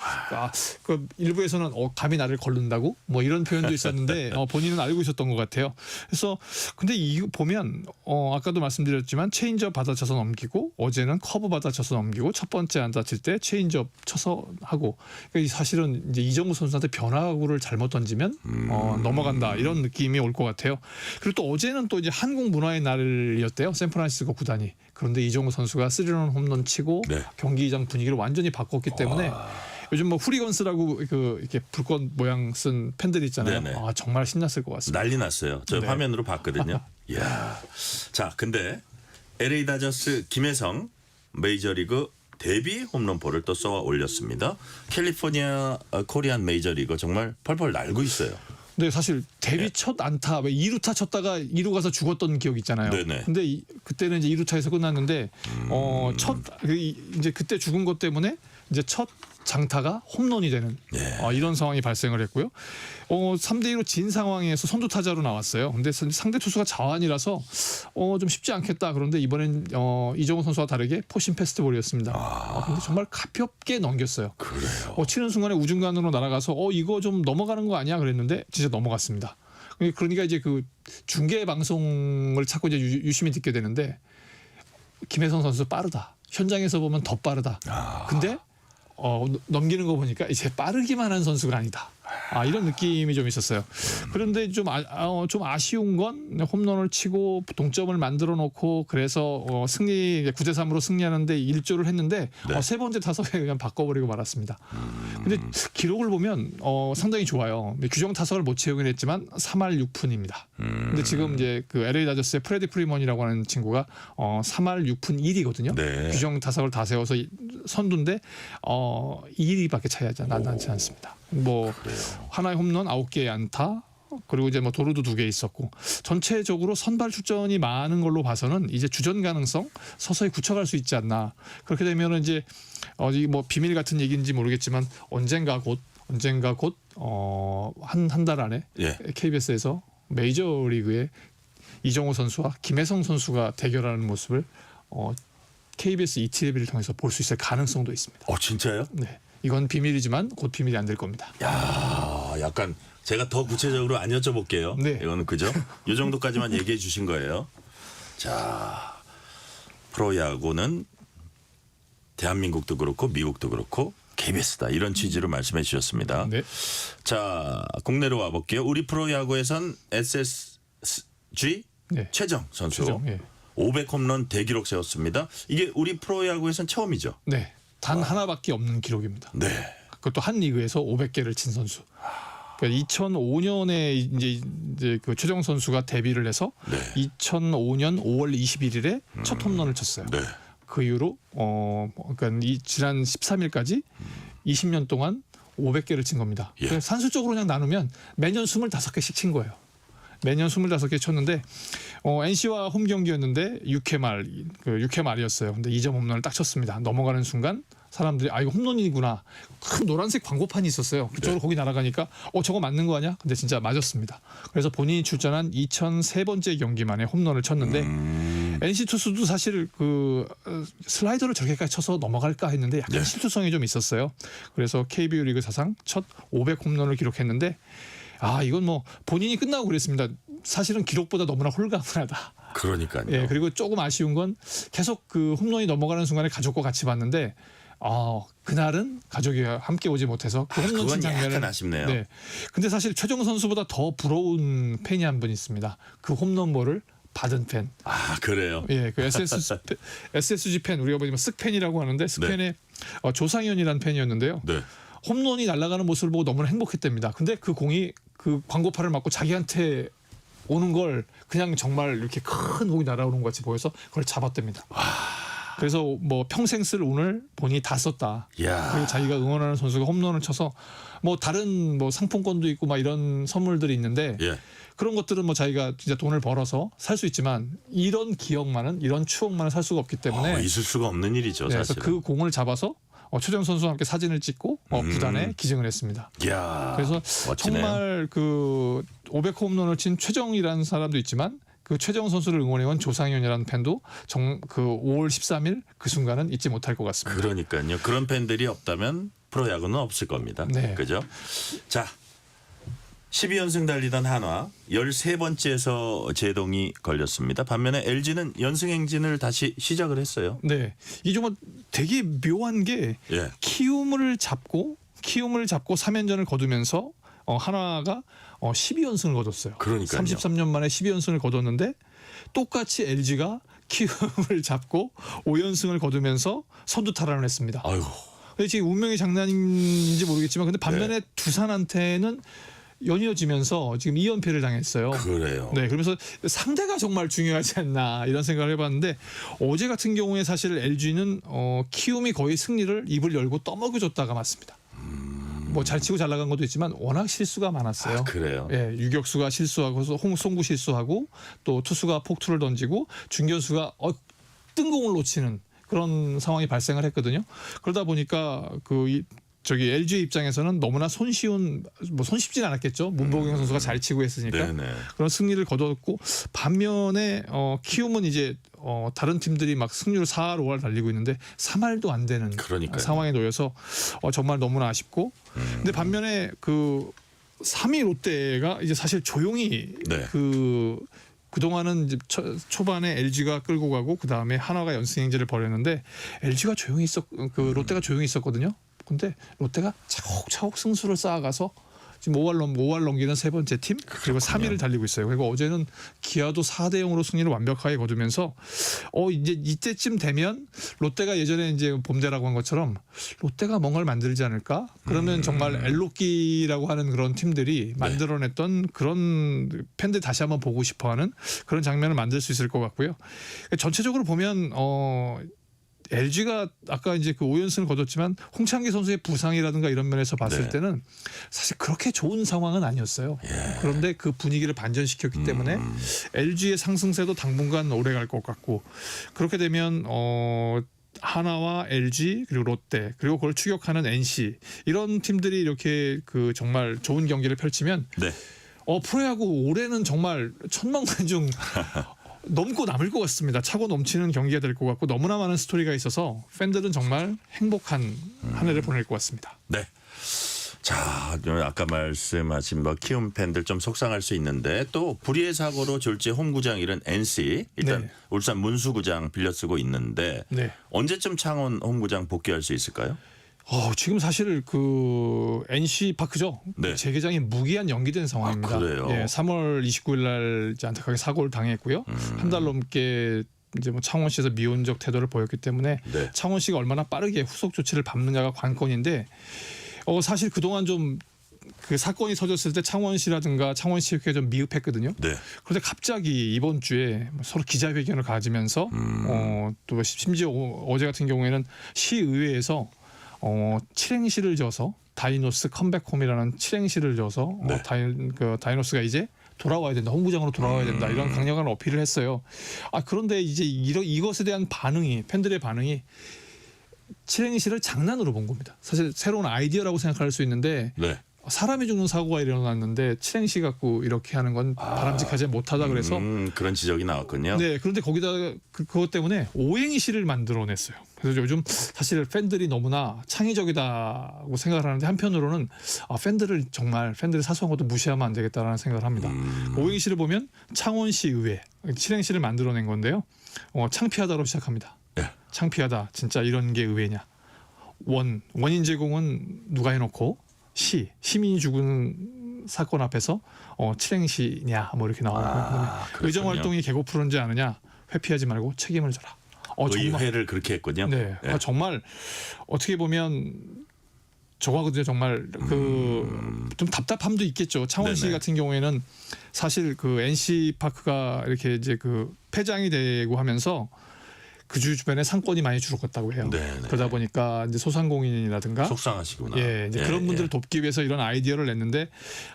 그 일부에서는 감히 나를 걸른다고 뭐 이런 표현도 있었는데 본인은 알고 있었던 것 같아요. 그래서 근데 이거 보면 아까도 말씀드렸지만 체인지업 받아쳐서 넘기고 어제는 커브 받아쳐서 넘기고 첫 번째 안타 칠 때 체인지업 쳐서 하고 그러니까 사실은 이제 이정우 선수한테 변화구를 잘못 던지면 넘어간다 이런 느낌이 올 것 같아요. 그리고 또 어제는 또 이제 한국 문화의 날이었대요. 샌프란시스코 구단이. 그런데 이정우 선수가 3런 홈런 치고 네. 경기장 분위기를 완전히 바꿨기 때문에 요즘 뭐 후리건스라고 이렇게 불꽃 모양 쓴 팬들 있잖아요. 네네. 정말 신났을 것 같습니다. 난리 났어요. 저 네. 화면으로 봤거든요. 이야. 자, 근데 LA 다저스 김혜성 메이저리그 데뷔 홈런포를 또 쏘아 올렸습니다. 캘리포니아 코리안 메이저리그 정말 펄펄 날고 있어요. 네, 사실 데뷔 첫 안타 왜 2루타 쳤다가 2루 가서 죽었던 기억 있잖아요. 네네. 근데 그때는 이제 2루타에서 끝났는데 이제 그때 죽은 것 때문에 이제 첫 장타가 홈런이 되는 이런 상황이 발생을 했고요. 3대2로 진 상황에서 선두 타자로 나왔어요. 근데 상대 투수가 자완이라서 좀 쉽지 않겠다. 그런데 이번엔 이정우 선수와 다르게 포심 패스트볼이었습니다. 근데 정말 가볍게 넘겼어요. 그래요. 치는 순간에 우중간으로 날아가서 이거 좀 넘어가는 거 아니야? 그랬는데 진짜 넘어갔습니다. 그러니까 이제 그 중계 방송을 자꾸 이제 유심히 듣게 되는데 김혜성 선수 빠르다. 현장에서 보면 더 빠르다. 근데 넘기는 거 보니까 이제 빠르기만 한 선수가 아니다. 이런 느낌이 좀 있었어요. 그런데 좀 아쉬운 건 홈런을 치고 동점을 만들어 놓고 그래서 9대3으로 승리하는데 일조를 했는데 네. 세 번째 타석에 그냥 바꿔버리고 말았습니다. 근데 기록을 보면 상당히 좋아요. 규정 타석을 못 채우긴 했지만 3할 6푼입니다. 근데 지금 이제 그 LA 다저스의 프레디 프리먼이라고 하는 친구가 3할 6푼 1이거든요. 네. 규정 타석을 다 세워서 선두인데 2일밖에 차이 나지 않습니다. 뭐 하나의 홈런 9개의 안타 그리고 이제 뭐 도루도 2개 있었고 전체적으로 선발 출전이 많은 걸로 봐서는 이제 주전 가능성 서서히 굳혀갈 수 있지 않나. 그렇게 되면은 이제 뭐 비밀 같은 얘기인지 모르겠지만 언젠가 곧 한 달 안에 KBS에서 메이저리그에 이정우 선수와 김혜성 선수가 대결하는 모습을 KBS ETV를 통해서 볼 수 있을 가능성도 있습니다. 진짜요? 네. 이건 비밀이지만 곧 비밀이 안 될 겁니다. 야, 약간 제가 더 구체적으로 안 여쭤볼게요. 네. 이거는 그죠? 이 정도까지만 얘기해 주신 거예요. 자, 프로야구는 대한민국도 그렇고 미국도 그렇고 KBS다 이런 취지로 말씀해 주셨습니다. 네. 자, 국내로 와볼게요. 우리 프로야구에선 SSG 최정 선수 500 홈런 대기록 세웠습니다. 이게 우리 프로야구에선 처음이죠? 네. 단 하나밖에 없는 기록입니다. 네. 그것도 한 리그에서 500개를 친 선수. 그러니까 2005년에 이제 그 최정 선수가 데뷔를 해서 2005년 5월 21일에 첫 홈런을 쳤어요. 네. 그 이후로 그러니까 지난 13일까지 20년 동안 500개를 친 겁니다. 예. 산술적으로 그냥 나누면 매년 25개씩 친 거예요. 매년 25개 쳤는데 NC와 홈 경기였는데 6회 말이었어요. 근데 2점 홈런을 딱 쳤습니다. 넘어가는 순간 사람들이 이거 홈런이구나. 큰 노란색 광고판이 있었어요. 그쪽으로 거기 날아가니까 저거 맞는 거 아니야? 근데 진짜 맞았습니다. 그래서 본인이 출전한 2003번째 경기만에 홈런을 쳤는데 NC 투수도 사실 그 슬라이더를 저렇게까지 쳐서 넘어갈까 했는데 약간 실투성이 좀 있었어요. 그래서 KBO 리그 사상 첫 500 홈런을 기록했는데 이건 뭐 본인이 끝나고 그랬습니다. 사실은 기록보다 너무나 홀가분하다. 그러니까요. 예, 그리고 조금 아쉬운 건 계속 그 홈런이 넘어가는 순간에 가족과 같이 봤는데 그날은 가족이 함께 오지 못해서 그 홈런 친 장면을 약간 아쉽네요. 네. 근데 사실 최정 선수보다 더 부러운 팬이 한 분 있습니다. 그 홈런볼을 받은 팬. 그래요. 예, 그 SSG 팬 우리가 보면 쓱팬이라고 하는데 쓱팬의 조상현이라는 팬이었는데요. 네. 홈런이 날아가는 모습을 보고 너무나 행복했답니다. 근데 그 공이 그 광고판을 맞고 자기한테 오는 걸 그냥 정말 이렇게 큰 공이 날아오는 것 같이 보여서 그걸 잡았답니다. 그래서 뭐 평생 쓸 운을 본인이 다 썼다. 그리고 자기가 응원하는 선수가 홈런을 쳐서 뭐 다른 뭐 상품권도 있고 막 이런 선물들이 있는데 그런 것들은 뭐 자기가 진짜 돈을 벌어서 살 수 있지만 이런 기억만은 이런 추억만은 살 수가 없기 때문에 있을 수가 없는 일이죠. 그래서 사실. 그 공을 잡아서 최정 선수와 함께 사진을 찍고 구단에 기증을 했습니다. 그래서 멋지네요. 정말 그 500 홈런을 친 최정이라는 사람도 있지만 그 최정 선수를 응원해온 조상현이라는 팬도 그 5월 13일 그 순간은 잊지 못할 것 같습니다. 그러니까요. 그런 팬들이 없다면 프로야구는 없을 겁니다. 네. 그죠? 자, 12연승 달리던 한화 13번째에서 제동이 걸렸습니다. 반면에 LG는 연승 행진을 다시 시작을 했어요. 네, 이 정말 되게 묘한 게 키움을 잡고 3연전을 거두면서 한화가 12연승을 거뒀어요. 그러니까요. 33년 만에 12연승을 거뒀는데 똑같이 LG가 키움을 잡고 5연승을 거두면서 선두 탈환을 했습니다. 근데 지금 운명의 장난인지 모르겠지만 근데 반면에 두산한테는 연이어지면서 지금 2연패를 당했어요. 그래요. 네, 그러면서 상대가 정말 중요하지 않나 이런 생각을 해봤는데 어제 같은 경우에 사실 LG는 키움이 거의 승리를 입을 열고 떠먹여줬다가 맞습니다. 뭐 잘 치고 잘 나간 것도 있지만 워낙 실수가 많았어요. 그래요. 예, 유격수가 실수하고 송구 실수하고 또 투수가 폭투를 던지고 중견수가 뜬공을 놓치는 그런 상황이 발생을 했거든요. 그러다 보니까 저기 LG 입장에서는 너무나 손쉽진 않았겠죠. 문보경 선수가 잘 치고 했으니까 그런 승리를 거뒀고 반면에 키움은 이제 다른 팀들이 막 승률 4할 5할 달리고 있는데 3할도 안 되는 상황에 놓여서 정말 너무나 아쉽고 근데 반면에 그 3위 롯데가 이제 사실 조용히 그동안은 이제 초반에 LG가 끌고 가고 그다음에 한화가 연승 행진을 벌였는데 LG가 조용히 롯데가 조용히 있었거든요. 근데 롯데가 차곡차곡 승수를 쌓아가서 지금 5할 넘기는 세 번째 팀 그리고 3위를 달리고 있어요. 그리고 어제는 기아도 4대 0으로 승리를 완벽하게 거두면서 이제 이때쯤 되면 롯데가 예전에 이제 봄대라고 한 것처럼 롯데가 뭔가를 만들지 않을까? 그러면 정말 엘로끼라고 하는 그런 팀들이 만들어냈던 그런 팬들 다시 한번 보고 싶어하는 그런 장면을 만들 수 있을 것 같고요. 전체적으로 보면 LG가 아까 이제 그 5연승을 거뒀지만 홍창기 선수의 부상이라든가 이런 면에서 봤을 때는 사실 그렇게 좋은 상황은 아니었어요. 그런데 그 분위기를 반전시켰기 때문에 LG의 상승세도 당분간 오래 갈 것 같고 그렇게 되면 하나와 LG 그리고 롯데 그리고 그걸 추격하는 NC 이런 팀들이 이렇게 그 정말 좋은 경기를 펼치면 프로야구 올해는 정말 천망만중 넘고 남을 것 같습니다. 차고 넘치는 경기가 될 것 같고 너무나 많은 스토리가 있어서 팬들은 정말 행복한 한 해를 보낼 것 같습니다. 네. 자, 아까 말씀하신 키움 팬들 좀 속상할 수 있는데 또 불의의 사고로 졸지 홈구장 잃은 NC 일단 울산 문수구장 빌려 쓰고 있는데 언제쯤 창원 홈구장 복귀할 수 있을까요? 지금 사실 그 NC 파크죠. 재개장이 무기한 연기된 상황입니다. 그래요? 3월 29일 날 안타깝게 사고를 당했고요. 한 달 넘게 이제 뭐 창원시에서 미온적 태도를 보였기 때문에 네. 창원시가 얼마나 빠르게 후속 조치를 밟느냐가 관건인데 사실 그동안 좀 그 사건이 터졌을 때 창원시라든가 창원시의회가 좀 미흡했거든요. 네. 그런데 갑자기 이번 주에 서로 기자회견을 가지면서 또 심지어 어제 같은 경우에는 시의회에서 7행시를 져서 다이노스 컴백홈이라는 7행시를 져서 네. 다이노스가 이제 돌아와야 된다. 홈구장으로 돌아와야 된다. 이런 강력한 어필을 했어요. 그런데 이제 이것에 대한 반응이 팬들의 반응이 7행시를 장난으로 본 겁니다. 사실 새로운 아이디어라고 생각할 수 있는데 네. 사람이 죽는 사고가 일어났는데 7행시 갖고 이렇게 하는 건 바람직하지 못하다 그래서 그런 지적이 나왔군요. 네, 그런데 거기다가 그것 때문에 5행시를 만들어냈어요. 그래서 요즘 사실 팬들이 너무나 창의적이다고 생각을 하는데 한편으로는 팬들의 사소한 것도 무시하면 안 되겠다라는 생각을 합니다. 5행시를 보면 창원시 의회 7행시를 만들어낸 건데요. 창피하다로 시작합니다. 네. 창피하다. 진짜 이런 게 의회냐. 원인 제공은 누가 해놓고 시민이 죽은 사건 앞에서 7행시냐 뭐 이렇게 나오고 의정 활동이 개고프는지 아느냐 회피하지 말고 책임을 져라. 의회를 그렇게 했군요. 네, 정말 어떻게 보면 저거거든요. 정말 좀 답답함도 있겠죠. 창원시 네네. 같은 경우에는 사실 그 NC 파크가 이렇게 이제 그 폐장이 되고 하면서 그 주변에 상권이 많이 줄었다고 해요. 네네. 그러다 보니까 이제 소상공인이라든가 속상하시구나. 이제 그런 분들을 돕기 위해서 이런 아이디어를 냈는데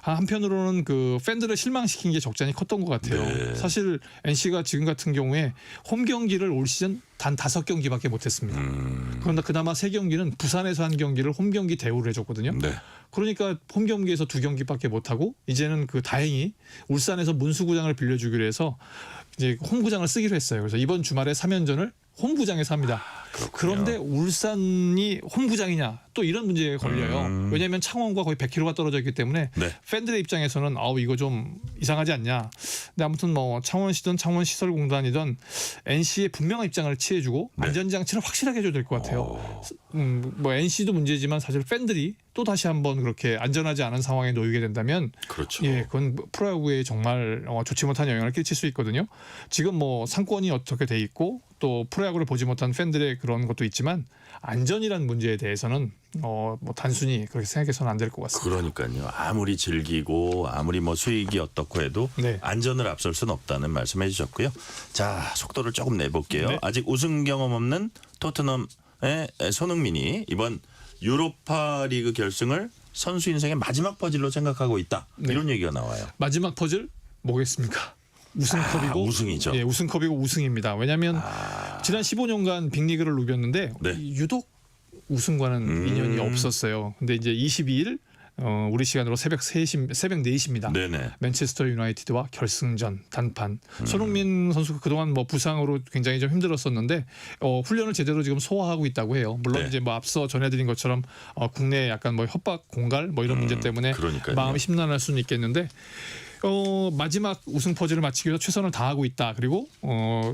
한편으로는 그 팬들을 실망시킨 게 적잖이 컸던 것 같아요. 네. 사실 NC가 지금 같은 경우에 홈 경기를 올 시즌 단 5경기밖에 못했습니다. 그런데 그나마 3경기는 부산에서 한 경기를 홈 경기 대우를 해줬거든요. 네. 그러니까 홈 경기에서 2경기밖에 못하고 이제는 그 다행히 울산에서 문수구장을 빌려주기로 해서 이제 홈구장을 쓰기로 했어요. 그래서 이번 주말에 3연전을 홈구장에서 합니다. 그런데 울산이 홈구장이냐 또 이런 문제에 걸려요. 왜냐하면 창원과 거의 100km가 떨어져 있기 때문에 네. 팬들의 입장에서는 이거 좀 이상하지 않냐. 근데 아무튼 뭐 창원시든 창원시설공단이든 NC의 분명한 입장을 취해주고 네. 안전장치를 확실하게 해줘야 될 것 같아요. 뭐 NC도 문제지만 사실 팬들이 또 다시 한번 그렇게 안전하지 않은 상황에 놓이게 된다면 그렇죠. 그건 프로야구에 정말 좋지 못한 영향을 끼칠 수 있거든요. 지금 뭐 상권이 어떻게 돼 있고 또 프로야구를 보지 못한 팬들의 그런 것도 있지만 안전이라는 문제에 대해서는 뭐 단순히 그렇게 생각해서는 안 될 것 같습니다. 그러니까요. 아무리 즐기고 아무리 뭐 수익이 어떻고 해도 네. 안전을 앞설 수는 없다는 말씀해 주셨고요. 자, 속도를 조금 내볼게요. 네. 아직 우승 경험 없는 토트넘의 손흥민이 이번 유로파 리그 결승을 선수 인생의 마지막 퍼즐로 생각하고 있다. 네. 이런 얘기가 나와요. 마지막 퍼즐 뭐겠습니까? 우승컵이고 우승이죠. 예, 우승컵이고 우승입니다. 왜냐하면 지난 15년간 빅리그를 누볐는데 네. 유독 우승과는 인연이 없었어요. 근데 이제 22일 우리 시간으로 새벽 4시입니다. 네네. 맨체스터 유나이티드와 결승전 단판. 손흥민 선수가 그동안 뭐 부상으로 굉장히 좀 힘들었었는데 훈련을 제대로 지금 소화하고 있다고 해요. 물론 네. 이제 뭐 앞서 전해드린 것처럼 국내 약간 뭐 협박 공갈 뭐 이런 문제 때문에 그러니까요. 마음이 심란할 수는 있겠는데 마지막 우승 퍼즐을 마치기 위해서 최선을 다하고 있다. 그리고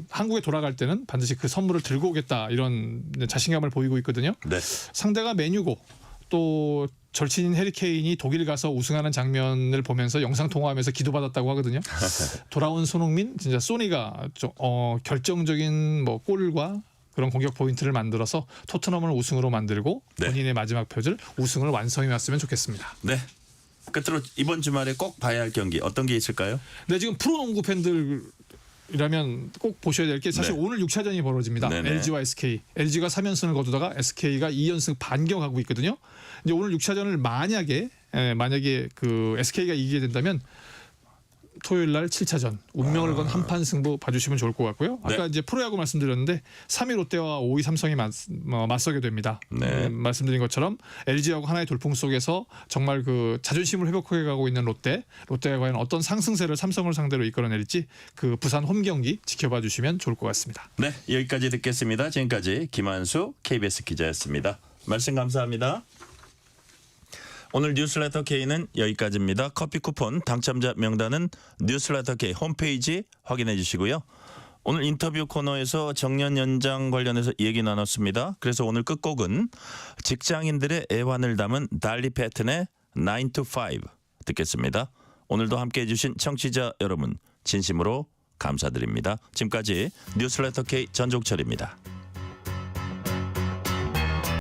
한국에 돌아갈 때는 반드시 그 선물을 들고 오겠다. 이런 자신감을 보이고 있거든요. 네. 상대가 메뉴고 또 절친인 해리케인이 독일 가서 우승하는 장면을 보면서 영상 통화하면서 기도받았다고 하거든요. 돌아온 손흥민 진짜 소니가 결정적인 뭐 골과 그런 공격 포인트를 만들어서 토트넘을 우승으로 만들고 네. 본인의 마지막 퍼즐 우승을 완성해 왔으면 좋겠습니다. 네. 끝으로 이번 주말에 꼭 봐야 할 경기 어떤 게 있을까요? 네, 지금 프로농구 팬들이라면 꼭 보셔야 될 게 사실 네. 오늘 6차전이 벌어집니다. 네네. LG와 SK. LG가 3연승을 거두다가 SK가 2연승 반격하고 있거든요. 이제 오늘 6차전을 만약에 그 SK가 이기게 된다면 토요일 날 7차전 운명을 건 한판 승부 봐주시면 좋을 것 같고요. 아까 네. 이제 프로야구 말씀드렸는데 3위 롯데와 5위 삼성이 맞서게 됩니다. 네. 말씀드린 것처럼 LG하고 하나의 돌풍 속에서 정말 그 자존심을 회복해 가고 있는 롯데가 과연 어떤 상승세를 삼성을 상대로 이끌어낼지 그 부산 홈 경기 지켜봐 주시면 좋을 것 같습니다. 네, 여기까지 듣겠습니다. 지금까지 김한수 KBS 기자였습니다. 말씀 감사합니다. 오늘 뉴스레터 K는 여기까지입니다. 커피 쿠폰 당첨자 명단은 뉴스레터 K 홈페이지 확인해 주시고요. 오늘 인터뷰 코너에서 정년 연장 관련해서 얘기 나눴습니다. 그래서 오늘 끝곡은 직장인들의 애환을 담은 달리 패튼의 9 to 5 듣겠습니다. 오늘도 함께해 주신 청취자 여러분 진심으로 감사드립니다. 지금까지 뉴스레터 K 전종철입니다.